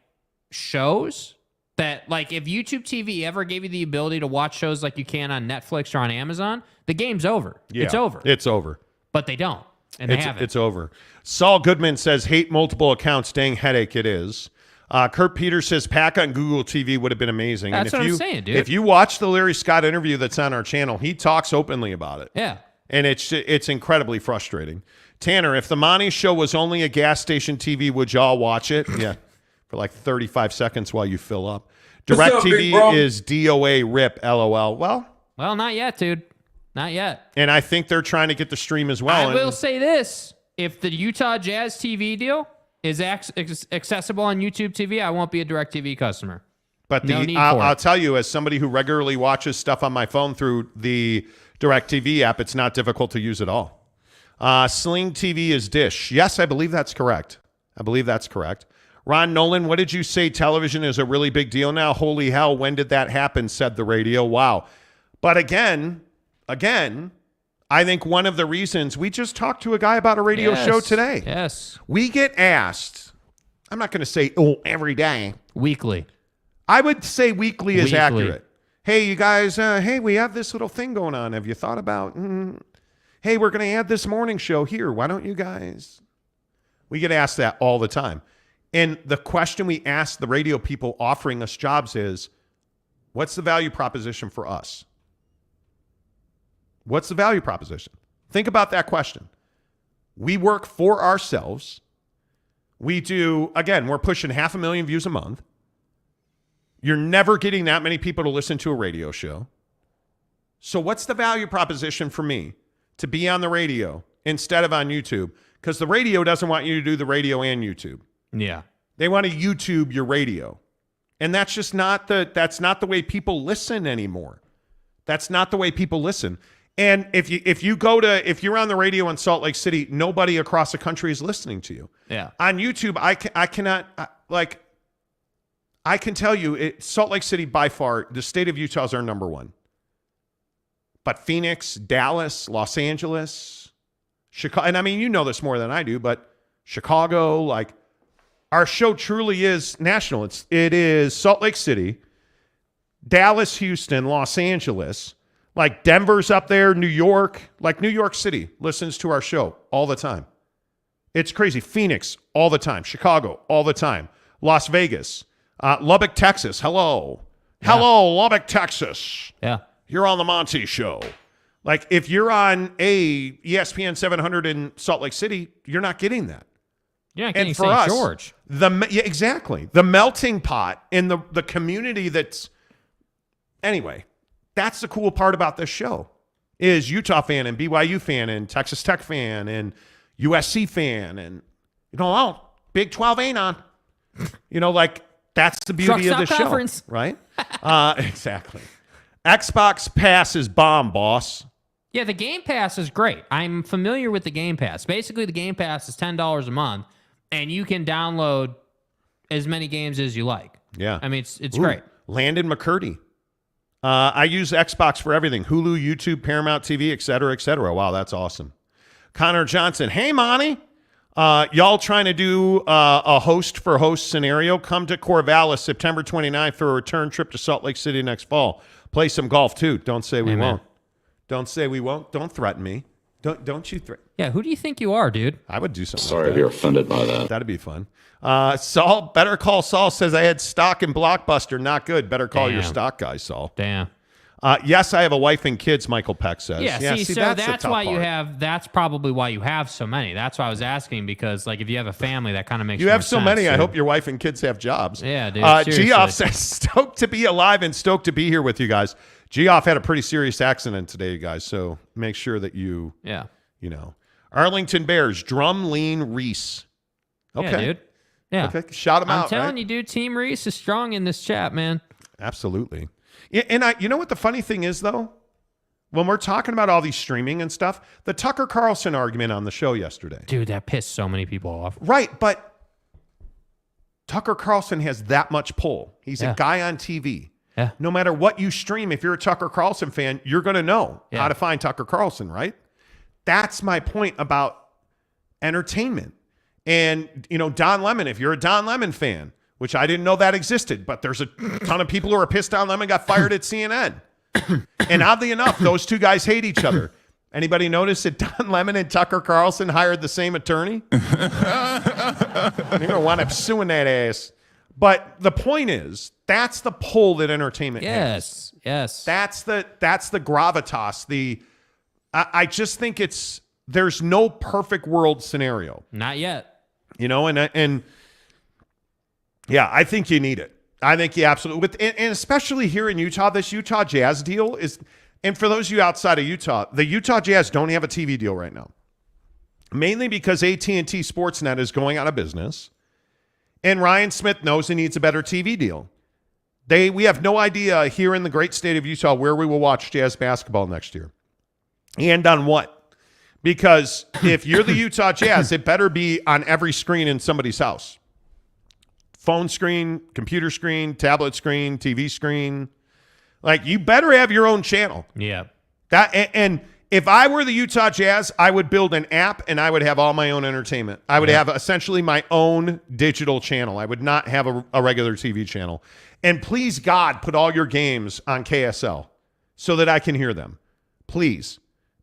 C: shows that like if YouTube TV ever gave you the ability to watch shows like you can on Netflix or on Amazon, the game's over.
B: Yeah,
C: it's over.
B: It's over.
C: But they don't. And they haven't.
B: It's over. Saul Goodman says hate multiple accounts. Dang headache it is. Kurt Peters says Pack on Google TV would have been amazing.
C: That's what I'm saying, dude.
B: If you watch the Larry Scott interview that's on our channel, he talks openly about it.
C: Yeah.
B: And it's incredibly frustrating. Tanner, if the Monty Show was only a gas station TV, would y'all watch it? Yeah. For like 35 seconds while you fill up. DirecTV is DOA RIP, LOL. Well,
C: not yet, dude. Not yet.
B: And I think they're trying to get the stream as well.
C: I will say this. If the Utah Jazz TV deal is accessible on YouTube TV, I won't be a DirecTV customer.
B: But I'll tell you, as somebody who regularly watches stuff on my phone through the DirecTV app, it's not difficult to use at all. Sling TV is Dish. Yes, I believe that's correct. Ron Nolan, what did you say? Television is a really big deal now. Holy hell, when did that happen? Said the radio. Wow. But again, I think one of the reasons we just talked to a guy about a radio show today.
C: Yes.
B: We get asked, I'm not going to say, every day.
C: Weekly.
B: I would say weekly is accurate. Hey, you guys, hey, we have this little thing going on. Have you thought about, hey, we're going to add this morning show here. Why don't you guys? We get asked that all the time. And the question we ask the radio people offering us jobs is, what's the value proposition for us? What's the value proposition? Think about that question. We work for ourselves. We do, again, we're pushing 500,000 views a month. You're never getting that many people to listen to a radio show. So what's the value proposition for me to be on the radio instead of on YouTube? Because the radio doesn't want you to do the radio and YouTube.
C: Yeah.
B: They want to YouTube your radio. And that's just not the way people listen anymore. That's not the way people listen. And if you're on the radio in Salt Lake City, nobody across the country is listening to you.
C: Yeah.
B: On YouTube, I can tell you, Salt Lake City by far, the state of Utah is our number one. But Phoenix, Dallas, Los Angeles, Chicago, and I mean, you know this more than I do, but Chicago, like, our show truly is national. It is Salt Lake City, Dallas, Houston, Los Angeles, like Denver's up there, New York, like New York City listens to our show all the time. It's crazy. Phoenix, all the time. Chicago, all the time. Las Vegas, Lubbock, Texas. Hello.
C: Yeah.
B: Hello, Lubbock, Texas.
C: Yeah.
B: You're on the Monty Show. Like, if you're on a ESPN 700 in Salt Lake City, you're not getting that.
C: You're not getting
B: and for
C: St.
B: us,
C: George.
B: Exactly. The melting pot in the community that's... Anyway, that's the cool part about this show is Utah fan and BYU fan and Texas Tech fan and USC fan and, Big 12 ain't on. Like, that's the beauty of the show.
C: Conference.
B: Right? Exactly. Xbox Pass is bomb, boss.
C: Yeah, the Game Pass is great. I'm familiar with the Game Pass. Basically, the Game Pass is $10 a month, and you can download as many games as you like.
B: Yeah.
C: I mean, it's great.
B: Landon McCurdy. I use Xbox for everything. Hulu, YouTube, Paramount TV, et cetera, et cetera. Wow, that's awesome. Connor Johnson. Hey, Monty. Y'all trying to do a host-for-host scenario? Come to Corvallis September 29th for a return trip to Salt Lake City next fall. Play some golf, too. Don't say we won't. Don't say we won't. Don't threaten me. Don't you threaten.
C: Yeah, who do you think you are, dude?
B: I would do something
G: Sorry
B: like
G: if
B: that.
G: you're offended by that.
B: That'd be fun. Saul, Better Call Saul says I had stock in Blockbuster. Not good. Better call your stock guy, Saul.
C: Damn.
B: Yes, I have a wife and kids, Michael Peck says.
C: Yeah, see, so that's why
B: part.
C: that's probably why you have so many. That's why I was asking, because like if you have a family, that kind of makes
B: you
C: more
B: have so
C: sense,
B: many.
C: dude.
B: I hope your wife and kids have jobs.
C: Yeah, dude.
B: Geoff says stoked to be alive and stoked to be here with you guys. Geoff had a pretty serious accident today, you guys, so make sure that you Arlington Bears, Drum Lean Reese. Okay.
C: Yeah, dude. Yeah.
B: Okay. Shout him out.
C: I'm telling you, dude, Team Reese is strong in this chat, man.
B: Absolutely. Yeah, and you know what the funny thing is, though? When we're talking about all these streaming and stuff, the Tucker Carlson argument on the show yesterday.
C: Dude, that pissed so many people off.
B: Right, but Tucker Carlson has that much pull. He's a guy on TV.
C: Yeah.
B: No matter what you stream, if you're a Tucker Carlson fan, you're going to know how to find Tucker Carlson, right? That's my point about entertainment. And, Don Lemon, if you're a Don Lemon fan, which I didn't know that existed, but there's a ton of people who are pissed Don Lemon got fired at CNN. And oddly enough, those two guys hate each other. Anybody notice that Don Lemon and Tucker Carlson hired the same attorney? You're going to wind up suing that ass. But the point is, that's the pull that entertainment has.
C: Yes.
B: That's the gravitas. I just think there's no perfect world scenario.
C: Not yet.
B: And yeah, I think you need it. I think you absolutely, and especially here in Utah, this Utah Jazz deal is, and for those of you outside of Utah, the Utah Jazz don't have a TV deal right now. Mainly because AT&T Sportsnet is going out of business, and Ryan Smith knows he needs a better TV deal. We have no idea here in the great state of Utah where we will watch Jazz basketball next year. And on what? Because if you're the Utah Jazz, it better be on every screen in somebody's house. Phone screen, computer screen, tablet screen, TV screen. Like, you better have your own channel.
C: Yeah.
B: And if I were the Utah Jazz, I would build an app and I would have all my own entertainment. I would have essentially my own digital channel. I would not have a regular TV channel. And please, God, put all your games on KSL so that I can hear them. Please.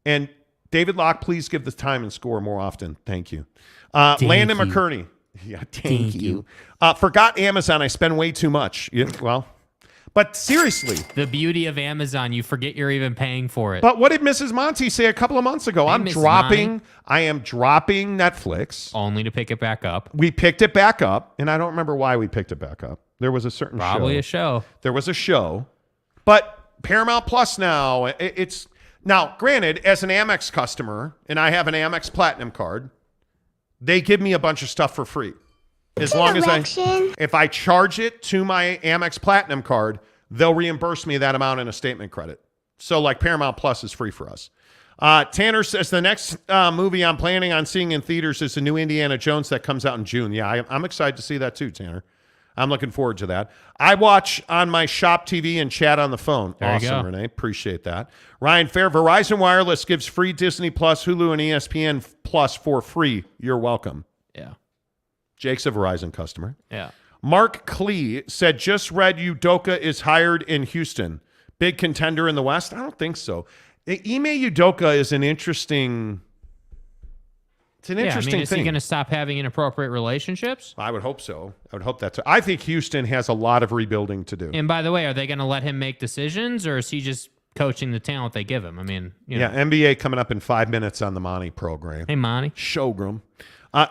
B: And David Locke, please give the time and score more often. Thank you. Landon McCurney. Yeah, thank you. Forgot Amazon. I spend way too much. But seriously.
C: The beauty of Amazon, you forget you're even paying for it.
B: But what did Mrs. Monty say a couple of months ago? I am dropping Netflix.
C: Only to pick it back up.
B: We picked it back up, and I don't remember why we picked it back up. There was a certain
C: Probably a show.
B: There was a show. But Paramount Plus now, it's... Now, granted, as an Amex customer, and I have an Amex Platinum card, they give me a bunch of stuff for free. As long as if I charge it to my Amex Platinum card, they'll reimburse me that amount in a statement credit. So like Paramount Plus is free for us. Tanner says the next movie I'm planning on seeing in theaters is the new Indiana Jones that comes out in June. Yeah, I'm excited to see that too, Tanner. I'm looking forward to that. I watch on my shop TV and chat on the phone.
C: There you
B: Awesome,
C: go.
B: Renee. Appreciate that. Ryan Fair, Verizon Wireless gives free Disney Plus, Hulu, and ESPN Plus for free. You're welcome.
C: Yeah.
B: Jake's a Verizon customer.
C: Yeah.
B: Mark Klee said, just read Udoka is hired in Houston. Big contender in the West? I don't think so. Ime Udoka is an interesting... It's an interesting
C: is
B: thing.
C: he going to stop having inappropriate relationships?
B: I would hope so. I would hope that's. I think Houston has a lot of rebuilding to do.
C: And by the way, are they going to let him make decisions, or is he just coaching the talent they give him? I mean, you know.
B: NBA coming up in 5 minutes on the Monty program.
C: Hey, Monty.
B: Showroom.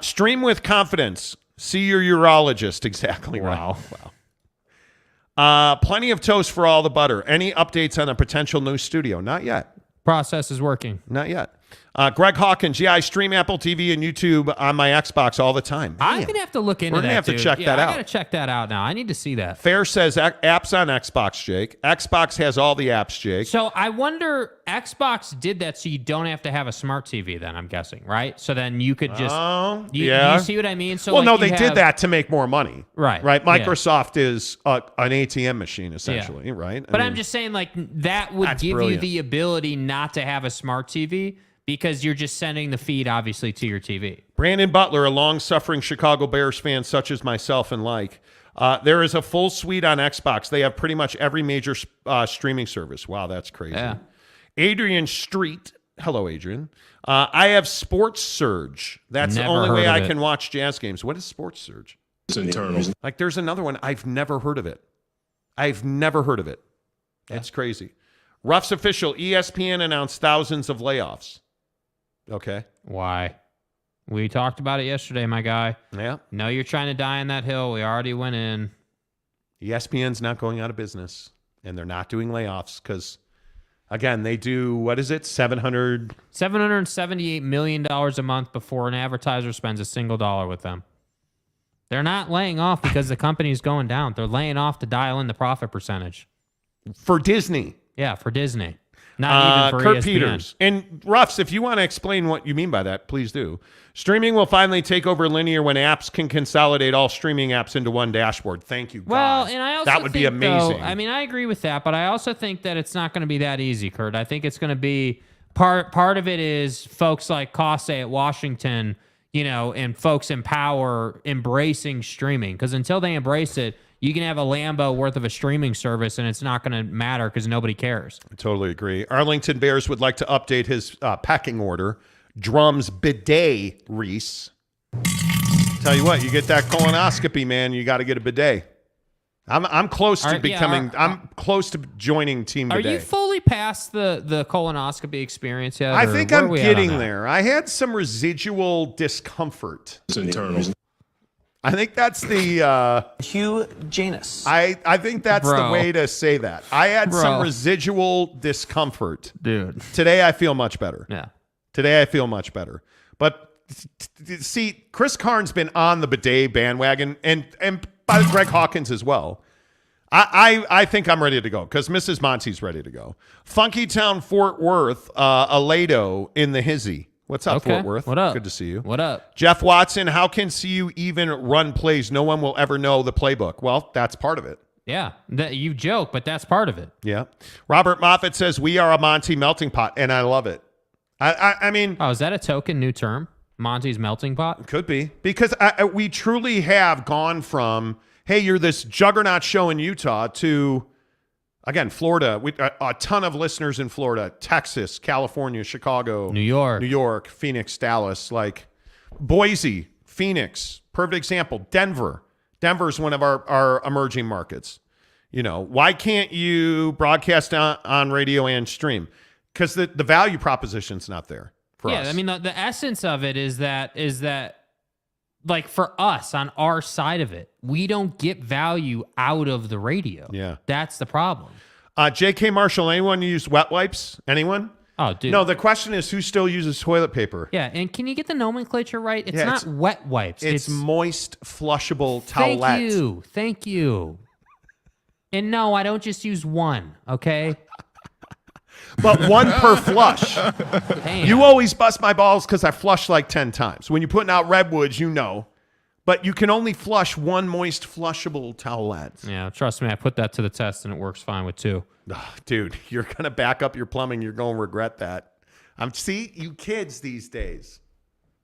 B: Stream with confidence. See your urologist. Exactly right. Wow. Plenty of toast for all the butter. Any updates on a potential new studio? Not yet.
C: Process is working.
B: Not yet. Greg Hawkins, I stream Apple TV and YouTube on my Xbox all the time.
C: I'm going to have to look into that,
B: We're going to have to check that out.
C: I got to check that out now. I need to see that.
B: Fair says apps on Xbox, Jake. Xbox has all the apps, Jake.
C: So I wonder, Xbox did that so you don't have to have a smart TV then, I'm guessing, right? So then you could just...
B: yeah.
C: You see what I mean? So
B: well,
C: like
B: no, they did that to make more money.
C: Right.
B: Right? Microsoft is an ATM machine, essentially, right?
C: But I'm just saying, like, that would give
B: brilliant.
C: you the ability not to have a smart TV because you're just sending the feed, obviously, to your TV.
B: Brandon Butler, a long-suffering Chicago Bears fan such as myself and there is a full suite on Xbox. They have pretty much every major streaming service. Wow, that's crazy.
C: Yeah.
B: Adrian Street. Hello, Adrian. I have Sports Surge. That's
C: Never
B: the only way
C: heard of
B: I
C: it.
B: can watch Jazz games. What is Sports Surge?
G: It's internal.
B: Like, there's another one. I've never heard of it. I've never heard of it. It's crazy. Ruff's official. ESPN announced thousands of layoffs. Okay.
C: Why? We talked about it yesterday, my guy.
B: Yeah.
C: No, you're trying to die on that hill. We already went in.
B: ESPN's not going out of business, and they're not doing layoffs because, again, they do, what is it,
C: $778 million a month before an advertiser spends a single dollar with them. They're not laying off because the company's going down. They're laying off to dial in the profit percentage.
B: For Disney.
C: Yeah, for Disney. Not even for
B: Kurt
C: ESPN.
B: Peters. And Ruffs, if you want to explain what you mean by that, please do. Streaming will finally take over linear when apps can consolidate all streaming apps into one dashboard. Thank you, God.
C: Well, and I also
B: that would be
C: think,
B: amazing.
C: Though, I mean, I agree with that, but I also think that it's not going to be that easy, Kurt. I think it's going to be part of it is folks like Kase at Washington, you know, and folks in power embracing streaming, because until they embrace it, you can have a Lambo worth of a streaming service, and it's not going to matter because nobody cares.
B: I totally agree. Arlington Bears would like to update his pecking order. Drums bidet, Reese. Tell you what, you get that colonoscopy, man, you got to get a bidet. I'm close to becoming. I'm close to joining Team Bidet.
C: Are you fully past the colonoscopy experience yet?
B: I think I'm getting there. I had some residual discomfort.
G: It's internal.
B: I think that's the
N: Hugh Janus.
B: I think that's the way to say that. I had some residual discomfort.
C: Dude.
B: Today I feel much better.
C: Yeah.
B: Today I feel much better. But see, Chris Karn's been on the bidet bandwagon and by Greg Hawkins as well. I think I'm ready to go because Mrs. Monty's ready to go. Funky Town, Fort Worth, Aledo in the hizzy. What's up, Fort Worth?
C: What up?
B: Good to see you.
C: What up?
B: Jeff Watson, how can CU even run plays? No one will ever know the playbook. Well, that's part of it.
C: Yeah, you joke, but that's part of it.
B: Yeah. Robert Moffat says, we are a Monty melting pot, and I love it. I mean...
C: Oh, is that a token new term? Monty's melting pot?
B: Could be. Because we truly have gone from, hey, you're this juggernaut show in Utah to... Again, Florida, a ton of listeners in Florida, Texas, California, Chicago,
C: New York,
B: Phoenix, Dallas, like Boise, Phoenix, perfect example. Denver's one of our emerging markets. You know, why can't you broadcast on radio and stream? Because the value proposition's not there for us.
C: Yeah, I mean, the essence of it is that like for us on our side of it, we don't get value out of the radio.
B: Yeah.
C: That's the problem.
B: J.K. Marshall, anyone use wet wipes? Anyone?
C: Oh, dude.
B: No, the question is who still uses toilet paper?
C: Yeah, and can you get the nomenclature right? It's not wet wipes.
B: It's moist, flushable towelette.
C: Thank you. And no, I don't just use one, okay?
B: But one per flush.
C: Damn.
B: You always bust my balls because I flush like 10 times. When you're putting out redwoods, you know. but you can only flush one moist flushable towelette.
C: Yeah, trust me, I put that to the test and it works fine with 2.
B: Oh, dude, you're going to back up your plumbing. You're going to regret that. See, you kids these days.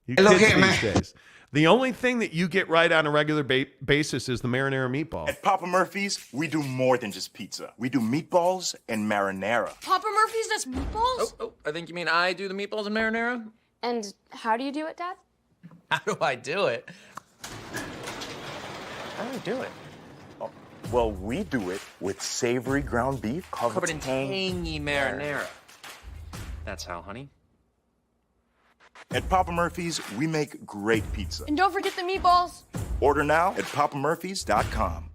B: You kids these days. The only thing that you get right on a regular basis is the marinara meatball.
N: At Papa Murphy's, we do more than just pizza. We do meatballs and marinara.
O: Papa Murphy's, that's meatballs?
I: Oh, I think you mean I do the meatballs and marinara?
O: And how do you do it, Dad?
I: How do I do it?
N: How do we do it? Oh, well, we do it with savory ground beef
I: Covered in tangy marinara. That's how, honey.
N: At Papa Murphy's, we make great pizza.
O: And don't forget the meatballs.
N: Order now at papamurphys.com.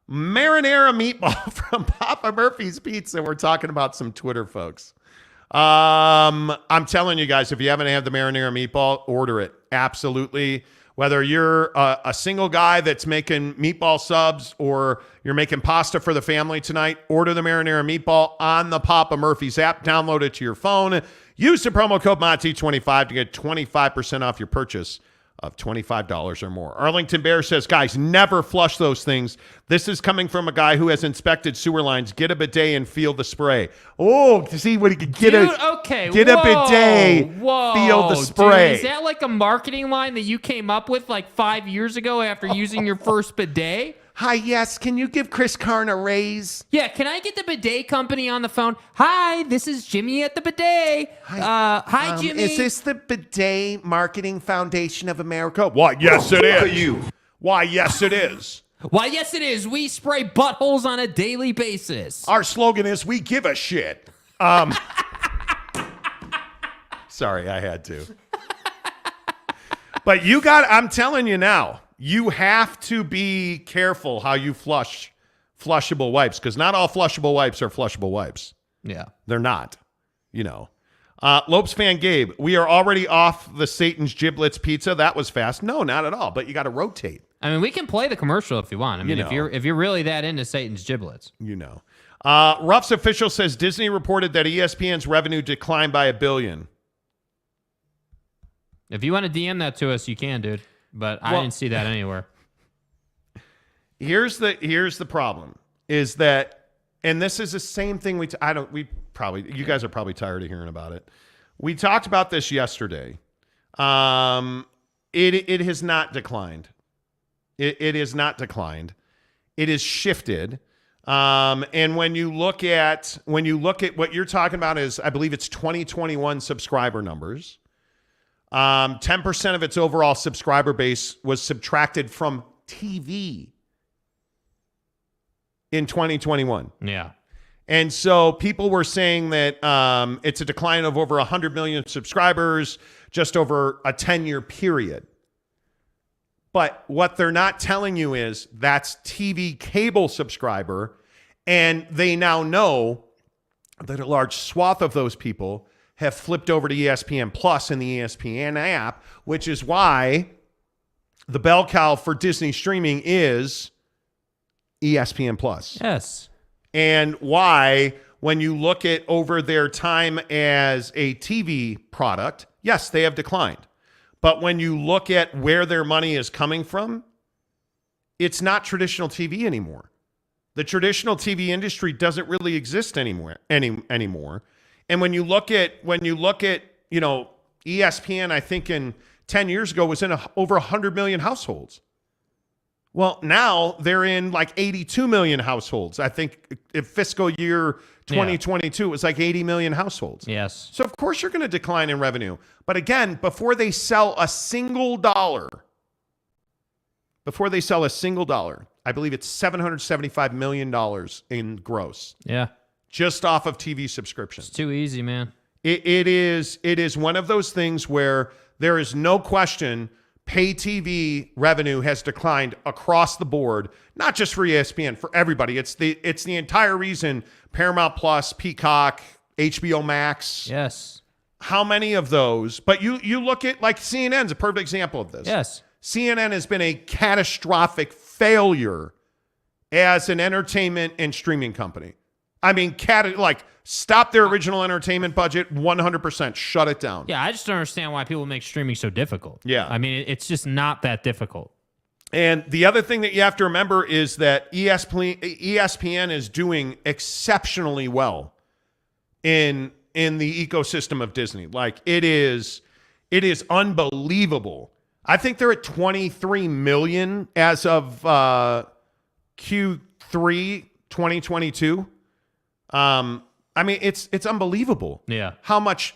B: Marinara meatball from Papa Murphy's Pizza. We're talking about some Twitter folks. I'm telling you guys, if you haven't had the marinara meatball, order it. Absolutely. Whether you're a single guy that's making meatball subs or you're making pasta for the family tonight, order the marinara meatball on the Papa Murphy's app. Download it to your phone. Use the promo code Monty25 to get 25% off your purchase of $25 or more. Arlington Bear says, guys, never flush those things. This is coming from a guy who has inspected sewer lines. Get a bidet and feel the spray. Oh, to see what he could get.
C: Dude,
B: get a bidet, feel the spray.
C: Dude, is that like a marketing line that you came up with like 5 years ago after using your first bidet?
B: Hi, yes. Can you give Chris Karn a raise?
C: Yeah, can I get the bidet company on the phone? Hi, this is Jimmy at the bidet. Hi, Jimmy.
B: Is this the Bidet Marketing Foundation of America? Why, yes, it is. Why, yes, it is.
C: Why, yes, it is. We spray buttholes on a daily basis.
B: Our slogan is, we give a shit. Sorry, I had to. But I'm telling you now, you have to be careful how you flush flushable wipes, because not all flushable wipes are flushable wipes.
C: Yeah.
B: They're not, Lopes fan Gabe, we are already off the Satan's Giblets pizza. That was fast. No, not at all, but you got to rotate.
C: I mean, we can play the commercial if you want. I mean, if you're really that into Satan's Giblets.
B: Ruff's official says Disney reported that ESPN's revenue declined by $1 billion.
C: If you want to DM that to us, you can, dude. But I didn't see that anywhere.
B: Here's the problem is that, and this is the same thing you guys are probably tired of hearing about it. We talked about this yesterday. It has not declined. It has not declined. It has shifted. And when you look at what you're talking about is, I believe it's 2021 subscriber numbers. 10% of its overall subscriber base was subtracted from TV in 2021.
C: Yeah.
B: And so people were saying that it's a decline of over 100 million subscribers just over a 10-year period. But what they're not telling you is that's TV cable subscriber, and they now know that a large swath of those people have flipped over to ESPN Plus in the ESPN app, which is why the bell cow for Disney streaming is ESPN Plus.
C: Yes.
B: And why, when you look at over their time as a TV product, yes, they have declined. But when you look at where their money is coming from, it's not traditional TV anymore. The traditional TV industry doesn't really exist anymore. And when you look at ESPN, I think in 10 years ago was in over 100 million households. Well, now they're in like 82 million households. I think if fiscal year 2022, it was like 80 million households.
C: Yes.
B: So of course you're going to decline in revenue. But again, before they sell a single dollar, I believe it's $775 million in gross.
C: Yeah.
B: Just off of TV subscriptions.
C: It's too easy, man.
B: It is one of those things where there is no question pay TV revenue has declined across the board, not just for ESPN, for everybody. It's the entire reason Paramount Plus, Peacock, HBO Max.
C: Yes.
B: How many of those? But you look at, like, CNN's a perfect example of this.
C: Yes.
B: CNN has been a catastrophic failure as an entertainment and streaming company. I mean, stop their original entertainment budget 100%. Shut it down.
C: Yeah, I just don't understand why people make streaming so difficult.
B: Yeah.
C: I mean, it's just not that difficult.
B: And the other thing that you have to remember is that ESPN is doing exceptionally well in the ecosystem of Disney. Like, it is unbelievable. I think they're at 23 million as of Q3 2022. I mean, it's unbelievable.
C: Yeah.
B: How much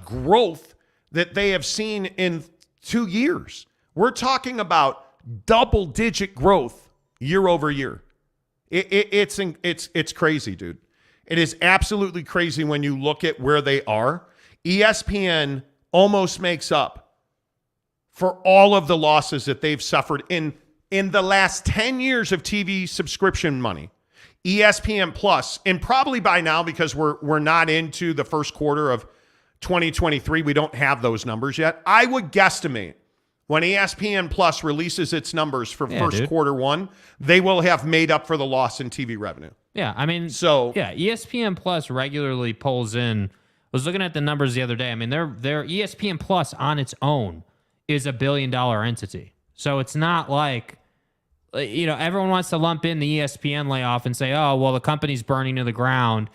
B: growth that they have seen in 2 years. We're talking about double-digit growth year over year. It's crazy, dude. It is absolutely crazy when you look at where they are. ESPN almost makes up for all of the losses that they've suffered in the last 10 years of TV subscription money. ESPN Plus, and probably by now, because we're not into the first quarter of 2023, we don't have those numbers yet. I would guesstimate when ESPN Plus releases its numbers for quarter one, they will have made up for the loss in TV revenue.
C: Yeah, I mean, ESPN Plus regularly pulls in. I was looking at the numbers the other day. I mean, their ESPN Plus on its own is $1 billion entity. So it's not like, everyone wants to lump in the ESPN layoff and say, oh, well, the company's burning to the ground.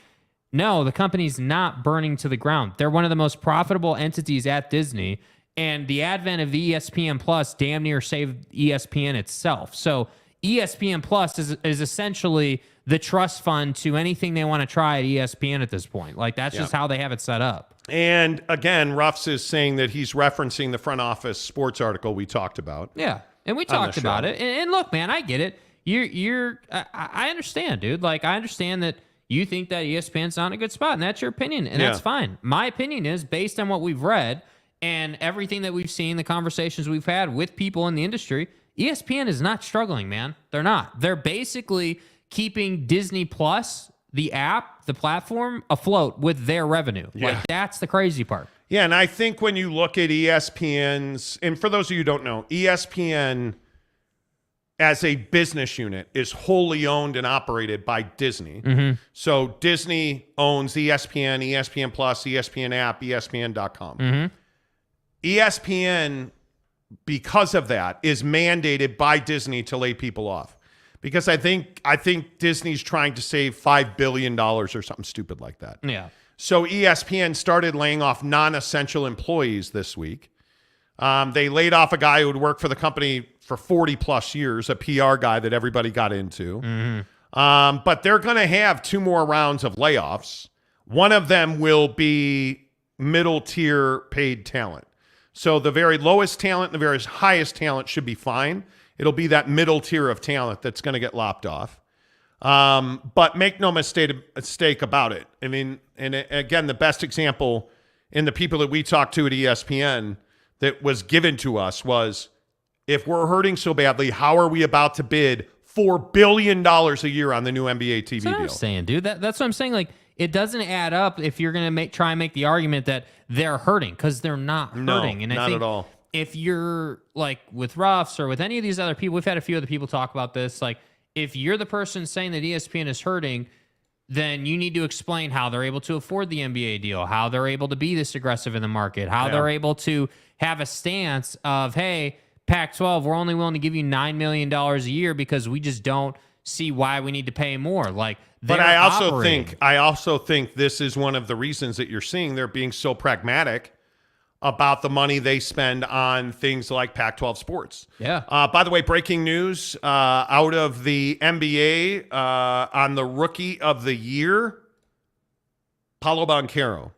C: No, the company's not burning to the ground. They're one of the most profitable entities at Disney. And the advent of the ESPN Plus damn near saved ESPN itself. So ESPN Plus is essentially the trust fund to anything they want to try at ESPN at this point. Like, that's just how they have it set up.
B: And again, Ruffs is saying that he's referencing the front office sports article we talked about.
C: Yeah, and we talked about it. And look, man, I get it. I understand, dude. Like, I understand that you think that ESPN's not in a good spot, and that's your opinion, and that's fine. My opinion is, based on what we've read and everything that we've seen, the conversations we've had with people in the industry, ESPN is not struggling, man. They're not. They're basically keeping Disney Plus, the app, the platform, afloat with their revenue.
B: Yeah.
C: Like, that's the crazy part.
B: Yeah, and I think when you look at ESPN's, and for those of you who don't know, ESPN as a business unit is wholly owned and operated by Disney.
C: Mm-hmm.
B: So Disney owns ESPN, ESPN Plus, ESPN app, ESPN.com.
C: Mm-hmm.
B: ESPN, because of that, is mandated by Disney to lay people off. Because I think Disney's trying to save $5 billion or something stupid like that.
C: Yeah.
B: So ESPN started laying off non-essential employees this week. They laid off a guy who would worked for the company for 40 plus years, a PR guy that everybody got into.
C: Mm-hmm.
B: But they're going to have 2 more rounds of layoffs. One of them will be middle tier paid talent. So the very lowest talent and the very highest talent should be fine. It'll be that middle tier of talent that's going to get lopped off. But make no mistake about it. I mean, and again, the best example in the people that we talked to at ESPN that was given to us was, if we're hurting so badly, how are we about to bid $4 billion a year on the new NBA TV deal?
C: That's what I'm saying, dude. That's what I'm saying. Like, it doesn't add up if you're going to try and make the argument that they're hurting, because they're not hurting.
B: No,
C: and
B: not
C: I think
B: at all.
C: If you're like with Ruffs or with any of these other people, we've had a few other people talk about this. Like, if you're the person saying that ESPN is hurting, then you need to explain how they're able to afford the NBA deal, how they're able to be this aggressive in the market, how they're able to have a stance of, hey, Pac-12, we're only willing to give you $9 million a year because we just don't see why we need to pay more. Like,
B: but I also think this is one of the reasons that you're seeing they're being so pragmatic about the money they spend on things like Pac-12 sports.
C: Yeah.
B: By the way, breaking news out of the NBA on the Rookie of the Year, Paolo Banchero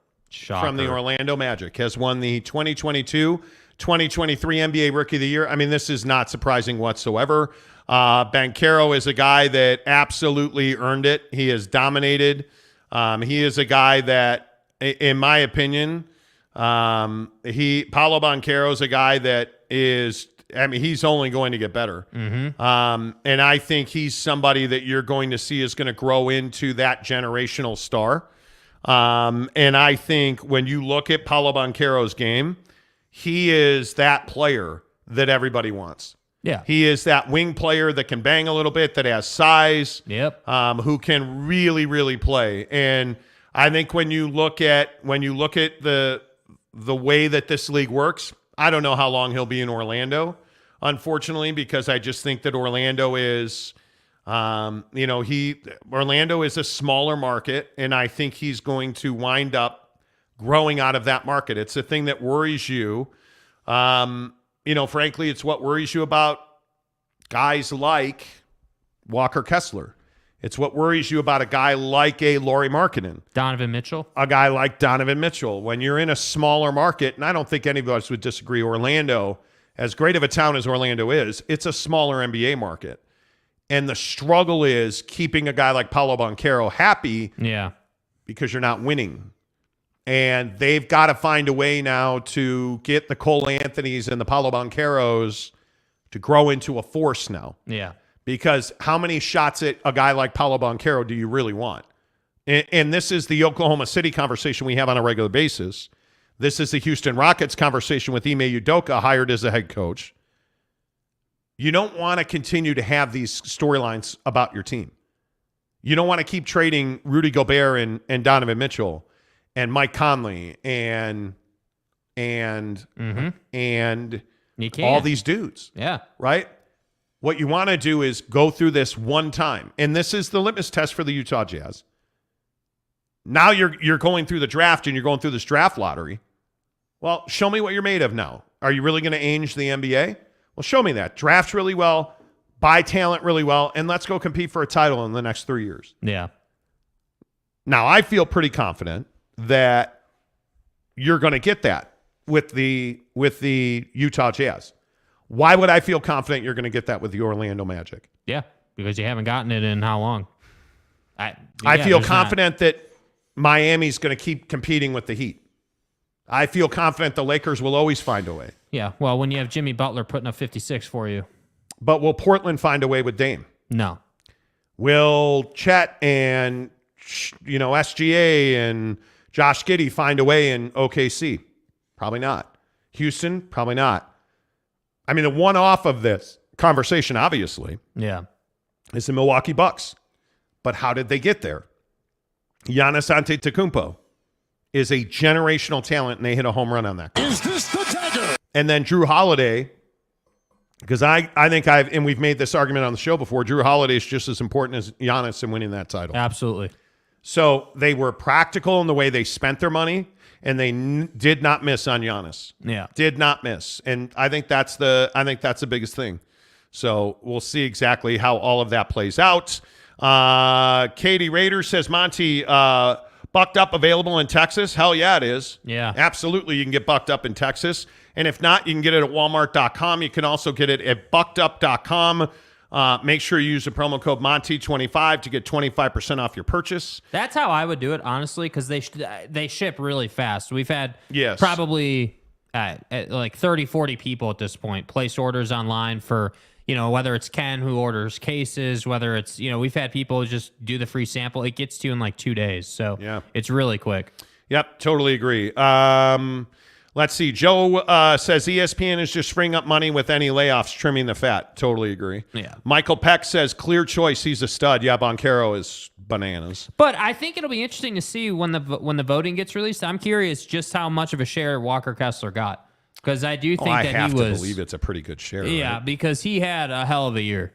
B: from the Orlando Magic has won the 2022-2023 NBA Rookie of the Year. I mean, this is not surprising whatsoever. Banchero is a guy that absolutely earned it. He has dominated. He is a guy that, in my opinion, Paolo Banchero is a guy that is, I mean, he's only going to get better.
C: Mm-hmm.
B: And I think he's somebody that you're going to see is going to grow into that generational star. And I think when you look at Paolo Banchero's game, he is that player that everybody wants.
C: Yeah.
B: He is that wing player that can bang a little bit, that has size.
C: Yep.
B: Who can really, really play. And I think when you look at the way that this league works, I don't know how long he'll be in Orlando, unfortunately, because I just think that Orlando is Orlando is a smaller market, and I think he's going to wind up growing out of that market. It's the thing that worries you. Frankly, it's what worries you about guys like Walker Kessler. It's what worries you about a guy like a Lauri Markkanen.
C: Donovan Mitchell.
B: A guy like Donovan Mitchell. When you're in a smaller market, and I don't think any of us would disagree, Orlando, as great of a town as Orlando is, it's a smaller NBA market. And the struggle is keeping a guy like Paolo Banchero happy because you're not winning. And they've got to find a way now to get the Cole Anthonys and the Paolo Bancheros to grow into a force now.
C: Yeah.
B: Because how many shots at a guy like Paolo Banchero do you really want? And this is the Oklahoma City conversation we have on a regular basis. This is the Houston Rockets conversation with Ime Udoka, hired as a head coach. You don't want to continue to have these storylines about your team. You don't want to keep trading Rudy Gobert and Donovan Mitchell and Mike Conley and all these dudes.
C: Yeah.
B: Right? What you want to do is go through this one time. And this is the litmus test for the Utah Jazz. Now you're going through the draft and you're going through this draft lottery. Well, show me what you're made of now. Are you really going to change the NBA? Well, show me that. Draft really well, buy talent really well, and let's go compete for a title in the next 3 years.
C: Yeah.
B: Now, I feel pretty confident that you're going to get that with the Utah Jazz. Why would I feel confident you're going to get that with the Orlando Magic?
C: Yeah, because you haven't gotten it in how long?
B: I feel confident that Miami's going to keep competing with the Heat. I feel confident the Lakers will always find a way.
C: Yeah, well, when you have Jimmy Butler putting up 56 for you.
B: But will Portland find a way with Dame?
C: No.
B: Will Chet and SGA and Josh Giddey find a way in OKC? Probably not. Houston? Probably not. I mean, the one-off of this conversation, obviously, is the Milwaukee Bucks. But how did they get there? Giannis Antetokounmpo is a generational talent, and they hit a home run on that.
F: Is this the dagger?
B: And then Drew Holiday, because I think and we've made this argument on the show before, Drew Holiday is just as important as Giannis in winning that title.
C: Absolutely.
B: So they were practical in the way they spent their money, and they did not miss on Giannis.
C: Yeah.
B: Did not miss. And I think that's the biggest thing. So we'll see exactly how all of that plays out. Katie Rader says, Monty, Bucked Up available in Texas? Hell yeah, it is.
C: Yeah.
B: Absolutely, you can get Bucked Up in Texas. And if not, you can get it at Walmart.com. You can also get it at buckedup.com. Make sure you use the promo code Monty25 to get 25% off your purchase.
C: That's how I would do it, honestly, because they ship really fast. We've had probably like 30, 40 people at this point place orders online for, whether it's Ken who orders cases, whether it's, we've had people just do the free sample. It gets to you in like 2 days. So it's really quick.
B: Yep, totally agree. Let's see. Joe says ESPN is just freeing up money with any layoffs, trimming the fat. Totally agree.
C: Yeah.
B: Michael Peck says clear choice. He's a stud. Yeah, Banchero is bananas.
C: But I think it'll be interesting to see when the voting gets released. I'm curious just how much of a share Walker Kessler got, because I do think
B: I
C: that
B: have
C: he was.
B: To believe it's a pretty good share.
C: Yeah,
B: right?
C: because he had a hell of a year.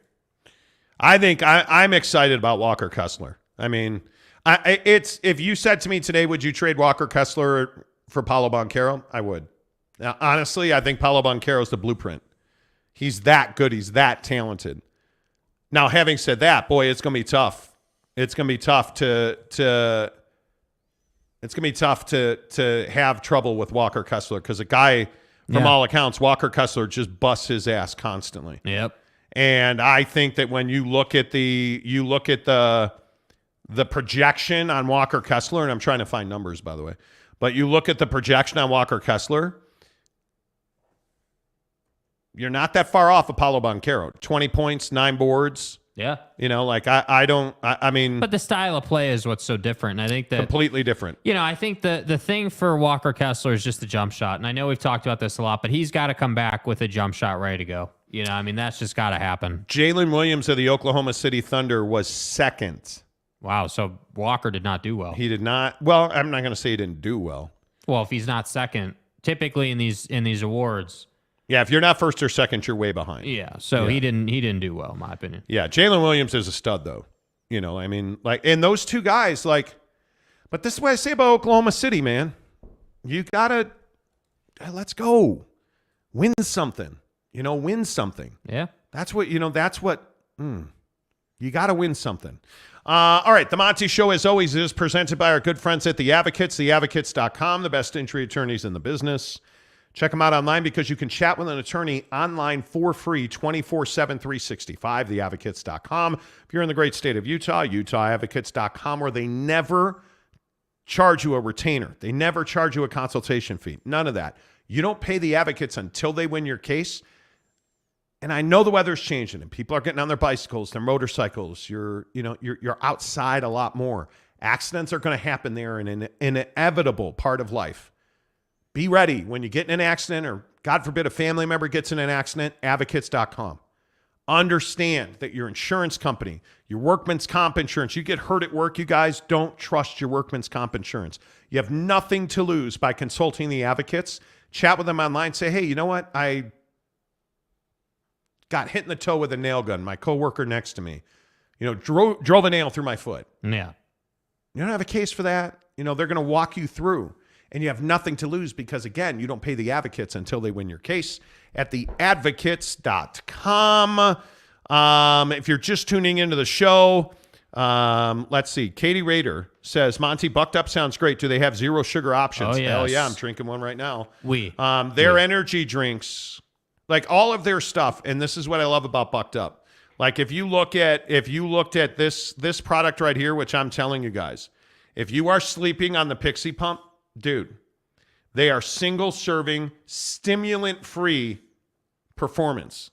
B: I think I'm excited about Walker Kessler. I mean, it's if you said to me today, would you trade Walker Kessler for Paolo Banchero? I would. Now, honestly, I think Paolo Banchero is the blueprint. He's that good. He's that talented. Now, having said that, boy, it's going to be tough. It's going to be tough to have trouble with Walker Kessler, because a guy, from all accounts, Walker Kessler just busts his ass constantly.
C: Yep.
B: And I think that when you look at the projection on Walker Kessler, and I'm trying to find numbers, by the way, but you look at the projection on Walker Kessler, you're not that far off of Paolo Banchero. 20 points, 9 boards.
C: Yeah.
B: I mean.
C: But the style of play is what's so different. And I think that.
B: Completely different.
C: I think the thing for Walker Kessler is just the jump shot. And I know we've talked about this a lot, but he's got to come back with a jump shot ready to go. You know, I mean, that's just got to happen.
B: Jalen Williams of the Oklahoma City Thunder was second.
C: Wow, so Walker did not do well.
B: He did not. Well, I'm not going to say he didn't do well.
C: Well, if he's not second, typically in these awards.
B: Yeah, if you're not first or second, you're way behind.
C: Yeah, so he didn't do well, in my opinion.
B: Yeah, Jalen Williams is a stud, though. You know, I mean, like, and those two guys, like, but this is what I say about Oklahoma City, man. You gotta, let's go, win something. You know, win something.
C: Yeah,
B: that's what you gotta win something. All right, the Monty Show, as always, is presented by our good friends at The Advocates, theadvocates.com, the best injury attorneys in the business. Check them out online because you can chat with an attorney online for free 24/7, 365, theadvocates.com. If you're in the great state of Utah, utahadvocates.com, where they never charge you a retainer. They never charge you a consultation fee. None of that. You don't pay the advocates until they win your case. And I know the weather's changing and people are getting on their bicycles, their motorcycles. You're outside a lot more. Accidents are going to happen there, and an inevitable part of life. Be ready when you get in an accident, or God forbid a family member gets in an accident, advocates.com. Understand that your insurance company, your workman's comp insurance, you get hurt at work, you guys don't trust your workman's comp insurance. You have nothing to lose by consulting the advocates. Chat with them online. Say, hey, you know what? I got hit in the toe with a nail gun. My coworker next to me, drove a nail through my foot.
C: Yeah.
B: You don't have a case for that. They're going to walk you through. And you have nothing to lose because, again, you don't pay the advocates until they win your case at theadvocates.com. If you're just tuning into the show, let's see. Katie Rader says, Monty, Bucked Up sounds great. Do they have zero sugar options?
C: Oh, yes.
B: Hell yeah, I'm drinking one right now.
C: Their
B: energy drinks, like all of their stuff, and this is what I love about Bucked Up. Like if you looked at this product right here, which I'm telling you guys, if you are sleeping on the Pixie Pump, dude, they are single-serving, stimulant-free performance.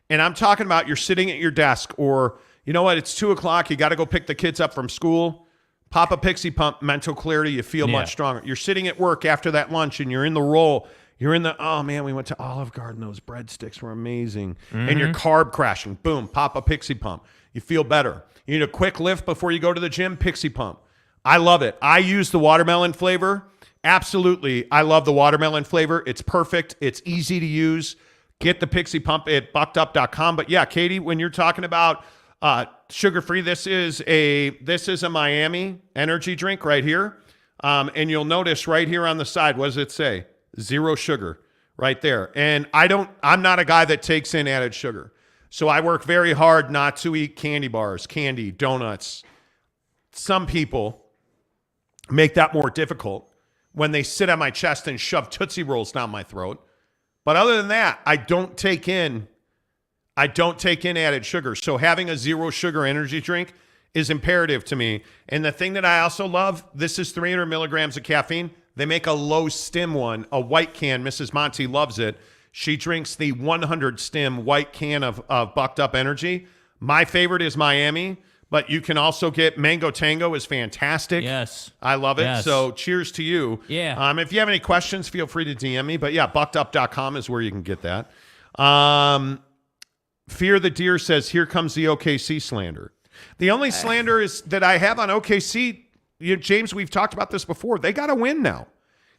B: And I'm talking about you're sitting at your desk, or, you know what, it's 2 o'clock, you got to go pick the kids up from school, pop a Pixie Pump, mental clarity, you feel much stronger. You're sitting at work after that lunch, and you're in the roll. You're in the, oh, man, we went to Olive Garden. Those breadsticks were amazing. And you're carb crashing. Boom, pop a Pixie Pump. You feel better. You need a quick lift before you go to the gym, Pixie Pump. I love it. I use the watermelon flavor. Absolutely. I love the watermelon flavor. It's perfect. It's easy to use. Get the Pixie Pump at buckedup.com. But yeah, Katie, when you're talking about sugar-free, this is a Miami energy drink right here. And you'll notice right here on the side, what does it say? 0 sugar right there. And I'm not a guy that takes in added sugar. So I work very hard not to eat candy bars, candy, donuts. Some people make that more difficult when they sit on my chest and shove Tootsie Rolls down my throat. But other than that, I don't take in added sugar. So having a 0 sugar energy drink is imperative to me. And the thing that I also love, this is 300 milligrams of caffeine. They make a low stim one, a white can. Mrs. Monty loves it. She drinks the 100 stim white can of Bucked Up Energy. My favorite is Miami. But you can also get Mango Tango is fantastic.
C: Yes.
B: I love it.
C: Yes.
B: So cheers to you.
C: Yeah.
B: If you have any questions, feel free to DM me. But yeah, buckedup.com is where you can get that. Fear the Deer says, here comes the OKC slander. The only slander is that I have on OKC, James, we've talked about this before. They got to win now.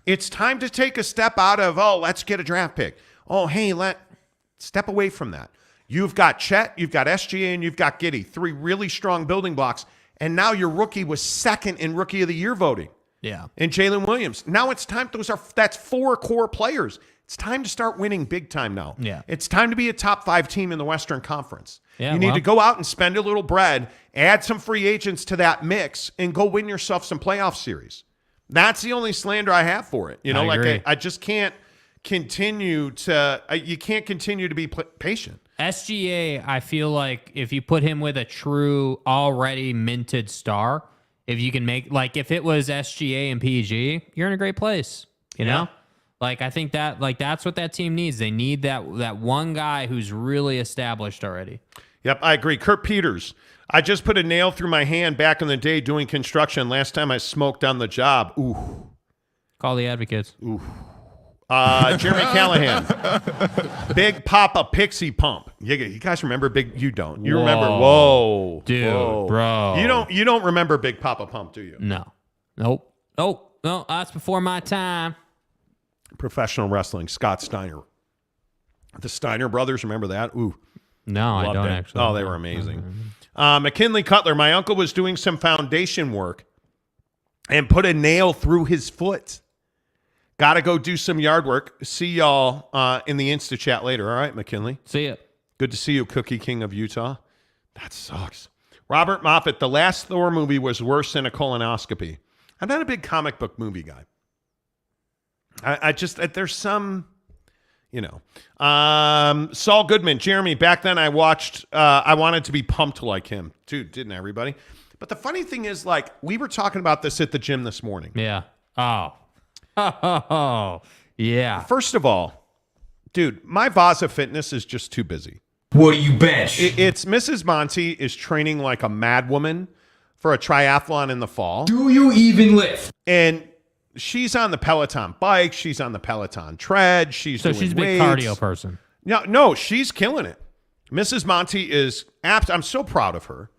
B: It's time to take a step out of, let's get a draft pick. Step away from that. You've got Chet, you've got SGA, and you've got Giddey. 3 really strong building blocks. And now your rookie was second in Rookie of the Year voting.
C: Yeah.
B: And Jalen Williams. Now it's time. That's 4 core players. It's time to start winning big time now.
C: Yeah.
B: It's time to be a top 5 team in the Western Conference.
C: Yeah,
B: you need to go out and spend a little bread, add some free agents to that mix, and go win yourself some playoff series. That's the only slander I have for it. I just can't continue to. You can't continue to be patient.
C: SGA, I feel like if you put him with a true already minted star, if you can make, like if it was SGA and PG, you're in a great place. You know? Like I think that that's what that team needs. They need that one guy who's really established already.
B: Yep, I agree. Kurt Peters, I just put a nail through my hand back in the day doing construction. Last time I smoked on the job. Ooh.
C: Call the Advocates.
B: Ooh. Jeremy Callahan. Big Papa Pixie Pump. You guys remember Big? You don't. You remember? Whoa,
C: dude,
B: whoa.
C: bro.
B: You don't remember Big Papa Pump, do you?
C: No. Nope. No, that's before my time.
B: Professional wrestling. Scott Steiner. The Steiner brothers. Remember that? Ooh.
C: No, I don't actually.
B: Oh, they were amazing. McKinley Cutler. My uncle was doing some foundation work and put a nail through his foot. Got to go do some yard work. See y'all in the Insta chat later. All right, McKinley.
C: See ya.
B: Good to see you, Cookie King of Utah. That sucks. Robert Moffat. The last Thor movie was worse than a colonoscopy. I'm not a big comic book movie guy. I just, there's some, Saul Goodman, Jeremy, back then I watched, I wanted to be pumped like him. Dude, didn't everybody? But the funny thing is, like, we were talking about this at the gym this morning.
C: Yeah. Oh, yeah.
B: First of all, dude, my Vaza Fitness is just too busy.
F: What do you bench?
B: It's Mrs. Monty is training like a madwoman for a triathlon in the fall.
F: Do you even lift?
B: And she's on the Peloton bike. She's on the Peloton tread. She's a big
C: cardio person.
B: No, she's killing it. Mrs. Monty is apt. I'm so proud of her.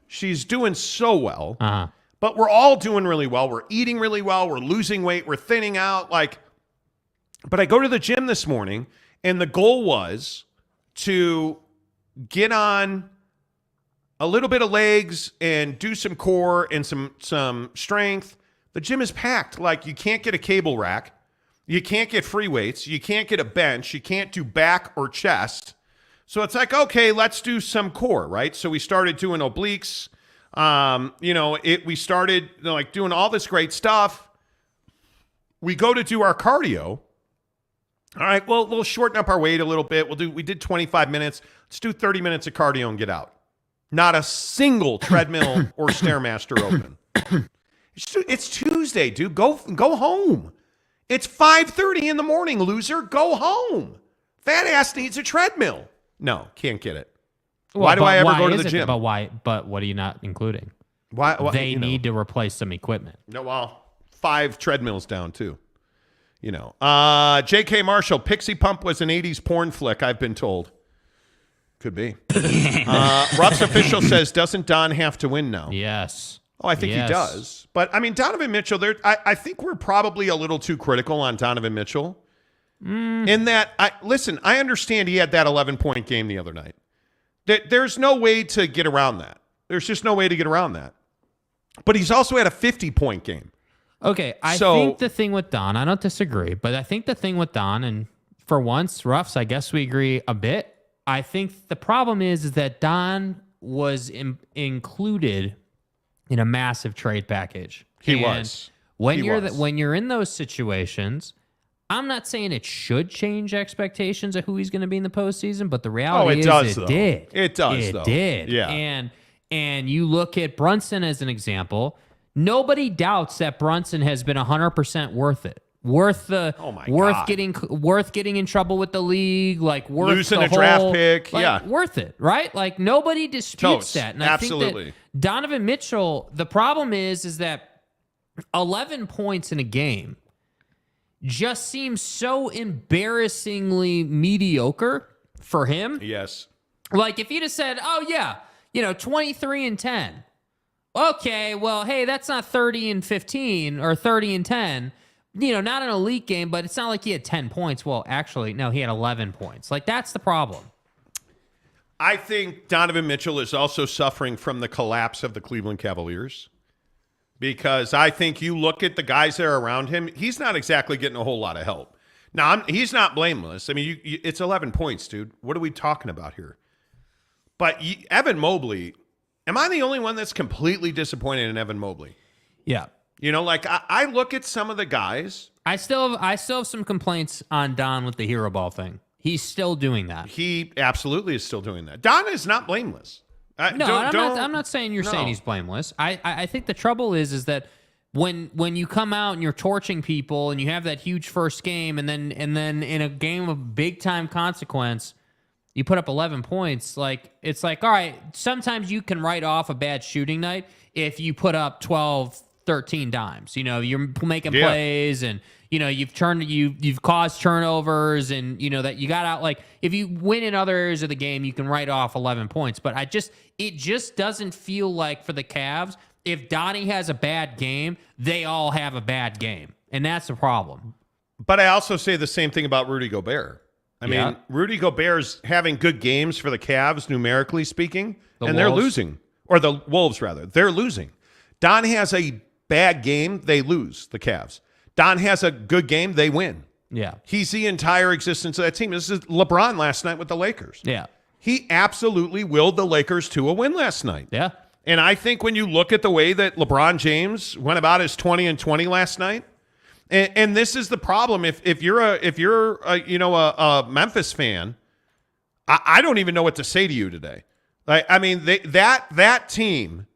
B: She's doing so well. But we're all doing really well. We're eating really well. We're losing weight. We're thinning out. But I go to the gym this morning, and the goal was to get on a little bit of legs and do some core and some strength. The gym is packed. Like, you can't get a cable rack. You can't get free weights. You can't get a bench. You can't do back or chest. So it's like, okay, let's do some core, right? So we started doing obliques. We started doing all this great stuff. We go to do our cardio. All right, well, we'll shorten up our weight a little bit. We did 25 minutes. Let's do 30 minutes of cardio and get out. Not a single treadmill or Stairmaster open. It's Tuesday, dude. Go home. It's 5:30 in the morning, loser. Go home. Fat ass needs a treadmill. No, can't get it. Why do I ever go to the gym?
C: But why? But what are you not including?
B: Why
C: they need to replace some equipment.
B: No, well, 5 treadmills down too. J.K. Marshall, Pixie Pump was an 80s porn flick, I've been told. Could be. Ruff's official says, doesn't Don have to win now?
C: Yes.
B: Oh, I think he does. But, I mean, Donovan Mitchell, I think we're probably a little too critical on Donovan Mitchell. In that, I understand he had that 11-point game the other night. There's no way to get around that. There's just no way to get around that. But he's also had a 50-point game.
C: Okay, I think the thing with Don, I don't disagree, but I think the thing with Don, and for once, Ruffs, I guess we agree a bit. I think the problem is that Don was included in a massive trade package.
B: He was.
C: When you're in those situations, I'm not saying it should change expectations of who he's going to be in the postseason, but the reality is it did.
B: It does,
C: It did.
B: Yeah.
C: And you look at Brunson as an example. Nobody doubts that Brunson has been 100% worth it. Worth getting in trouble with the league, worth
B: losing
C: the
B: a draft pick,
C: worth it, right? Nobody disputes that. And
B: absolutely.
C: I think that Donovan Mitchell, the problem is that 11 points in a game just seems so embarrassingly mediocre for him.
B: Yes.
C: If you'd have said, 23 and 10. Okay, well, hey, that's not 30 and 15 or 30 and 10. Not an elite game, but it's not like he had 10 points. Well, actually, no, he had 11 points. That's the problem.
B: I think Donovan Mitchell is also suffering from the collapse of the Cleveland Cavaliers, because I think you look at the guys that are around him, he's not exactly getting a whole lot of help. Now, he's not blameless. I mean, it's 11 points, dude. What are we talking about here? But Evan Mobley, am I the only one that's completely disappointed in Evan Mobley?
C: Yeah.
B: I look at some of the guys.
C: I still have some complaints on Don with the hero ball thing. He's still doing that.
B: He absolutely is still doing that. Don is not blameless.
C: I'm not saying you're saying he's blameless. I think the trouble is that when you come out and you're torching people and you have that huge first game and then in a game of big time consequence, you put up 11 points. It's all right, sometimes you can write off a bad shooting night if you put up 12, 13 dimes. You're making plays and you've caused turnovers, and that you got out. Like, if you win in other areas of the game, you can write off 11 points. But it just doesn't feel like for the Cavs, if Donnie has a bad game, they all have a bad game, and that's the problem.
B: But I also say the same thing about Rudy Gobert. I mean, Rudy Gobert's having good games for the Cavs, numerically speaking, and they're losing. Or the Wolves, rather. They're losing. Don has a bad game, they lose, the Cavs. Don has a good game, they win.
C: Yeah.
B: He's the entire existence of that team. This is LeBron last night with the Lakers.
C: Yeah.
B: He absolutely willed the Lakers to a win last night.
C: Yeah.
B: And I think when you look at the way that LeBron James went about his 20-20 last night, and this is the problem. If you're a Memphis fan, I don't even know what to say to you today. I mean, that team,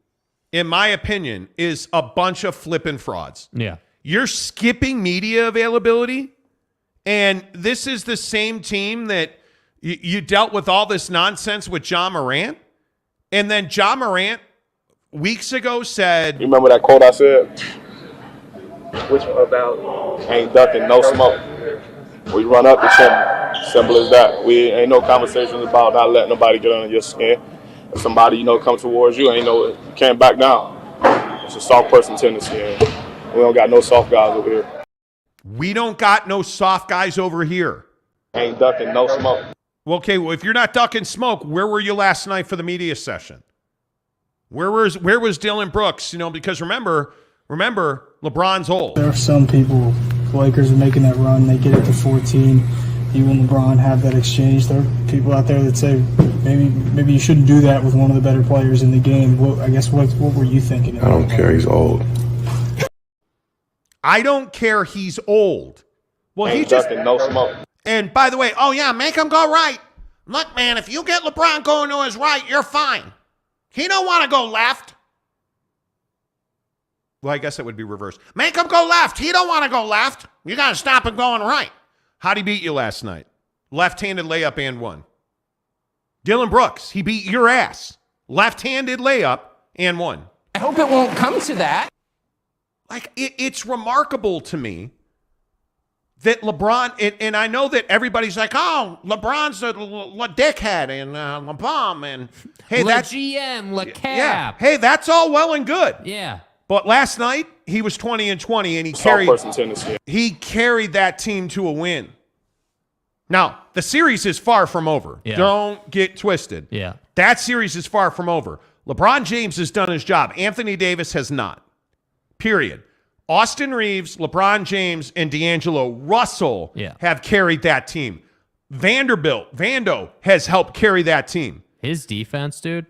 B: in my opinion, is a bunch of flipping frauds.
C: Yeah.
B: You're skipping media availability, and this is the same team that you dealt with all this nonsense with Ja Morant, and then Ja Morant weeks ago said,
P: "You remember that quote I said? Which one about? Ain't ducking, no smoke. We run up the chimney. Simple as that. We ain't no conversations about not letting nobody get under your skin. If somebody come towards you, you can't back down. It's a soft person tendency. And we don't got no soft guys over here.
B: We don't got no soft guys over here.
P: Ain't ducking, no smoke."
B: Well, okay, well, if you're not ducking smoke, where were you last night for the media session? Where was Dylan Brooks? Because remember, LeBron's old.
Q: There are some people, the Lakers are making that run, they get it to 14. You and LeBron have that exchange. There are people out there that say maybe you shouldn't do that with one of the better players in the game. I guess what were you thinking?
M: I don't care. He's old.
B: I don't care. He's old. Well,
P: Ain't ducking, no smoke.
B: And by the way, make him go right. Look, man, if you get LeBron going to his right, you're fine. He don't want to go left. Well, I guess it would be reversed. Make him go left. He don't want to go left. You got to stop him going right. How'd he beat you last night? Left-handed layup and one. Dylan Brooks, he beat your ass. Left-handed layup and one.
D: I hope it won't come to that.
B: Like, it's remarkable to me that LeBron, and I know that everybody's like, oh, LeBron's a dickhead and LeBron, and hey, that's
C: GM, Cap.
B: Yeah, hey, that's all well and good.
C: Yeah.
B: But last night, he was 20-20, and he carried that team to a win. Now, the series is far from over.
C: Yeah.
B: Don't get twisted.
C: Yeah.
B: That series is far from over. LeBron James has done his job. Anthony Davis has not. Period. Austin Reeves, LeBron James, and D'Angelo Russell have carried that team. Vando has helped carry that team.
C: His defense, dude,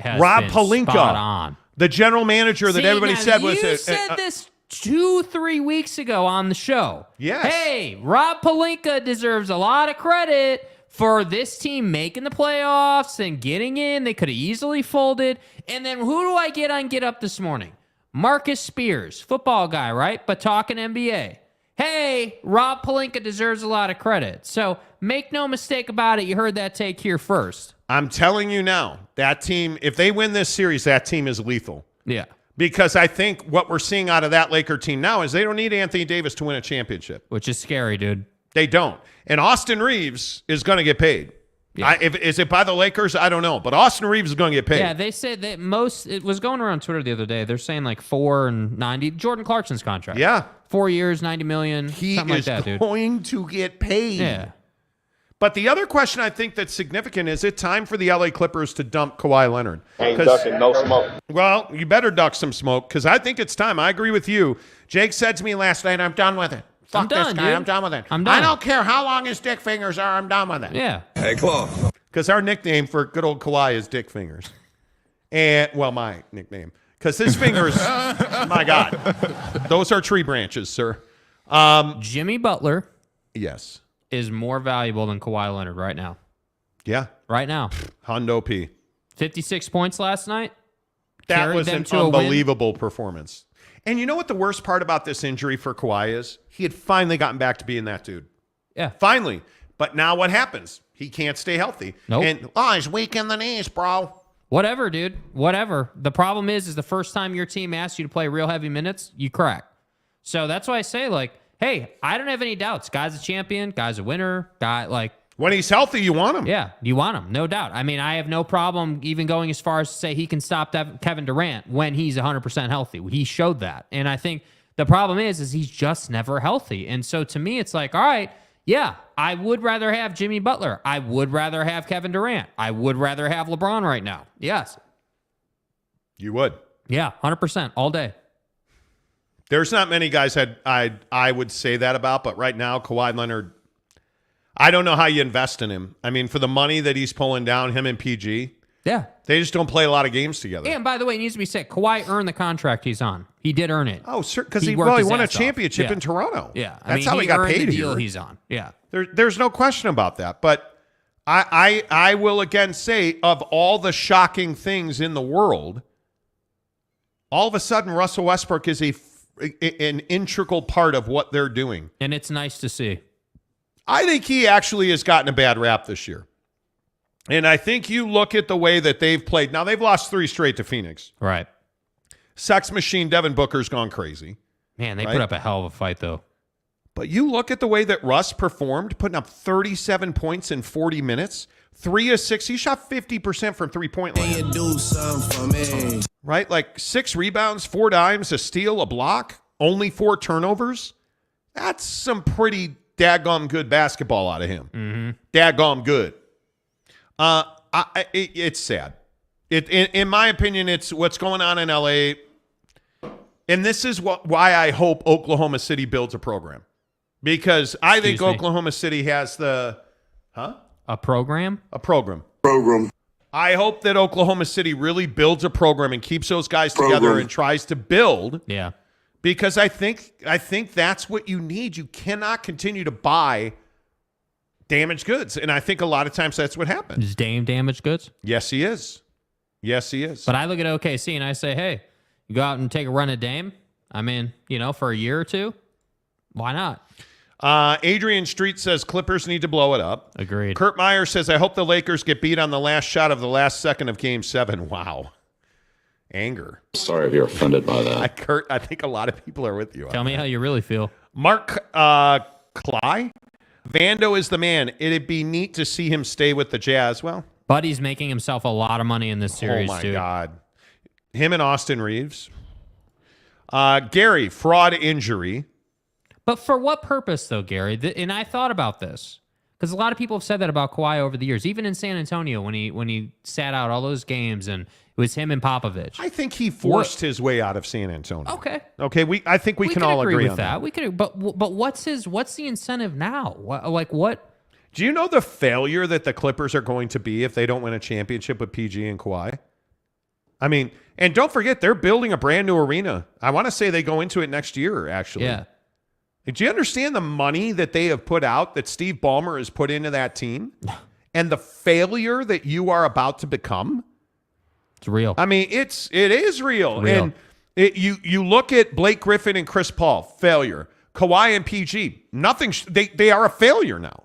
C: has
B: Rob
C: been
B: Pelinka,
C: spot on.
B: the general manager that everybody said was...
C: You said this 2-3 weeks ago on the show.
B: Yes.
C: Hey, Rob Pelinka deserves a lot of credit for this team making the playoffs and getting in. They could have easily folded. And then who do I get on Get Up this morning? Marcus Spears, football guy, right? But talking NBA. Hey, Rob Pelinka deserves a lot of credit. So make no mistake about it. You heard that take here first.
B: I'm telling you now, that team, if they win this series, that team is lethal.
C: Yeah.
B: Because I think what we're seeing out of that Laker team now is they don't need Anthony Davis to win a championship.
C: Which is scary, dude.
B: They don't. And Austin Reeves is going to get paid. Yeah. Is it by the Lakers? I don't know. But Austin Reeves is going to get paid.
C: Yeah, they said that it was going around Twitter the other day. They're saying like 4 and 90. Jordan Clarkson's contract.
B: Yeah.
C: 4 years, $90 million.
B: He
C: something
B: is
C: like that, dude.
B: going to get paid.
C: Yeah.
B: But the other question I think that's significant is it time for the LA Clippers to dump Kawhi Leonard?
P: Ain't ducking, no smoke.
B: Well, you better duck some smoke because I think it's time. I agree with you. Jake said to me last night, I'm done with it. Fuck this guy. I'm done with it.
C: I'm done.
B: I don't care how long his dick fingers are. I'm done with it.
C: Yeah.
G: Hey, Claw.
B: Because our nickname for good old Kawhi is Dick Fingers. And, well, my nickname. Because his fingers, my God, those are tree branches, sir.
C: Jimmy Butler.
B: Yes.
C: Is more valuable than Kawhi Leonard right now.
B: Yeah.
C: Right now.
B: Hondo P.
C: 56 points last night.
B: That was an unbelievable performance. And you know what the worst part about this injury for Kawhi is? He had finally gotten back to being that dude.
C: Yeah.
B: Finally. But now what happens? He can't stay healthy.
C: Nope.
B: And, he's weak in the knees, bro.
C: Whatever, dude. Whatever. The problem is the first time your team asks you to play real heavy minutes, you crack. So that's why I say, like, hey, I don't have any doubts. Guy's a champion. Guy's a winner.
B: When he's healthy, you want him.
C: Yeah, you want him, no doubt. I mean, I have no problem even going as far as to say he can stop Kevin Durant when he's 100% healthy. He showed that. And I think the problem is he's just never healthy. And so to me, it's like, all right, yeah, I would rather have Jimmy Butler. I would rather have Kevin Durant. I would rather have LeBron right now. Yes.
B: You would.
C: Yeah, 100% all day.
B: There's not many guys that I would say that about, but right now, Kawhi Leonard, I don't know how you invest in him. I mean, for the money that he's pulling down, him and PG,
C: yeah,
B: they just don't play a lot of games together.
C: And by the way, it needs to be said, Kawhi earned the contract he's on. He did earn it.
B: Oh, sure, because he won a championship in Toronto.
C: Yeah,
B: that's how he got
C: earned
B: paid
C: the deal
B: here.
C: He's on. Yeah,
B: there's no question about that. But I will again say, of all the shocking things in the world, all of a sudden Russell Westbrook is an integral part of what they're doing,
C: and it's nice to see.
B: I think he actually has gotten a bad rap this year. And I think you look at the way that they've played. Now, they've lost 3 straight to Phoenix.
C: Right.
B: Sex machine Devin Booker's gone crazy.
C: Man, they put up a hell of a fight, though.
B: But you look at the way that Russ performed, putting up 37 points in 40 minutes, 3 of 6. He shot 50% from three-point line.
R: Can you do something for me?
B: Right? Like 6 rebounds, 4 dimes, a steal, a block, only 4 turnovers. That's some pretty daggum good basketball out of him.
C: Mm-hmm.
B: Daggum good. It's sad. In my opinion, it's what's going on in LA. And this is why I hope Oklahoma City builds a program. Because I think Oklahoma City has
C: a program?
B: A program. I hope that Oklahoma City really builds a program and keeps those guys together and tries to build.
C: Yeah.
B: Because I think that's what you need. You cannot continue to buy damaged goods. And I think a lot of times that's what happens.
C: Is Dame damaged goods?
B: Yes, he is. Yes, he is.
C: But I look at OKC and I say, hey, you go out and take a run at Dame? I mean, for a year or two? Why not?
B: Adrian Street says Clippers need to blow it up.
C: Agreed.
B: Kurt Meyer says, I hope the Lakers get beat on the last shot of the last second of Game 7. Wow. Anger.
G: Sorry if you're offended by that.
B: Kurt, I think a lot of people are with you.
C: Tell me how you really feel.
B: Mark Cly? Vando is the man. It'd be neat to see him stay with the Jazz. Well,
C: Buddy's making himself a lot of money in this series,
B: oh my
C: too.
B: God. Him and Austin Reeves. Gary, fraud injury.
C: But for what purpose, though, Gary? And I thought about this. Because a lot of people have said that about Kawhi over the years, even in San Antonio when he sat out all those games and it was him and Popovich.
B: I think he forced his way out of San Antonio.
C: Okay.
B: I think we can all agree on
C: that. We could, but what's the incentive now? What?
B: Do you know the failure that the Clippers are going to be if they don't win a championship with PG and Kawhi? I mean, and don't forget they're building a brand new arena. I want to say they go into it next year. Actually,
C: yeah.
B: Do you understand the money that they have put out, that Steve Ballmer has put into that team, and the failure that you are about to become?
C: It's real.
B: I mean, it is real. And you look at Blake Griffin and Chris Paul, failure. Kawhi and PG, nothing. They are a failure now.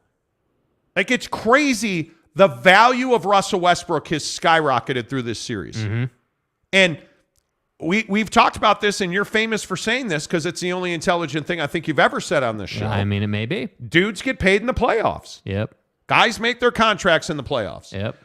B: Like, it's crazy. The value of Russell Westbrook has skyrocketed through this series.
C: Mm-hmm.
B: And we've talked about this, and you're famous for saying this because it's the only intelligent thing I think you've ever said on this show.
C: I mean, it may be.
B: Dudes get paid in the playoffs.
C: Yep.
B: Guys make their contracts in the playoffs.
C: Yep.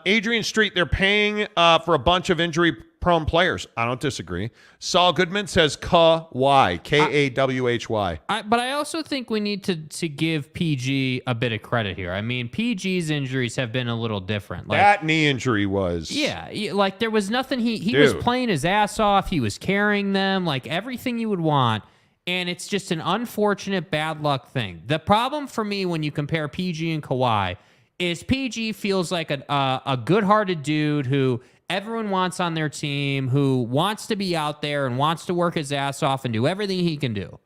B: Adrian Street, they're paying for a bunch of injury-prone players. I don't disagree. Saul Goodman says Kawhi, Kawhy.
C: But I also think we need to give PG a bit of credit here. I mean, PG's injuries have been a little different.
B: That knee injury was...
C: Yeah, like there was nothing. He was playing his ass off. He was carrying them, like everything you would want. And it's just an unfortunate bad luck thing. The problem for me when you compare PG and Kawhi is PG feels like a good-hearted dude who everyone wants on their team, who wants to be out there and wants to work his ass off and do everything he can do.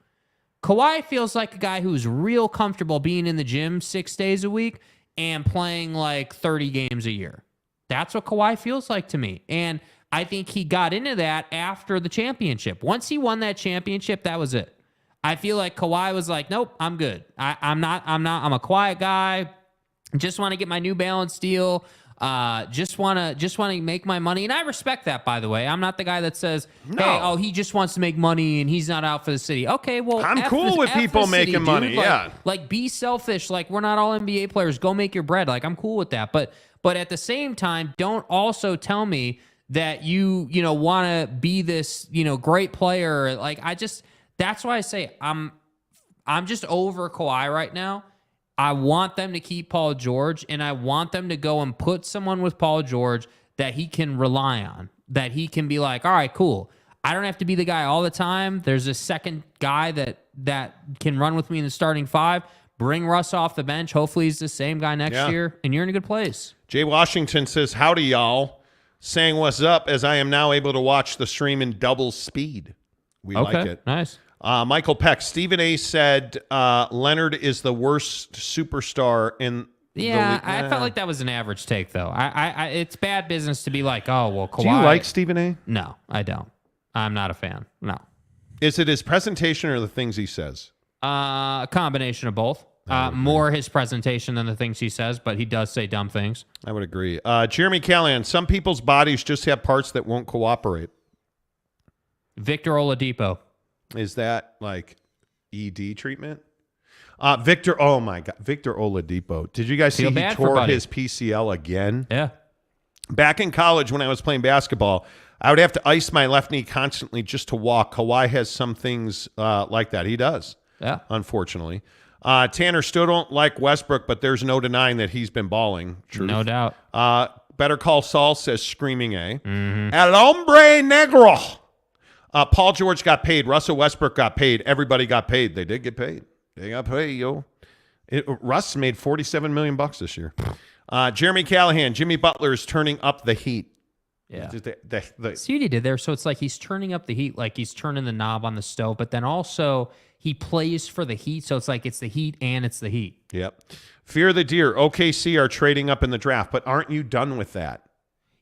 C: Kawhi feels like a guy who's real comfortable being in the gym 6 days a week and playing like 30 games a year. That's what Kawhi feels like to me. And I think he got into that after the championship. Once he won that championship, that was it. I feel like Kawhi was like, nope, I'm good. I'm a quiet guy. Just want to get my New Balance deal. Just want to make my money. And I respect that, by the way. I'm not the guy that says, hey, he just wants to make money and he's not out for the city. Okay, well,
B: I'm cool with people making money.
C: Like, be selfish. Like, we're not all NBA players. Go make your bread. Like, I'm cool with that. But at the same time, don't also tell me that you want to be this, great player. Like, that's why I say I'm just over Kawhi right now. I want them to keep Paul George, and I want them to go and put someone with Paul George that he can rely on, that he can be like, all right, cool. I don't have to be the guy all the time. There's a second guy that can run with me in the starting five. Bring Russ off the bench. Hopefully he's the same guy next year, and you're in a good place.
B: Jay Washington says, howdy, y'all. Saying what's up as I am now able to watch the stream in double speed. We like it.
C: Nice.
B: Michael Peck, Stephen A. said Leonard is the worst superstar in the league.
C: I felt like that was an average take, though. It's bad business to be like, oh, well, Kawhi.
B: Do you like Stephen A.?
C: No, I don't. I'm not a fan. No.
B: Is it his presentation or the things he says?
C: A combination of both. More his presentation than the things he says, but he does say dumb things.
B: I would agree. Jeremy Callahan, some people's bodies just have parts that won't cooperate.
C: Victor Oladipo.
B: Is that like ED treatment? Victor Oladipo. Did you guys see he tore his PCL again?
C: Yeah.
B: Back in college when I was playing basketball, I would have to ice my left knee constantly just to walk. Kawhi has some things like that. He does.
C: Yeah.
B: Unfortunately. Tanner still don't like Westbrook, but there's no denying that he's been balling. Truth.
C: No doubt.
B: Better Call Saul says screaming A.
C: Mm-hmm.
B: El hombre negro. Paul George got paid. Russell Westbrook got paid. Everybody got paid. They did get paid. They got paid, yo. Russ made $47 million this year. Jeremy Callahan, Jimmy Butler is turning up the heat.
C: Yeah. See what he did there? So it's like he's turning up the heat, like he's turning the knob on the stove, but then also he plays for the Heat, so it's like it's the Heat and it's the Heat.
B: Yep. Fear the Deer. OKC are trading up in the draft, but aren't you done with that?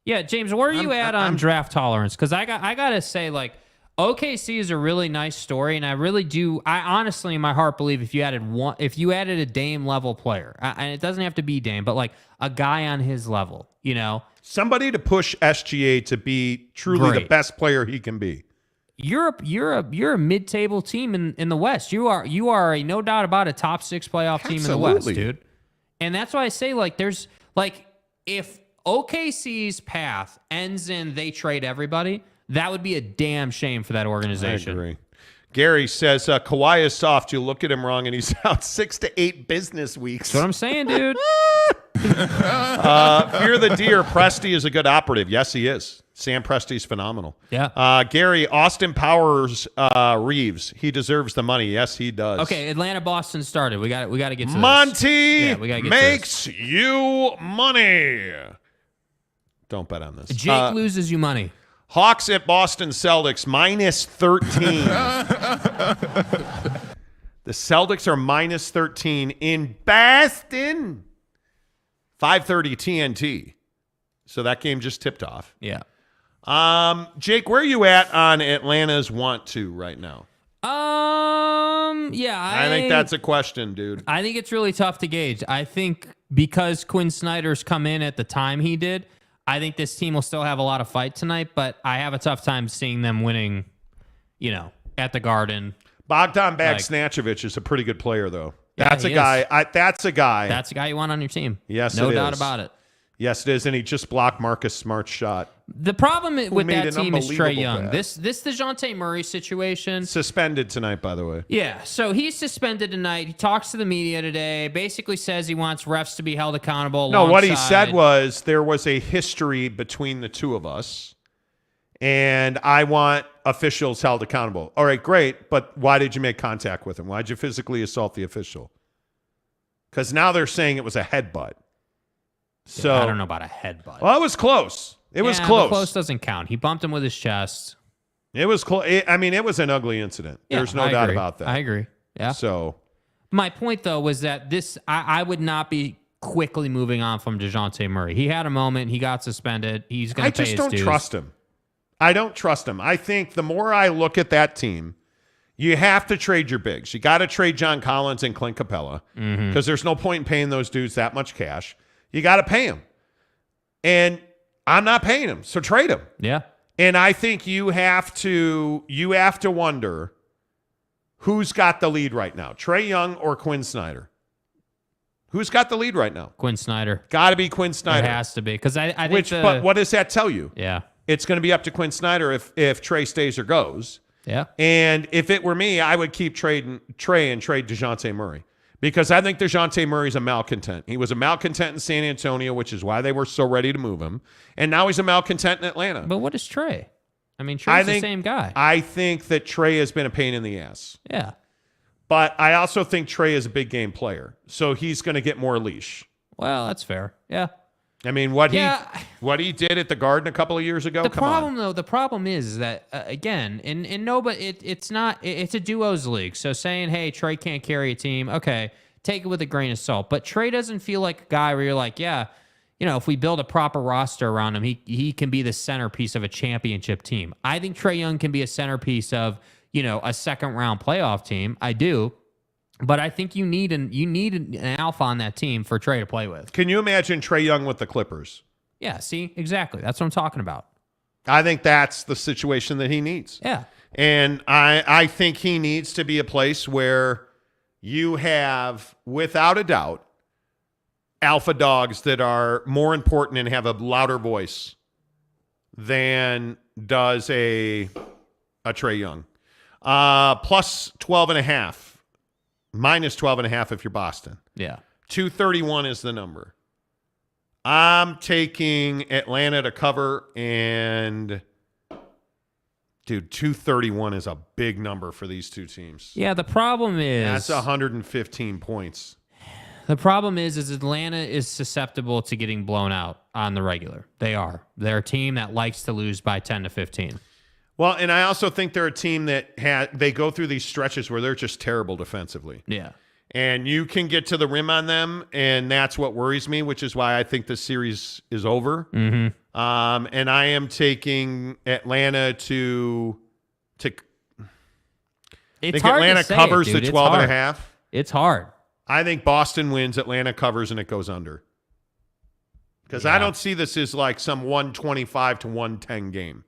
C: Yeah, James, where are you at on draft tolerance? Because I gotta say, like, OKC is a really nice story, and I honestly in my heart believe if you added a Dame level player, and it doesn't have to be Dame, but like a guy on his level,
B: somebody to push SGA to be truly the best player he can be.
C: You're a mid-table team in the West. You are a no doubt about a top 6 playoff team in the West, dude. And that's why I say there's if OKC's path ends in they trade everybody, that would be a damn shame for that organization.
B: I agree. Gary says Kawhi is soft. You look at him wrong, and he's out 6 to 8 business weeks.
C: That's what I'm saying, dude.
B: Fear the Deer. Presti is a good operative. Yes, he is. Sam Presti's phenomenal.
C: Yeah.
B: Gary, Austin Powers Reeves. He deserves the money. Yes, he does.
C: Okay, Atlanta Boston started. We got to get to
B: Monty
C: this.
B: makes you money. Don't bet on this.
C: Jake loses you money.
B: Hawks at Boston Celtics minus 13. The Celtics are minus 13 in Boston. 5:30 TNT. So that game just tipped off.
C: Yeah.
B: Jake, where are you at on Atlanta's want to right now?
C: Yeah.
B: I think that's a question, dude.
C: I think it's really tough to gauge. I think because Quinn Snyder's come in at the time he did, I think this team will still have a lot of fight tonight, but I have a tough time seeing them winning, at the Garden.
B: Bogdan Bogdanovic is a pretty good player, though. That's a guy. That's a guy.
C: That's a guy you want on your team.
B: Yes,
C: no doubt about it.
B: Yes, it is, and he just blocked Marcus Smart's shot.
C: The problem with that team is Trae Young. This DeJounte Murray situation.
B: Suspended tonight, by the way.
C: Yeah, so he's suspended tonight. He talks to the media today, basically says he wants refs to be held accountable.
B: No, what he said was there was a history between the two of us, and I want officials held accountable. All right, great, but why did you make contact with him? Why did you physically assault the official? Because now they're saying it was a headbutt. So
C: I don't know about a headbutt.
B: Well, it was close. It was close.
C: Close doesn't count. He bumped him with his chest.
B: It was close. I mean, it was an ugly incident. There's no doubt about that.
C: I agree. Yeah.
B: So
C: my point, though, was that I would not be quickly moving on from DeJounte Murray. He had a moment. He got suspended. He's going to pay his dues.
B: I just don't trust him. I don't trust him. I think the more I look at that team, you have to trade your bigs. You got to trade John Collins and Clint Capella because there's no point in paying those dudes that much cash. You got to pay them. And I'm not paying him, so trade him.
C: Yeah.
B: And I think you have to wonder who's got the lead right now, Trae Young or Quinn Snyder? Who's got the lead right now?
C: Quinn Snyder.
B: Got to be Quinn Snyder.
C: It has to be, because I think
B: but what does that tell you?
C: Yeah.
B: It's going to be up to Quinn Snyder if Trae stays or goes.
C: Yeah.
B: And if it were me, I would keep trading Trae and trade DeJounte Murray. Because I think DeJounte Murray's a malcontent. He was a malcontent in San Antonio, which is why they were so ready to move him. And now he's a malcontent in Atlanta.
C: But what is Trae? I mean, Trae's the same guy.
B: I think that Trae has been a pain in the ass.
C: Yeah.
B: But I also think Trae is a big game player. So he's going to get more leash.
C: Well, that's fair. Yeah.
B: I mean, what he did at the Garden a couple of years ago.
C: The problem is that again, it's a duos league. So saying, hey, Trae can't carry a team, okay, take it with a grain of salt. But Trae doesn't feel like a guy where you're like, yeah, if we build a proper roster around him, he can be the centerpiece of a championship team. I think Trae Young can be a centerpiece of a second round playoff team. I do. But I think you need an alpha on that team for Trae to play with.
B: Can you imagine Trae Young with the Clippers?
C: Yeah, see, exactly. That's what I'm talking about.
B: I think that's the situation that he needs.
C: Yeah.
B: And I think he needs to be a place where you have, without a doubt, alpha dogs that are more important and have a louder voice than does a Trae Young. Plus 12.5. Minus 12.5 if you're Boston.
C: Yeah.
B: 231 is the number. I'm taking Atlanta to cover, and dude, 231 is a big number for these two teams.
C: Yeah, the problem is
B: that's 115 points.
C: The problem is Atlanta is susceptible to getting blown out on the regular. They are. They're a team that likes to lose by 10 to 15.
B: Well, and I also think they're a team that they go through these stretches where they're just terrible defensively.
C: Yeah.
B: And you can get to the rim on them, and that's what worries me, which is why I think this series is over.
C: Mm-hmm.
B: And I am taking Atlanta to
C: it's
B: think
C: hard
B: Atlanta
C: to say
B: covers
C: it, dude.
B: the 12.5.
C: It's hard.
B: I think Boston wins, Atlanta covers, and it goes under. Because I don't see this as like some 125 to 110 game.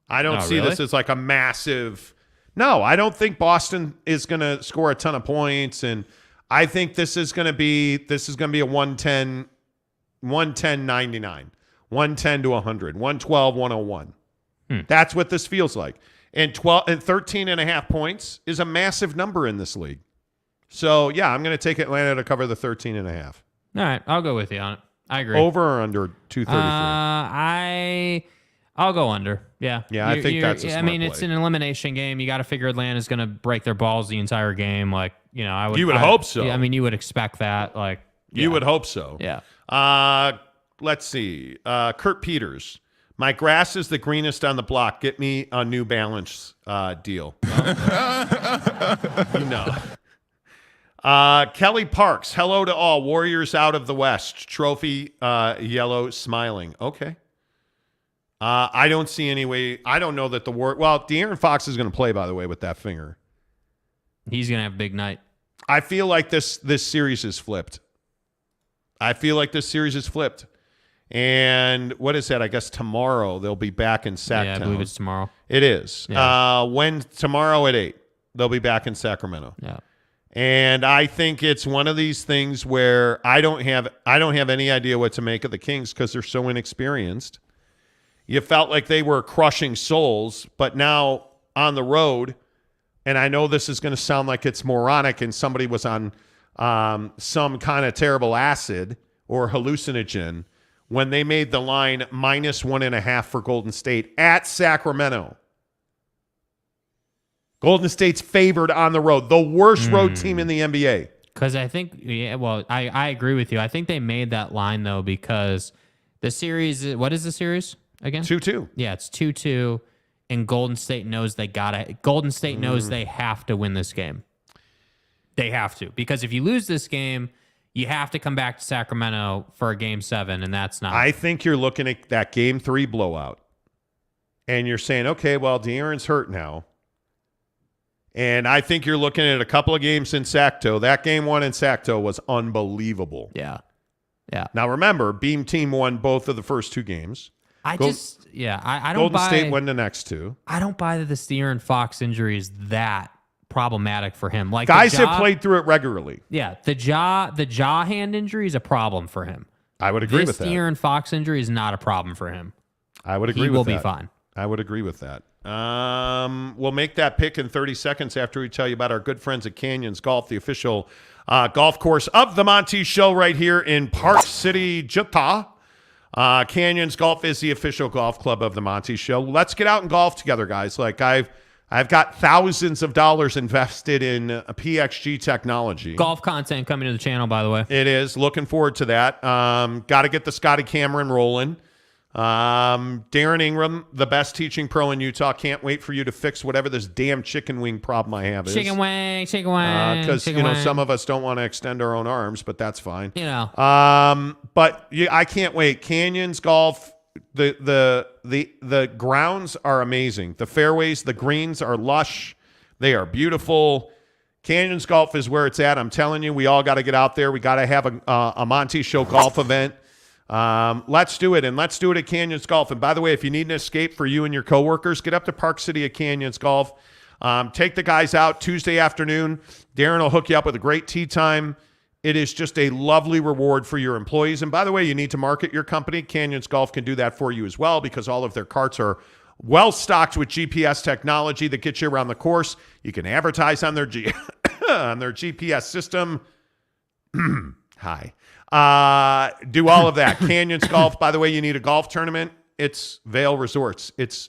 B: I don't see this as like a massive. No, I don't think Boston is going to score a ton of points, and I think this is going to be a 110 99, 110 to 100, 112 101. That's what this feels like. And 13.5 points is a massive number in this league. So, yeah, I'm going to take Atlanta to cover the 13.5.
C: All right, I'll go with you on it. I agree.
B: Over or under 233?
C: I'll go under. Yeah.
B: Yeah, I think that's a smart play.
C: It's an elimination game. You got to figure Atlanta's going to break their balls the entire game. Like, I would.
B: You would hope so.
C: I mean, you would expect that. Like,
B: you would hope so.
C: Yeah.
B: Let's see. Kurt Peters. My grass is the greenest on the block. Get me a New Balance deal. Kelly Parks. Hello to all. Warriors out of the West. Trophy yellow smiling. Okay. I don't see any way. I don't know that De'Aaron Fox is going to play, by the way, with that finger.
C: He's going to have a big night.
B: I feel like this series is flipped. And what is that? I guess tomorrow they'll be back in Sacktown.
C: Yeah, I believe it's tomorrow.
B: It is.
C: Yeah.
B: Tomorrow at 8, they'll be back in Sacramento.
C: Yeah.
B: And I think it's one of these things where I don't have any idea what to make of the Kings because they're so inexperienced. You felt like they were crushing souls, but now on the road, and I know this is going to sound like it's moronic and somebody was on some kind of terrible acid or hallucinogen when they made the line -1.5 for Golden State at Sacramento. Golden State's favored on the road, the worst road team in the NBA.
C: Because I think, I agree with you. I think they made that line, though, because the series, what is the series? Again?
B: 2-2.
C: Yeah, it's 2-2, and Golden State knows they knows they have to win this game. They have to, because if you lose this game, you have to come back to Sacramento for a Game 7, and that's not.
B: I think you're looking at that Game 3 blowout, and you're saying, okay, well, De'Aaron's hurt now, and I think you're looking at a couple of games in Sacto. That Game 1 in Sacto was unbelievable.
C: Yeah. Yeah.
B: Now remember, Beam Team won both of the first 2 games.
C: I don't
B: Golden
C: buy.
B: State won the next 2.
C: I don't buy that the De'Aaron Fox injury is that problematic for him. Like
B: guys have played through it regularly.
C: Yeah, the jaw hand injury is a problem for him.
B: I would agree with that.
C: This De'Aaron Fox injury is not a problem for him.
B: I would agree with that.
C: He will be fine.
B: I would agree with that. We'll make that pick in 30 seconds after we tell you about our good friends at Canyons Golf, the official golf course of the Monty Show right here in Park City, Utah. Canyons Golf is the official golf club of the Monty Show. Let's get out and golf together, guys. Like I've got thousands of dollars invested in PXG technology.
C: Golf content coming to the channel, by the way.
B: It is. Looking forward to that. Got to get the Scotty Cameron rolling. Darren Ingram, the best teaching pro in Utah. Can't wait for you to fix whatever this damn chicken wing problem I have is.
C: Chicken wing.
B: Because some of us don't want to extend our own arms, but that's fine. But I can't wait. Canyons Golf. The grounds are amazing. The fairways, the greens are lush. They are beautiful. Canyons Golf is where it's at. I'm telling you, we all got to get out there. We got to have a Monty Show golf event. Let's do it, and let's do it at Canyons Golf. And by the way, if you need an escape for you and your coworkers, get up to Park City at Canyons Golf. Take the guys out Tuesday afternoon. Darren will hook you up with a great tee time. It is just a lovely reward for your employees. And by the way, you need to market your company. Canyons Golf can do that for you as well because all of their carts are well stocked with GPS technology that gets you around the course. You can advertise on their on their GPS system. Hi. Do all of that. Canyons Golf, by the way, you need a golf tournament. It's Vail Resorts. It's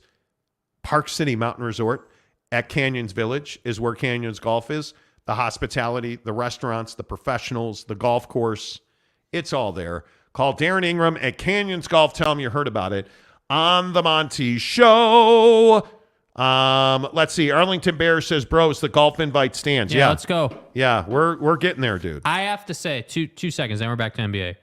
B: Park City Mountain Resort at Canyons Village is where Canyons Golf is. The hospitality, the restaurants, the professionals, the golf course. It's all there. Call Darren Ingram at Canyons Golf. Tell him you heard about it on the Monty Show. Let's see. Arlington Bear says, bros, the golf invite stands. Yeah,
C: let's go.
B: Yeah, we're getting there, dude.
C: I have to say, two seconds, then we're back to NBA.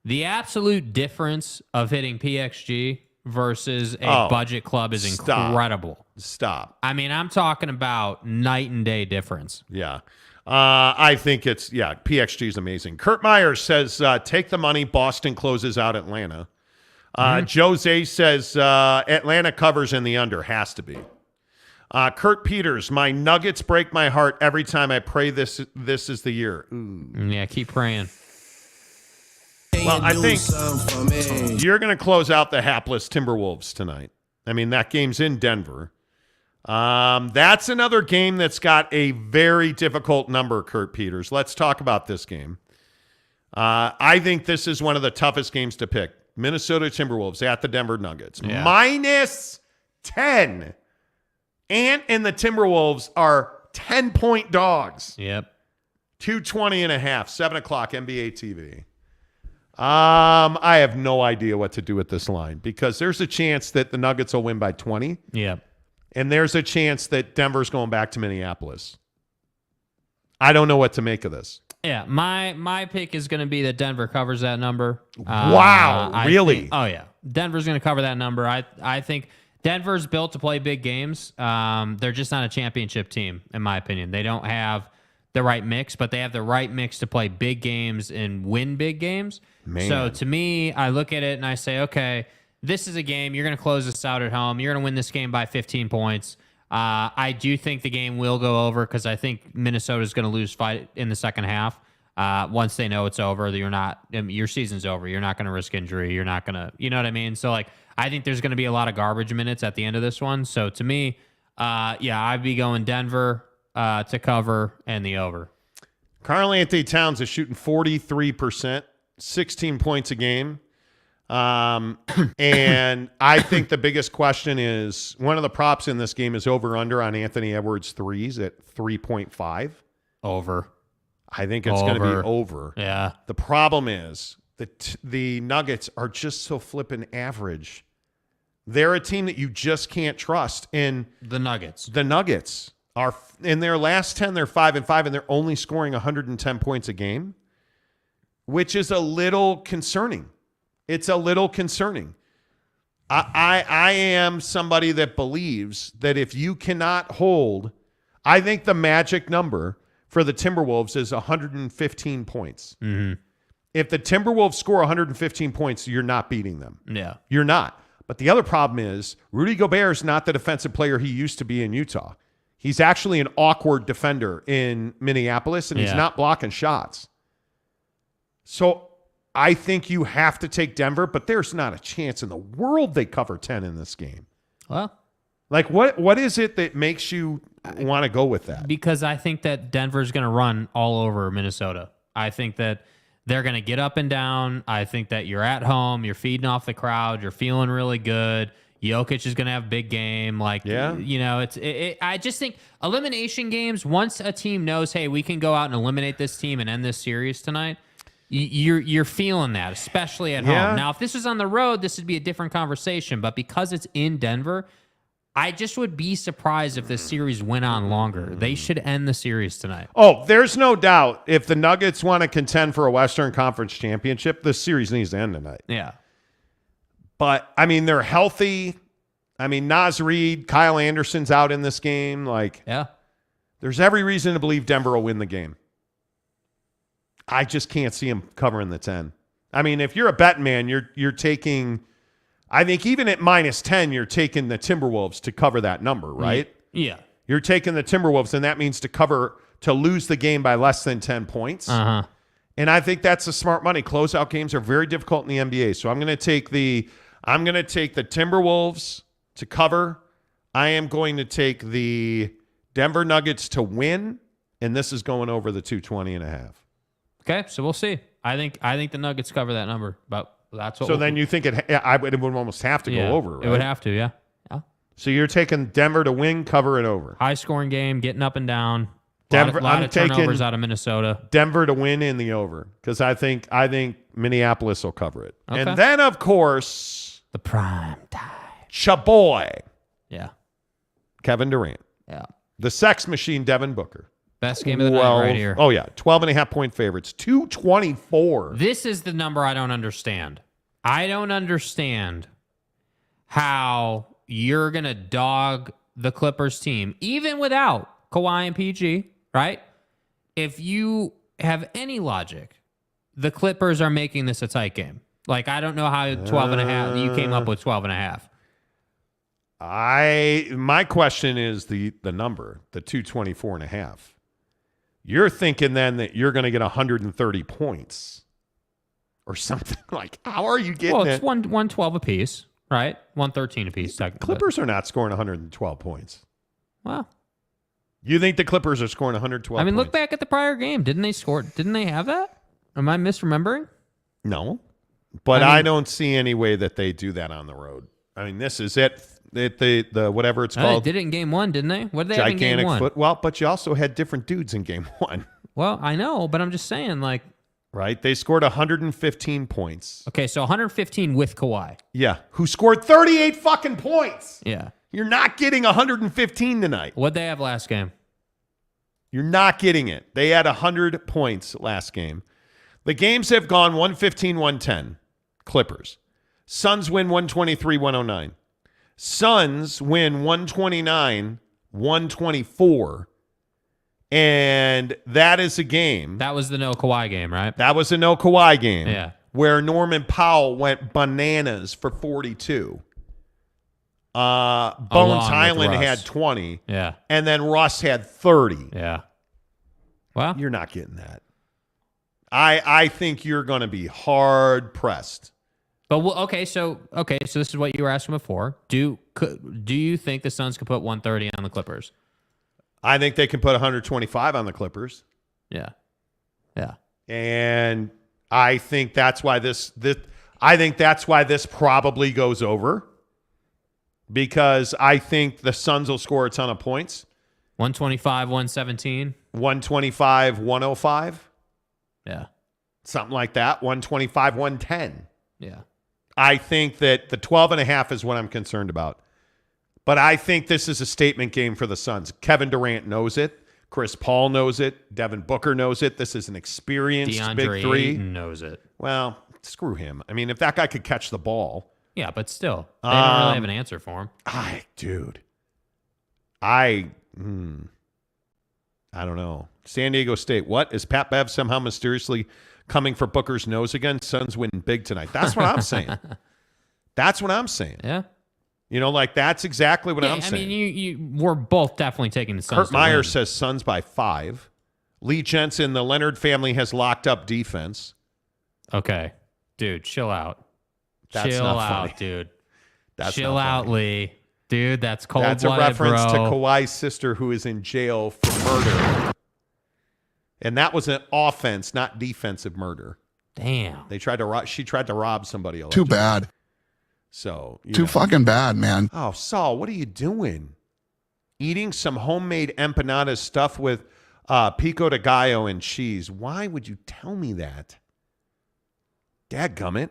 C: The absolute difference of hitting PXG versus a budget club is incredible.
B: Stop.
C: I mean, I'm talking about night and day difference.
B: Yeah. I think PXG is amazing. Kurt Myers says, take the money. Boston closes out Atlanta. Jose says, Atlanta covers in the under. Has to be. Kurt Peters, my Nuggets break my heart every time I pray this is the year. Ooh.
C: Yeah, keep praying.
B: Well, I think you're going to close out the hapless Timberwolves tonight. I mean, that game's in Denver. That's another game that's got a very difficult number, Kurt Peters. Let's talk about this game. I think this is one of the toughest games to pick. Minnesota Timberwolves at the Denver Nuggets. Yeah. -10. Ant and the Timberwolves are 10-point dogs.
C: Yep.
B: 220.5, 7 o'clock NBA TV. I have no idea what to do with this line because there's a chance that the Nuggets will win by 20.
C: Yeah.
B: And there's a chance that Denver's going back to Minneapolis. I don't know what to make of this.
C: Yeah, my pick is going to be that Denver covers that number.
B: Wow, really?
C: Denver's going to cover that number. I think Denver's built to play big games. They're just not a championship team, in my opinion. They don't have the right mix, but they have the right mix to play big games and win big games.
B: Man.
C: So to me, I look at it and I say, okay, this is a game. You're going to close this out at home. You're going to win this game by 15 points. I do think the game will go over because I think Minnesota's going to lose fight in the second half. Once they know it's over, your season's over. You're not going to risk injury. You're not going to, you know what I mean? So, I think there's going to be a lot of garbage minutes at the end of this one. So, to me, I'd be going Denver to cover and the over.
B: Karl Anthony Towns is shooting 43%, 16 points a game. And I think the biggest question is one of the props in this game is over-under on Anthony Edwards' threes at 3.5.
C: Over.
B: I think it's going to be over.
C: Yeah.
B: The problem is that the Nuggets are just so flippin' average. They're a team that you just can't trust. And
C: the Nuggets
B: are in their last 10, they're 5-5, and they're only scoring 110 points a game, which is a little concerning. It's a little concerning. I am somebody that believes that if you cannot hold, I think the magic number for the Timberwolves is 115 points.
C: Mm-hmm.
B: If the Timberwolves score 115 points, you're not beating them.
C: Yeah.
B: You're not. But the other problem is Rudy Gobert is not the defensive player he used to be in Utah. He's actually an awkward defender in Minneapolis, and he's not blocking shots. So I think you have to take Denver, but there's not a chance in the world they cover 10 in this game.
C: Well,
B: like what is it that makes you want to go with that?
C: Because I think that Denver's going to run all over Minnesota. I think that they're going to get up and down. I think that you're at home, you're feeding off the crowd, you're feeling really good. Jokic is going to have a big game. I just think elimination games, once a team knows, hey, we can go out and eliminate this team and end this series tonight, you're feeling that, especially at home. Now, if this was on the road, this would be a different conversation. But because it's in Denver, I just would be surprised if this series went on longer. They should end the series tonight.
B: Oh, there's no doubt. If the Nuggets want to contend for a Western Conference championship, this series needs to end tonight.
C: Yeah.
B: But, I mean, they're healthy. I mean, Naz Reid, Kyle Anderson's out in this game. There's every reason to believe Denver will win the game. I just can't see him covering the 10. I mean, if you're a bet man, you're taking, I think even at -10, you're taking the Timberwolves to cover that number, right?
C: Yeah.
B: You're taking the Timberwolves, and that means to lose the game by less than 10 points.
C: Uh-huh.
B: And I think that's a smart money. Closeout games are very difficult in the NBA. So I'm going to take the Timberwolves to cover. I am going to take the Denver Nuggets to win, and this is going over the 220.5.
C: Okay, so we'll see. I think the Nuggets cover that number, but that's what.
B: So then you think it would almost have to go over, right?
C: It would have to, yeah.
B: So you're taking Denver to win, cover it over.
C: High scoring game, getting up and down.
B: Denver,
C: a lot
B: I'm
C: of turnovers
B: taking
C: out of Minnesota.
B: Denver to win in the over because I think Minneapolis will cover it.
C: Okay.
B: And then, of course,
C: the prime time.
B: Chaboy.
C: Yeah.
B: Kevin Durant.
C: Yeah.
B: The sex machine, Devin Booker.
C: Best game of the night right here.
B: Oh, yeah. 12.5-point favorites. 224.
C: This is the number I don't understand. I don't understand how you're going to dog the Clippers team, even without Kawhi and PG, right? If you have any logic, the Clippers are making this a tight game. I don't know how 12.5, you came up with 12.5.
B: My question is the number, the 224.5. You're thinking then that you're going to get 130 points or something. How are you getting
C: it? Well, it's 112 apiece, right? 113 apiece.
B: Clippers are not scoring 112 points.
C: Wow.
B: You think the Clippers are scoring 112 points?
C: Look back at the prior game. Didn't they score? Didn't they have that? Am I misremembering?
B: No. But I don't see any way that they do that on the road. This is it. The whatever it's called.
C: They did it in game 1, didn't they? What did they have in game 1?
B: Well, but you also had different dudes in game 1.
C: Well, I know, but I'm just saying,
B: right? They scored 115 points.
C: Okay, so 115 with Kawhi.
B: Yeah. Who scored 38 fucking points.
C: Yeah.
B: You're not getting 115 tonight.
C: What'd they have last game?
B: You're not getting it. They had 100 points last game. The games have gone 115-110. Clippers. Suns win 123-109. Suns win 129-124. And that is a game.
C: That was the no Kawhi game, right?
B: That was a no Kawhi game.
C: Yeah.
B: Where Norman Powell went bananas for 42. Bones Highland had 20.
C: Yeah.
B: And then Russ had 30.
C: Yeah. Well,
B: you're not getting that. I think you're going to be hard pressed.
C: But okay, so this is what you were asking before. Do you think the Suns could put 130 on the Clippers?
B: I think they can put 125 on the Clippers.
C: Yeah. Yeah.
B: And I think that's why this probably goes over. Because I think the Suns will score a ton of points.
C: 125, 117.
B: 125, 105.
C: Yeah.
B: Something like that. 125, 110.
C: Yeah.
B: I think that the 12.5 is what I'm concerned about. But I think this is a statement game for the Suns. Kevin Durant knows it. Chris Paul knows it. Devin Booker knows it. This is an experienced big three.
C: Ayton knows it.
B: Well, screw him. If that guy could catch the ball.
C: Yeah, but still, they don't really have an answer for him.
B: I don't know. San Diego State. What? Is Pat Bev somehow mysteriously coming for Booker's nose again. Suns win big tonight. That's what I'm saying. That's what I'm saying.
C: Yeah.
B: You know, like that's exactly what I'm saying.
C: I mean, we're both definitely taking the Suns.
B: Kurt Meyer says Suns by 5. Lee Jensen, the Leonard family has locked up defense.
C: Okay. Dude, chill out.
B: That's
C: chill
B: not
C: out,
B: funny.
C: dude.
B: That's
C: chill
B: not
C: out,
B: funny.
C: Lee. Dude, that's cold-blooded,
B: That's a reference to
C: bro.
B: Kawhi's sister who is in jail for murder. And that was an offense, not defensive murder.
C: Damn.
B: She tried to rob somebody else.
M: Too bad.
B: So
M: Too fucking bad, man.
B: Oh, Saul, what are you doing? Eating some homemade empanadas stuffed with pico de gallo and cheese. Why would you tell me that? Dadgummit.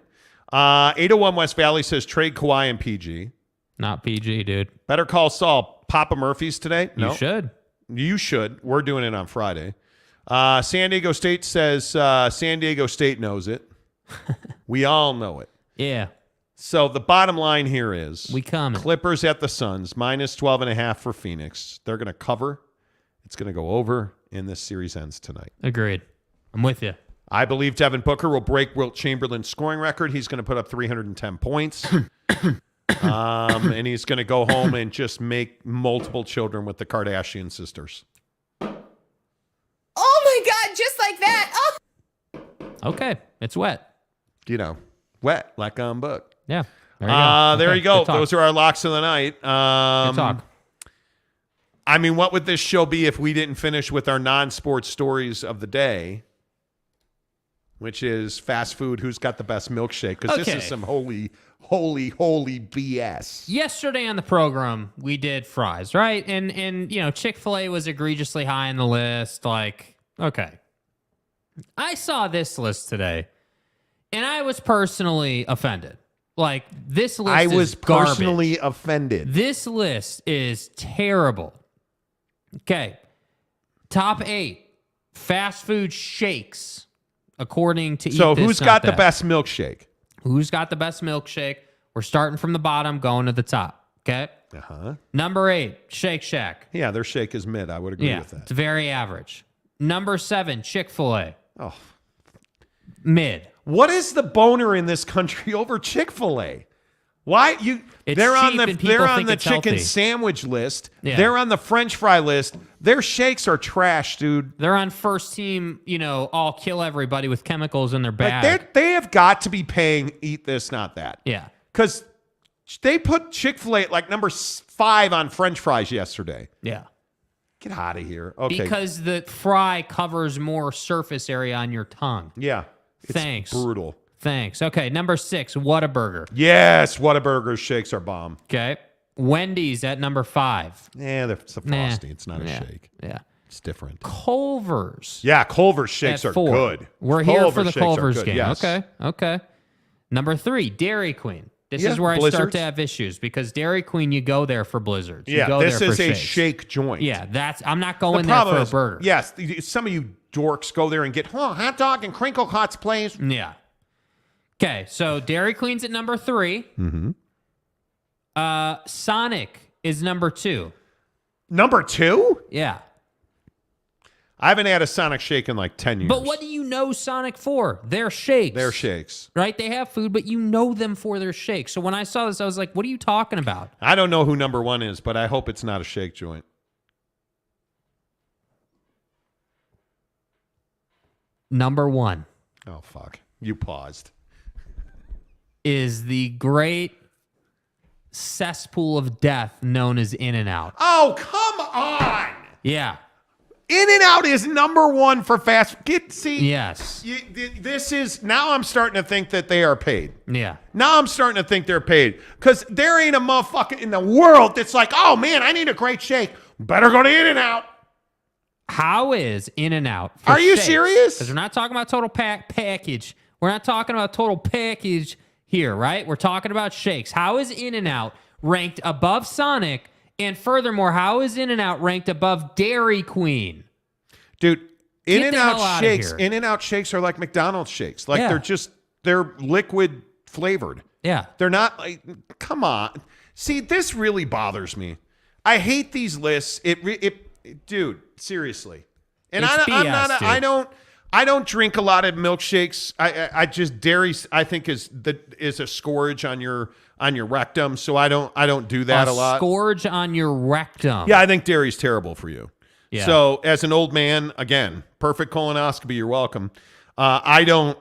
B: 801 West Valley says trade Kawhi and PG.
C: Not PG, dude.
B: Better call Saul. Papa Murphy's today? No.
C: You should.
B: You should. We're doing it on Friday. San Diego State says San Diego State knows it. We all know it.
C: Yeah.
B: So the bottom line here is
C: we coming.
B: Clippers at the Suns, minus 12.5 for Phoenix. They're going to cover. It's going to go over, and this series ends tonight.
C: Agreed. I'm with you.
B: I believe Devin Booker will break Wilt Chamberlain's scoring record. He's going to put up 310 points. And he's going to go home and just make multiple children with the Kardashian sisters.
K: Oh my God, just like that. Oh.
C: Okay. It's wet.
B: You know, wet like on book.
C: Yeah. There you go.
B: There
C: Okay,
B: you go.
C: good talk.
B: Those are our locks of the night.
C: Good talk.
B: I mean, what would this show be if we didn't finish with our non-sports stories of the day, which is fast food, who's got the best milkshake? Because this is some holy BS.
C: Yesterday on the program, we did fries, right? And you know, Chick-fil-A was egregiously high on the list. Like, okay. I saw this list today, and I was personally offended. Like, this list
B: I was
C: is garbage.
B: personally offended.
C: This list is terrible. Okay. Top 8 fast food shakes, according to
B: So
C: Eat This,
B: who's
C: Not
B: got the
C: That.
B: best milkshake?
C: Who's got the best milkshake? We're starting from the bottom, going to the top. Okay.
B: Uh-huh.
C: Number 8, Shake Shack.
B: Yeah, their shake is mid. I would agree
C: Yeah,
B: with that.
C: it's very average. Number 7, Chick-fil-A.
B: Oh.
C: Mid.
B: What is the boner in this country over Chick-fil-A? Why you?
C: It's
B: they're on
C: cheap
B: the
C: and people
B: they're on
C: think
B: the
C: it's
B: chicken
C: healthy.
B: sandwich list.
C: Yeah.
B: They're on the French fry list. Their shakes are trash, dude.
C: They're on first team, you know, all kill everybody with chemicals in their bag.
B: Like they have got to be paying Eat This, Not That.
C: Yeah.
B: Because they put Chick-fil-A at like number 5 on French fries yesterday.
C: Yeah.
B: Get out of here. Okay.
C: Because the fry covers more surface area on your tongue.
B: Yeah. It's
C: Thanks.
B: brutal.
C: Thanks. Okay, number 6, Whataburger.
B: Yes, Whataburger shakes are bomb.
C: Okay. Wendy's at number 5.
B: Yeah, it's a frosty. It's not a shake.
C: Yeah.
B: It's different.
C: Culver's.
B: Yeah, Culver's shakes
C: at
B: are
C: 4.
B: good.
C: We're here for the
B: shakes are
C: Culver's
B: good,
C: game.
B: yes.
C: Okay. Number 3, Dairy Queen. This
B: Yeah,
C: is where I start
B: Blizzards.
C: to have issues because Dairy Queen, you go there for blizzards. You
B: Yeah,
C: go
B: this
C: there
B: is
C: for
B: a
C: shakes.
B: shake joint.
C: Yeah, I'm not
B: The
C: going there
B: problem
C: for
B: is,
C: a burger.
B: yes, some of you dorks go there and get hot dog and crinkle cuts, please.
C: Yeah. Okay, so Dairy Queen's at number 3.
B: Mm-hmm.
C: Sonic is number 2.
B: Number 2?
C: Yeah.
B: I haven't had a Sonic shake in like 10 years.
C: But what do you know Sonic for? They're shakes.
B: They're shakes.
C: Right? They have food, but you know them for their shakes. So when I saw this, I was like, what are you talking about?
B: I don't know who number 1 is, but I hope it's not a shake joint.
C: Number 1
B: Oh, fuck. You paused.
C: is the great cesspool of death known as In-N-Out.
B: Oh, come on.
C: Yeah.
B: In-N-Out is number 1 for fast.
C: Yes.
B: This is, now I'm starting to think that they are paid.
C: Yeah.
B: Now I'm starting to think they're paid. Because there ain't a motherfucker in the world that's like, oh, man, I need a great shake. Better go to In-N-Out.
C: How is In-N-Out?
B: Are you serious?
C: Because we're not talking about total package. We're not talking about total package here, right? We're talking about shakes. How is In-N-Out ranked above Sonic? And furthermore, how is In-N-Out ranked above Dairy Queen?
B: Dude,
C: Get the hell
B: In-N-Out
C: outta
B: shakes.
C: here.
B: In-N-Out shakes are like McDonald's shakes. Like
C: Yeah.
B: they're liquid flavored.
C: Yeah.
B: They're not like, come on. See, this really bothers me. I hate these lists. Dude, seriously. And
C: It's
B: I'm
C: BS,
B: not.
C: dude.
B: I don't drink a lot of milkshakes. I just dairy. I think is a scourge on your rectum. So I don't do that a lot.
C: Scourge on your rectum.
B: Yeah, I think dairy's terrible for you.
C: Yeah.
B: So as an old man, again, perfect colonoscopy. You're welcome. I don't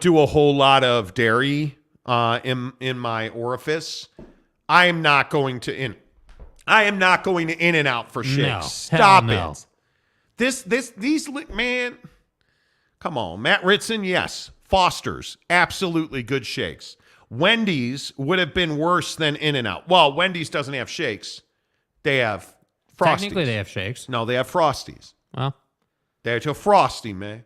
B: do a whole lot of dairy in my orifice. I am not going to In-N-Out for shakes.
C: No,
B: Stop
C: no.
B: it. These man, come on. Matt Ritson, yes. Foster's, absolutely good shakes. Wendy's would have been worse than In-N-Out. Well, Wendy's doesn't have shakes. They have Frosties.
C: Technically, they have shakes.
B: No, they have Frosties.
C: Well,
B: They have a Frosty, man.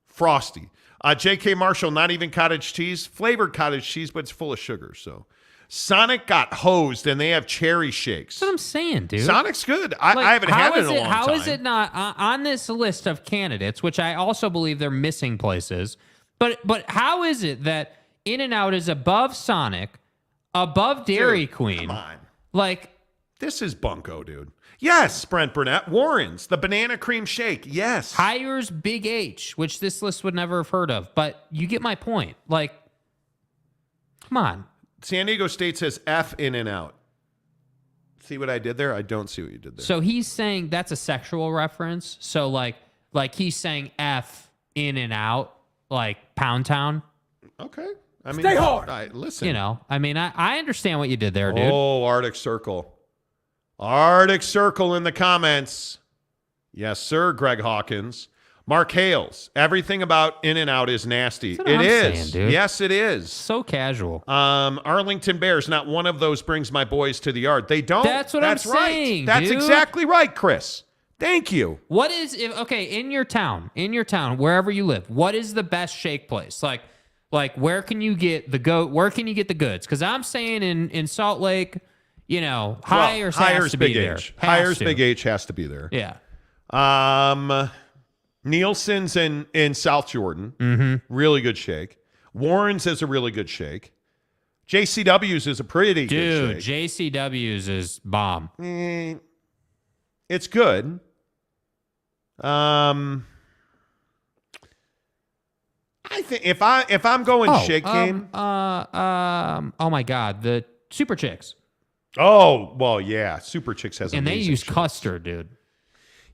B: Frosty. J.K. Marshall, not even cottage cheese. Flavored cottage cheese, but it's full of sugar. So Sonic got hosed, and they have cherry shakes.
C: that's what I'm saying, dude.
B: Sonic's good. I haven't had it in a long time.
C: How is it not on this list of candidates, which I also believe they're missing places, but how is it that In-N-Out is above Sonic, above Dairy Queen?
B: Come on.
C: Like,
B: this is bunko, dude. Yes, Brent Burnett. Warren's, the banana cream shake. Yes.
C: Hires Big H, which this list would never have heard of, but you get my point. Like, come on.
B: San Diego State says F In-N-Out. See what I did there? I don't see what you did there.
C: So he's saying that's a sexual reference. So like he's saying F In-N-Out, like Pound Town.
B: Okay. I mean,
C: Stay hard.
B: Listen.
C: You know, I mean, I understand what you did there, dude.
B: Oh, Arctic Circle. Arctic Circle in the comments. Yes, sir, Greg Hawkins. Mark Hales. Everything about In-N-Out is nasty.
C: That's what I'm saying, dude.
B: Yes, it is.
C: So casual.
B: Arlington Bears, not one of those brings my boys to the yard. They don't.
C: That's what I'm
B: right.
C: saying,
B: That's
C: dude.
B: exactly right, Chris. Thank you.
C: What is in your town, wherever you live, what is the best shake place? Like where can you get where can you get the goods? Because I'm saying in Salt Lake, you know, Hires has to be there.
B: Hires Big H has to be there.
C: Yeah.
B: Nielsen's in South Jordan.
C: Mm-hmm.
B: Really good shake. Warren's is a really good shake. JCW's is a pretty good shake.
C: JCW's is bomb.
B: It's good. I think if I'm going shake game.
C: Oh my God, the Super Chicks.
B: Oh well, yeah. Super Chicks has
C: and they use
B: shakes.
C: custard, dude.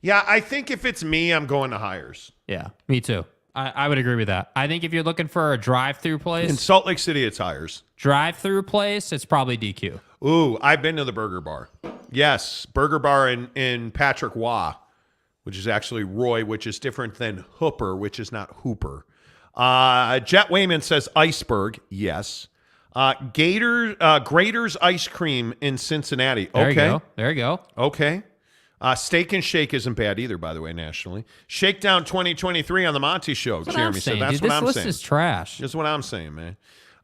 B: Yeah, I think if it's me, I'm going to Hires.
C: Yeah, me too. I would agree with that. I think if you're looking for a drive-through place
B: in Salt Lake City, it's Hires.
C: Drive-through place, it's probably DQ.
B: Ooh, I've been to the Burger Bar. Yes, Burger Bar in Patrick Waugh, which is actually Roy, which is different than Hooper, which is not Hooper. Jet Wayman says Iceberg. Yes. Grater's Ice Cream in Cincinnati. Okay.
C: There you go.
B: Okay. Steak and Shake isn't bad either, by the way, nationally. Shakedown 2023 on the Monty Show, Jeremy said. That's what I'm saying.
C: This list is trash.
B: That's what I'm saying, man.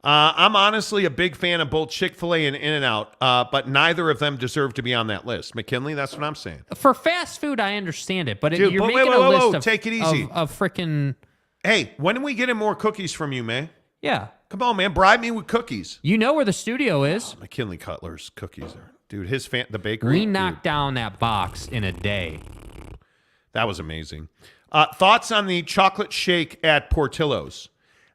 B: I'm honestly a big fan of both Chick-fil-A and In-N-Out, but neither of them deserve to be on that list. McKinley, that's what I'm saying.
C: For fast food, I understand it, but
B: Dude,
C: you're
B: but
C: making a list of
B: take it easy.
C: of freaking.
B: Hey, when are we getting more cookies from you, man?
C: Yeah.
B: Come on, man. Bribe me with cookies.
C: You know where the studio is.
B: Oh, McKinley Cutler's cookies are. Dude, the bakery.
C: We knocked down that box in a day.
B: That was amazing. Thoughts on the chocolate shake at Portillo's?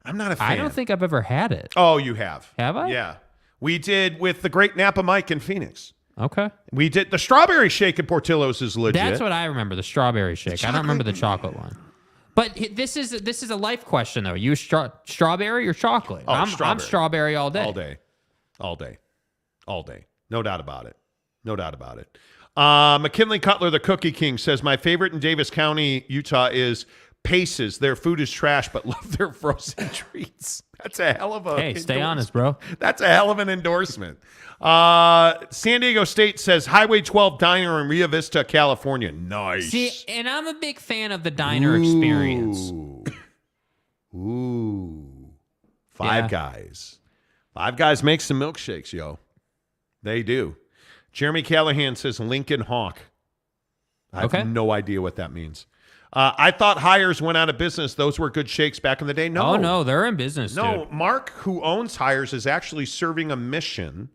B: I'm not a fan.
C: I don't think I've ever had it.
B: Oh, you have.
C: Have I?
B: Yeah. We did with the great Napa Mike in Phoenix.
C: Okay.
B: We did. The strawberry shake at Portillo's is legit.
C: That's what I remember, the strawberry shake. I don't remember the chocolate one. But this is a life question, though. You strawberry or chocolate?
B: Oh,
C: I'm strawberry all day.
B: All day. All day. All day. No doubt about it. No doubt about it. McKinley Cutler, the Cookie King, says, my favorite in Davis County, Utah is Paces. Their food is trash, but love their frozen treats. That's a hell of a
C: Hey, stay honest, bro.
B: That's a hell of an endorsement. San Diego State says Highway 12 Diner in Ria Vista, California. Nice.
C: See, and I'm a big fan of the diner experience.
B: Ooh. Five Guys. Five Guys make some milkshakes, yo. They do. Jeremy Callahan says Lincoln Hawk. I have no idea what that means. I thought Hires went out of business. Those were good shakes back in the day. No.
C: Oh, no, they're in business, dude.
B: Mark, who owns Hires, is actually serving a mission.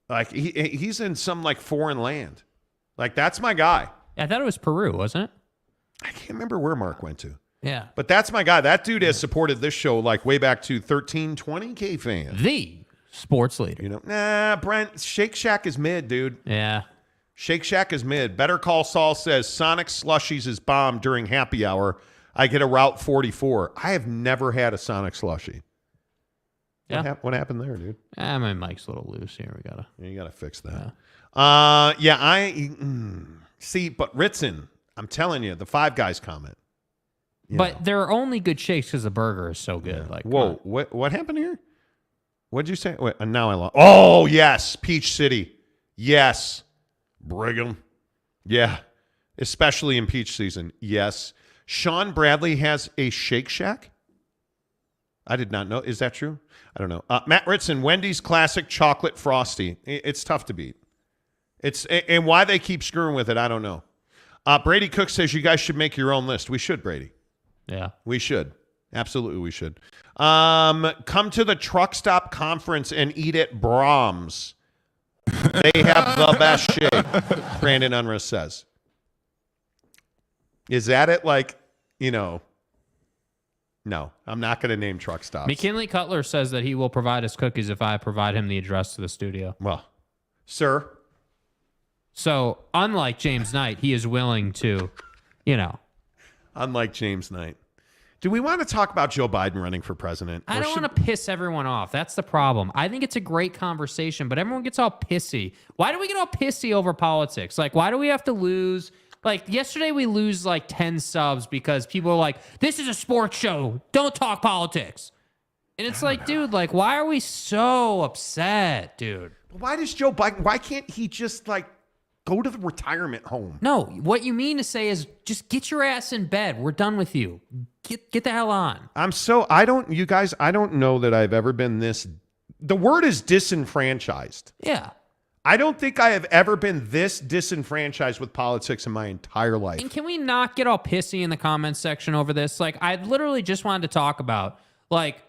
B: Like, he's in some, like, foreign land. Like, that's my guy.
C: I thought it was Peru, wasn't it?
B: I can't remember where Mark went to.
C: Yeah.
B: But that's my guy. That dude has supported this show like way back to 1320 K-Fan.
C: The sports leader.
B: You know, nah, Brent, Shake Shack is mid, dude.
C: Yeah.
B: Shake Shack is mid. Better Call Saul says Sonic Slushies is bomb during happy hour. I get a Route 44. I have never had a Sonic Slushie.
C: Yeah.
B: What happened there, dude?
C: My mic's a little loose here.
B: You gotta fix that. See, but Ritson, I'm telling you, the Five Guys comment.
C: But they're only good shakes because the burger is so good.
B: Yeah.
C: Like,
B: whoa, what happened here? What'd you say? Wait, now I lost. Oh, yes, Peach City. Yes. Brigham. Yeah. Especially in peach season. Yes. Sean Bradley has a Shake Shack? I did not know. Is that true? I don't know. Matt Ritson, Wendy's Classic Chocolate Frosty. It's tough to beat. And why they keep screwing with it, I don't know. Brady Cook says you guys should make your own list. We should, Brady.
C: Yeah.
B: We should. Absolutely, we should. Come to the truck stop conference and eat at Brahms. They have the best shake, Brandon Unruh says. Is that it? Like, no, I'm not going to name truck stops.
C: McKinley Cutler says that he will provide us cookies if I provide him the address to the studio.
B: Well, sir.
C: So, unlike James Knight, he is willing to,
B: Unlike James Knight. Do we want to talk about Joe Biden running for president?
C: I don't want to piss everyone off. That's the problem. I think it's a great conversation, but everyone gets all pissy. Why do we get all pissy over politics? Like, why do we have to lose? Like, yesterday we lose like 10 subs because people are like, this is a sports show. Don't talk politics. And it's like, dude, like, why are we so upset, dude?
B: Why does Joe Biden, why can't he just like go to the retirement home?
C: No, what you mean to say is just get your ass in bed. We're done with you. Get the hell on.
B: I don't know that I've ever been this, the word is disenfranchised.
C: Yeah.
B: I don't think I have ever been this disenfranchised with politics in my entire life.
C: And can we not get all pissy in the comments section over this? Like, I literally just wanted to talk about, like,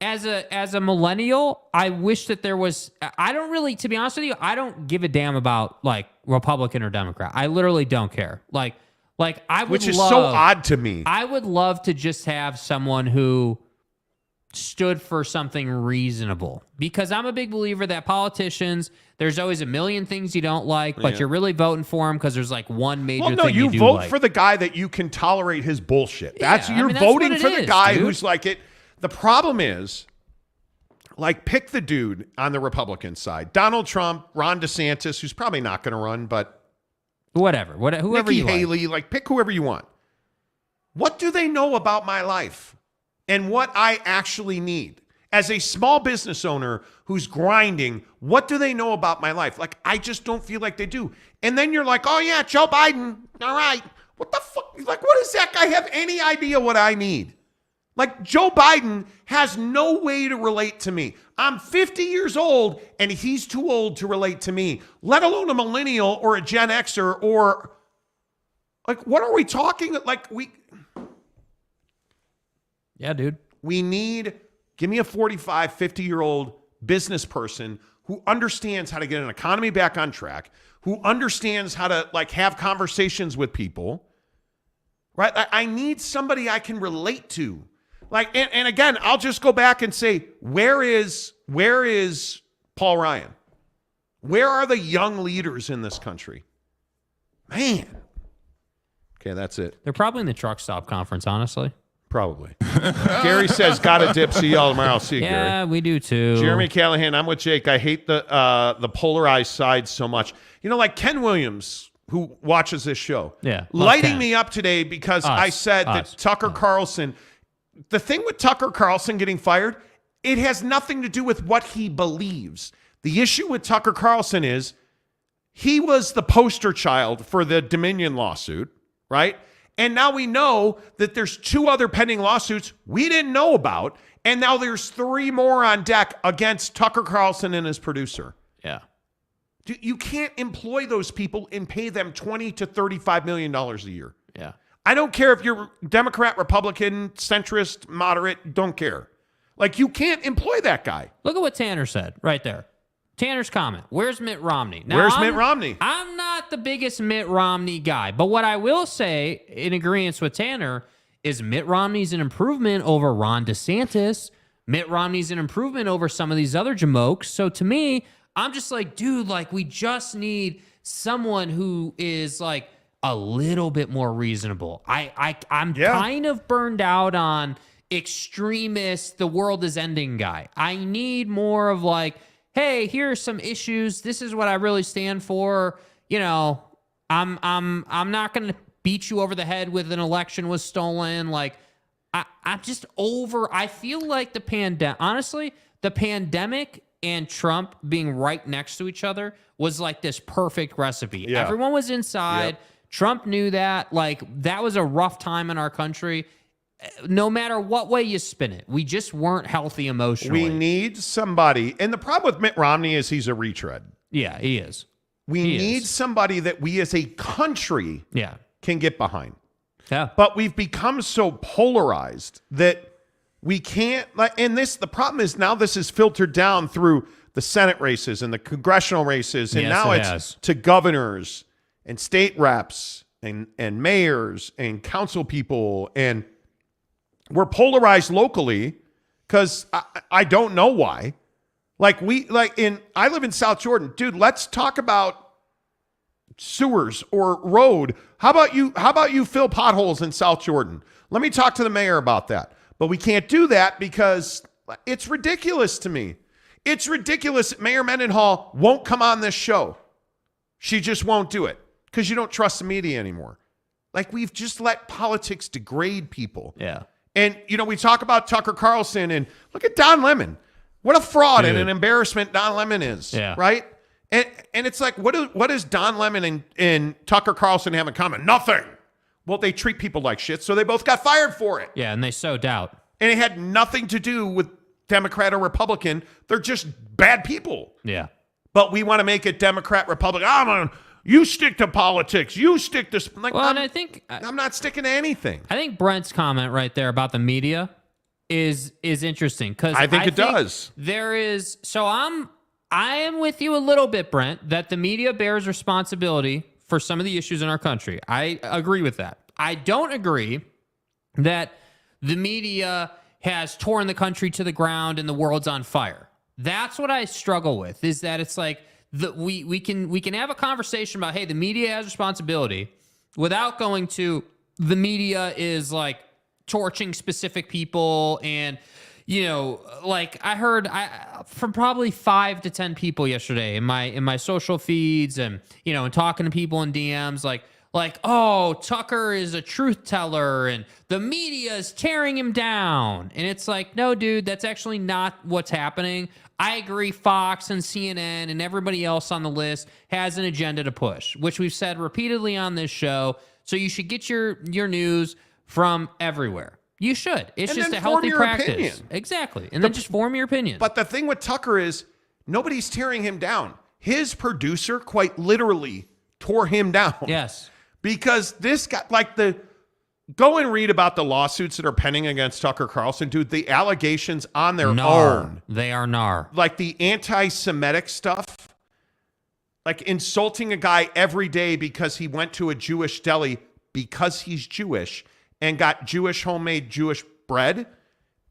C: as a millennial, I wish that there was, I don't really, to be honest with you, I don't give a damn about, like, Republican or Democrat. I literally don't care. Like I would
B: Which is so odd to me.
C: I would love to just have someone who stood for something reasonable, because I'm a big believer that politicians, there's always a million things you don't like, but you're really voting for them because there's like one major thing you do
B: vote
C: like.
B: for the guy that you can tolerate his bullshit.
C: Yeah,
B: You're
C: that's
B: voting
C: what it
B: for the
C: is,
B: guy
C: dude.
B: who's like it. The problem is, like, pick the dude on the Republican side. Donald Trump, Ron DeSantis, who's probably not going to run, but
C: whoever
B: Nikki
C: you
B: Haley, like, pick whoever you want. What do they know about my life and what I actually need? As a small business owner who's grinding, what do they know about my life? Like, I just don't feel like they do. And then you're like, oh yeah, Joe Biden. All right. What the fuck? Like, what does that guy have any idea what I need? Like, Joe Biden has no way to relate to me. I'm 50 years old and he's too old to relate to me, let alone a millennial or a Gen Xer or, like, what are we talking? Like,
C: Yeah, dude.
B: Give me a 45, 50-year-old business person who understands how to get an economy back on track, who understands how to, like, have conversations with people, right? I need somebody I can relate to. Like, and again, I'll just go back and say, where is Paul Ryan? Where are the young leaders in this country? Man. Okay, that's it.
C: They're probably in the truck stop conference, honestly.
B: Probably. Gary says, got a dip. See y'all tomorrow. See you, Gary.
C: Yeah, we do too.
B: Jeremy Callahan, I'm with Jake. I hate the polarized side so much. Like Ken Williams, who watches this show, lighting me up today because I said that Tucker Carlson, the thing with Tucker Carlson getting fired, it has nothing to do with what he believes. The issue with Tucker Carlson is he was the poster child for the Dominion lawsuit, right? And now we know that there's 2 other pending lawsuits we didn't know about. And now there's 3 more on deck against Tucker Carlson and his producer.
C: Yeah.
B: You can't employ those people and pay them $20 to $35 million a year.
C: Yeah.
B: I don't care if you're Democrat, Republican, centrist, moderate, don't care. Like, you can't employ that guy.
C: Look at what Tanner said right there. Tanner's comment. Where's Mitt Romney? Now,
B: Where's Mitt Romney?
C: I'm not not the biggest Mitt Romney guy. But what I will say, in agreement with Tanner, is Mitt Romney's an improvement over Ron DeSantis. Mitt Romney's an improvement over some of these other jamokes. So to me, I'm just like, dude, like, we just need someone who is like a little bit more reasonable. I'm kind of burned out on extremist, the world is ending guy. I need more of like, hey, here are some issues. This is what I really stand for. You know, I'm not going to beat you over the head with an election was stolen. Like, I'm just over. I feel like the pandemic and Trump being right next to each other was like this perfect recipe. Yeah. Everyone was inside. Yep. Trump knew that. Like, that was a rough time in our country. No matter what way you spin it, we just weren't healthy emotionally.
B: We need somebody. And the problem with Mitt Romney is he's a retread.
C: Yeah, he is.
B: We need somebody that we as a country can get behind.
C: Yeah.
B: But we've become so polarized that we can't, the problem is now this is filtered down through the Senate races and the congressional races. And now it's to governors and state reps and mayors and council people. And we're polarized locally because I don't know why. I live in South Jordan. Dude, let's talk about sewers or road. How about you fill potholes in South Jordan? Let me talk to the mayor about that. But we can't do that because it's ridiculous to me. It's ridiculous that Mayor Mendenhall won't come on this show. She just won't do it because you don't trust the media anymore. Like, we've just let politics degrade people.
C: Yeah.
B: And, we talk about Tucker Carlson and look at Don Lemon. What a fraud and an embarrassment Don Lemon is, right? And it's like, what does Don Lemon and Tucker Carlson have in common? Nothing. Well, they treat people like shit, so they both got fired for it.
C: Yeah, and they sow doubt.
B: And it had nothing to do with Democrat or Republican. They're just bad people.
C: Yeah.
B: But we want to make it Democrat, Republican. You stick to politics. You stick to...
C: and I think...
B: I'm not sticking to anything.
C: I think Brent's comment right there about the media is interesting because
B: I think it does.
C: There is... So I am with you a little bit, Brent, that the media bears responsibility for some of the issues in our country. I agree with that. I don't agree that the media has torn the country to the ground and the world's on fire. That's what I struggle with, is that it's like we can have a conversation about, hey, the media has responsibility without going to the media is like torching specific people. And I heard from probably 5 to 10 people yesterday in my social feeds and, and talking to people in DMs, like, oh, Tucker is a truth teller and the media is tearing him down. And it's like, no, dude, that's actually not what's happening. I agree. Fox and CNN and everybody else on the list has an agenda to push, which we've said repeatedly on this show. So you should get your news from everywhere. You should. It's just a healthy practice. Opinion. Exactly. And then just form your opinion.
B: But the thing with Tucker is nobody's tearing him down. His producer quite literally tore him down.
C: Yes.
B: Because this guy, go and read about the lawsuits that are pending against Tucker Carlson, dude. The allegations on their own.
C: They are gnar.
B: Like the anti-Semitic stuff. Like insulting a guy every day because he went to a Jewish deli because he's Jewish and got homemade Jewish bread.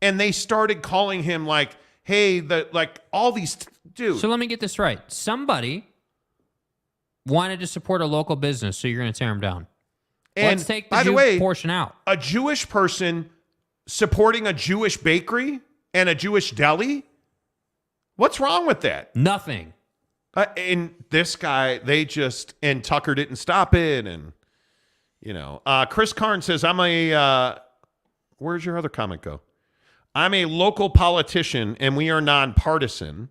B: And they started calling him like, hey, all these, dude.
C: So let me get this right. Somebody wanted to support a local business, so you're going to tear them down.
B: And
C: let's take the Jew portion out.
B: A Jewish person supporting a Jewish bakery and a Jewish deli? What's wrong with that?
C: Nothing.
B: And this guy, and Tucker didn't stop it. And, Chris Karn says, where's your other comment go? I'm a local politician and we are nonpartisan.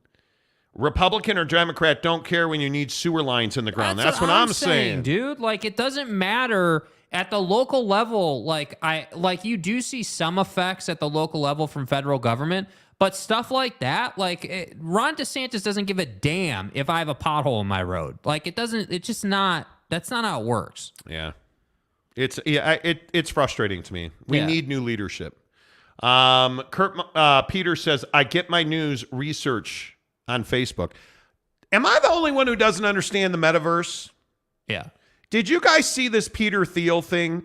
B: Republican or Democrat don't care when you need sewer lines in the ground. That's what I'm saying,
C: dude. Like, it doesn't matter at the local level. You do see some effects at the local level from federal government, but stuff like that, Ron DeSantis doesn't give a damn if I have a pothole in my road. That's not how it works.
B: Yeah. It's frustrating to me. We need new leadership. Kurt Peter says, I get my news research on Facebook. Am I the only one who doesn't understand the metaverse?
C: Yeah.
B: Did you guys see this Peter Thiel thing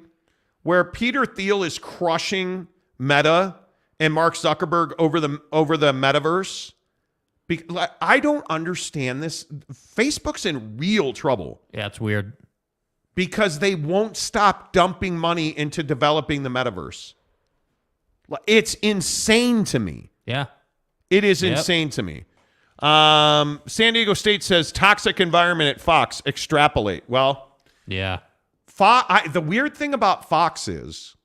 B: where Peter Thiel is crushing Meta and Mark Zuckerberg over the metaverse? I don't understand this. Facebook's in real trouble.
C: Yeah, it's weird.
B: Because they won't stop dumping money into developing the metaverse. It's insane to me.
C: Yeah.
B: It is insane to me. San Diego State says toxic environment at Fox. Extrapolate. Well,
C: yeah.
B: The weird thing about Fox is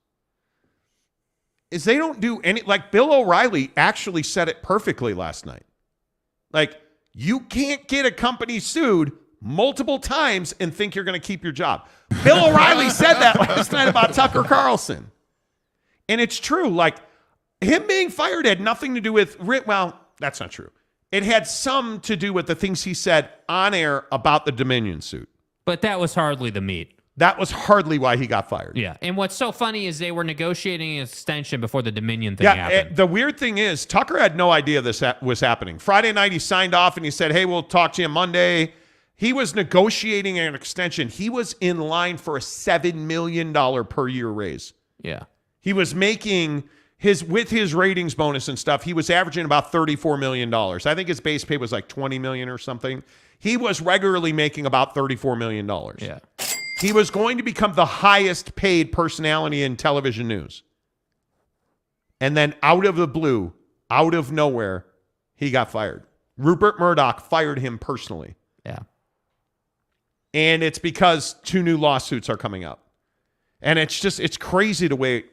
B: they don't do any, like Bill O'Reilly actually said it perfectly last night. Like, you can't get a company sued multiple times and think you're going to keep your job. Bill O'Reilly said that last night about Tucker Carlson. And it's true. Like, him being fired had nothing to do with, well, that's not true. It had some to do with the things he said on air about the Dominion suit.
C: But that was hardly the meat.
B: That was hardly why he got fired.
C: Yeah. And what's so funny is they were negotiating an extension before the Dominion thing happened.
B: The weird thing is Tucker had no idea this was happening. Friday night, he signed off and he said, hey, we'll talk to you Monday. He was negotiating an extension. He was in line for a $7 million per year raise.
C: Yeah.
B: He was making with his ratings bonus and stuff, he was averaging about $34 million. I think his base pay was like $20 million or something. He was regularly making about $34 million.
C: Yeah.
B: He was going to become the highest paid personality in television news. And then out of the blue, out of nowhere, he got fired. Rupert Murdoch fired him personally.
C: Yeah.
B: And it's because 2 new lawsuits are coming up. And it's crazy to wait.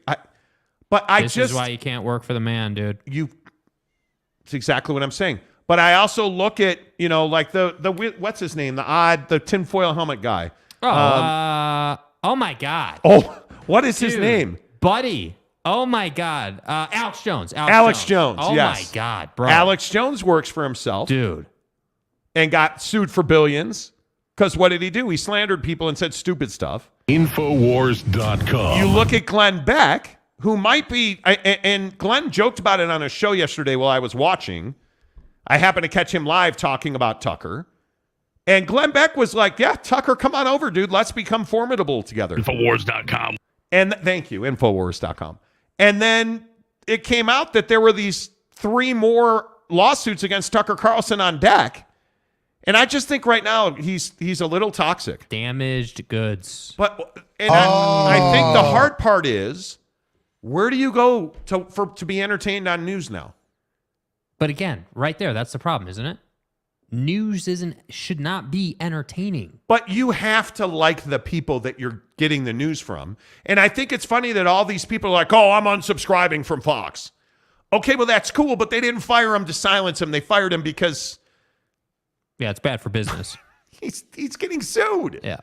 B: This
C: is why you can't work for the man, dude.
B: It's exactly what I'm saying. But I also look at, like the what's his name? The tinfoil helmet guy.
C: Oh my God.
B: Oh, what is his name?
C: Buddy. Oh my God. Alex Jones.
B: Alex Jones.
C: Oh
B: yes.
C: my God, bro.
B: Alex Jones works for himself.
C: Dude.
B: And got sued for billions. Because what did he do? He slandered people and said stupid stuff.
M: Infowars.com.
B: You look at Glenn Beck, who might be, and Glenn joked about it on a show yesterday while I was watching. I happened to catch him live talking about Tucker. And Glenn Beck was like, yeah, Tucker, come on over, dude. Let's become formidable together.
M: Infowars.com.
B: And thank you, Infowars.com. And then it came out that there were these 3 more lawsuits against Tucker Carlson on deck. And I just think right now he's a little toxic.
C: Damaged goods.
B: I think the hard part is, where do you go to be entertained on news now?
C: But again, right there, that's the problem, isn't it? News should not be entertaining.
B: But you have to like the people that you're getting the news from. And I think it's funny that all these people are like, oh, I'm unsubscribing from Fox. Okay, well, that's cool, but they didn't fire him to silence him. They fired him because...
C: Yeah, it's bad for business.
B: he's getting sued.
C: Yeah.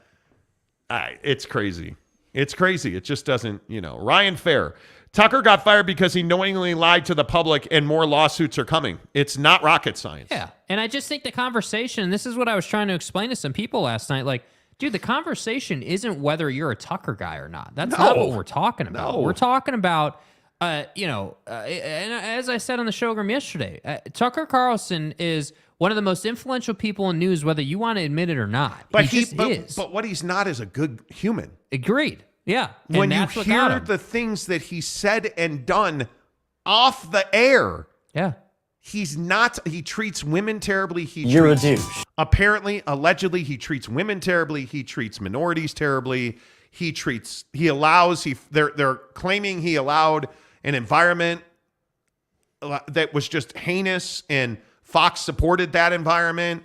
B: It's crazy. It's crazy. It just doesn't, Ryan Fair. Tucker got fired because he knowingly lied to the public and more lawsuits are coming. It's not rocket science.
C: Yeah. And I just think the conversation, and this is what I was trying to explain to some people last night, like, dude, the conversation isn't whether you're a Tucker guy or not. That's not what we're talking about.
B: No.
C: We're talking about, and as I said on the showroom yesterday, Tucker Carlson is one of the most influential people in news, whether you want to admit it or not.
B: But
C: he just is.
B: But what he's not is a good human.
C: Agreed. Yeah.
B: When you hear the things that he said and done off the air.
C: Yeah.
B: He's not, he treats women terribly.
I: You're a douche.
B: Apparently, allegedly, he treats women terribly. He treats minorities terribly. They're claiming he allowed an environment that was just heinous, and Fox supported that environment.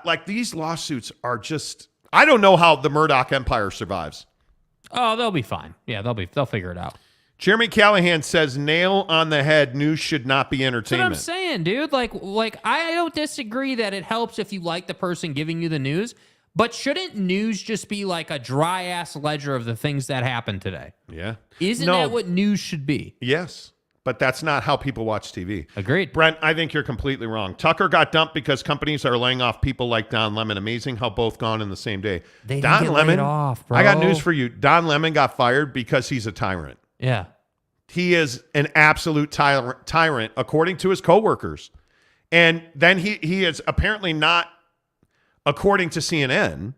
B: Like, these lawsuits are just, I don't know how the Murdoch empire survives.
C: Oh, they'll be fine. Yeah, they'll figure it out.
B: Jeremy Callahan says, nail on the head, news should not be entertainment.
C: That's what I'm saying, dude. Like I don't disagree that it helps if you like the person giving you the news, but shouldn't news just be like a dry-ass ledger of the things that happened today?
B: Yeah.
C: Isn't that what news should be?
B: Yes, but that's not how people watch TV.
C: Agreed.
B: Brent, I think you're completely wrong. Tucker got dumped because companies are laying off people like Don Lemon. Amazing how both gone in the same day.
C: They didn't get laid off, bro.
B: I got news for you. Don Lemon got fired because he's a tyrant.
C: Yeah.
B: He is an absolute tyrant, according to his coworkers. And then he is apparently not, according to CNN,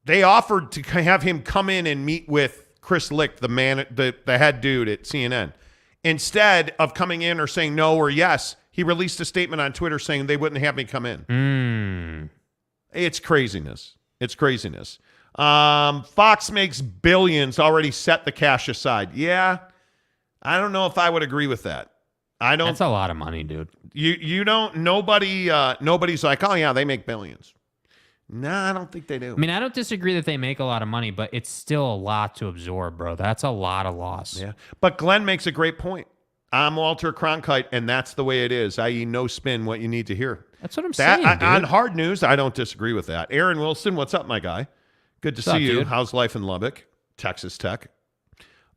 B: They offered to have him come in and meet with Chris Licht, the head dude at CNN. Instead of coming in or saying no or yes, he released a statement on Twitter saying they wouldn't have me come in. It's craziness. It's craziness. Fox makes billions, already set the cash aside. Yeah, I don't know if I would agree with that.
C: That's a lot of money, dude.
B: You don't. Nobody's like, oh yeah, they make billions. No, I don't think they do.
C: I mean, I don't disagree that they make a lot of money, but it's still a lot to absorb, bro. That's a lot of loss.
B: Yeah, but Glenn makes a great point. I'm Walter Cronkite, and that's the way it is, i.e. no spin, what you need to hear.
C: That's what I'm saying, dude.
B: On hard news, I don't disagree with that. Aaron Wilson, what's up, my guy? Good to see you.
C: Dude?
B: How's life in Lubbock? Texas Tech.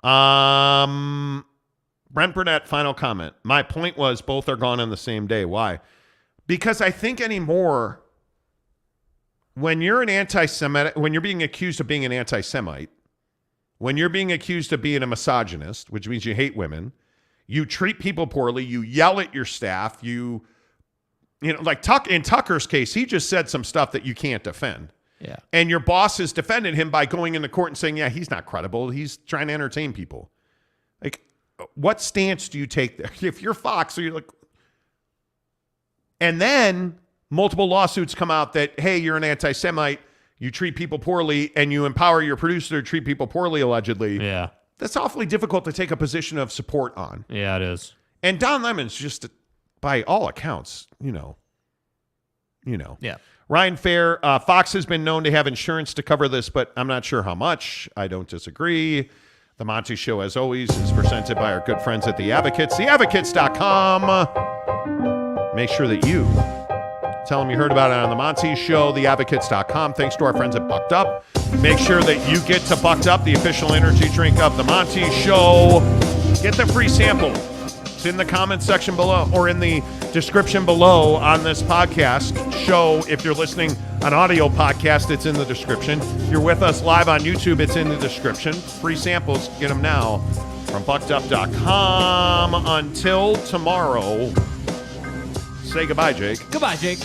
B: Brent Burnett, final comment. My point was both are gone on the same day. Why? Because I think anymore, when you're an anti-Semitic, when you're being accused of being an anti-Semite, when you're being accused of being a misogynist, which means you hate women, you treat people poorly, you yell at your staff, you know, like in Tucker's case, he just said some stuff that you can't defend.
C: Yeah.
B: And your boss has defended him by going into court and saying, yeah, he's not credible. He's trying to entertain people. Like, what stance do you take there? If you're Fox, so you're like, and then multiple lawsuits come out that, hey, you're an anti-Semite, you treat people poorly, and you empower your producer to treat people poorly, allegedly.
C: Yeah.
B: That's awfully difficult to take a position of support on.
C: Yeah, it is.
B: And Don Lemon's just, by all accounts, you know.
C: Yeah.
B: Ryan Fair, Fox has been known to have insurance to cover this, but I'm not sure how much. I don't disagree. The Monty Show, as always, is presented by our good friends at The Advocates. TheAdvocates.com. Make sure that you tell them you heard about it on The Monty Show. TheAdvocates.com. Thanks to our friends at Bucked Up. Make sure that you get to Bucked Up, the official energy drink of The Monty Show. Get the free sample. It's in the comments section below, or in the description below on this podcast show. If you're listening on audio podcast, it's in the description. If you're with us live on YouTube, it's in the description. Free samples, get them now from buckedup.com. Until tomorrow, say goodbye, Jake.
C: Goodbye, Jake.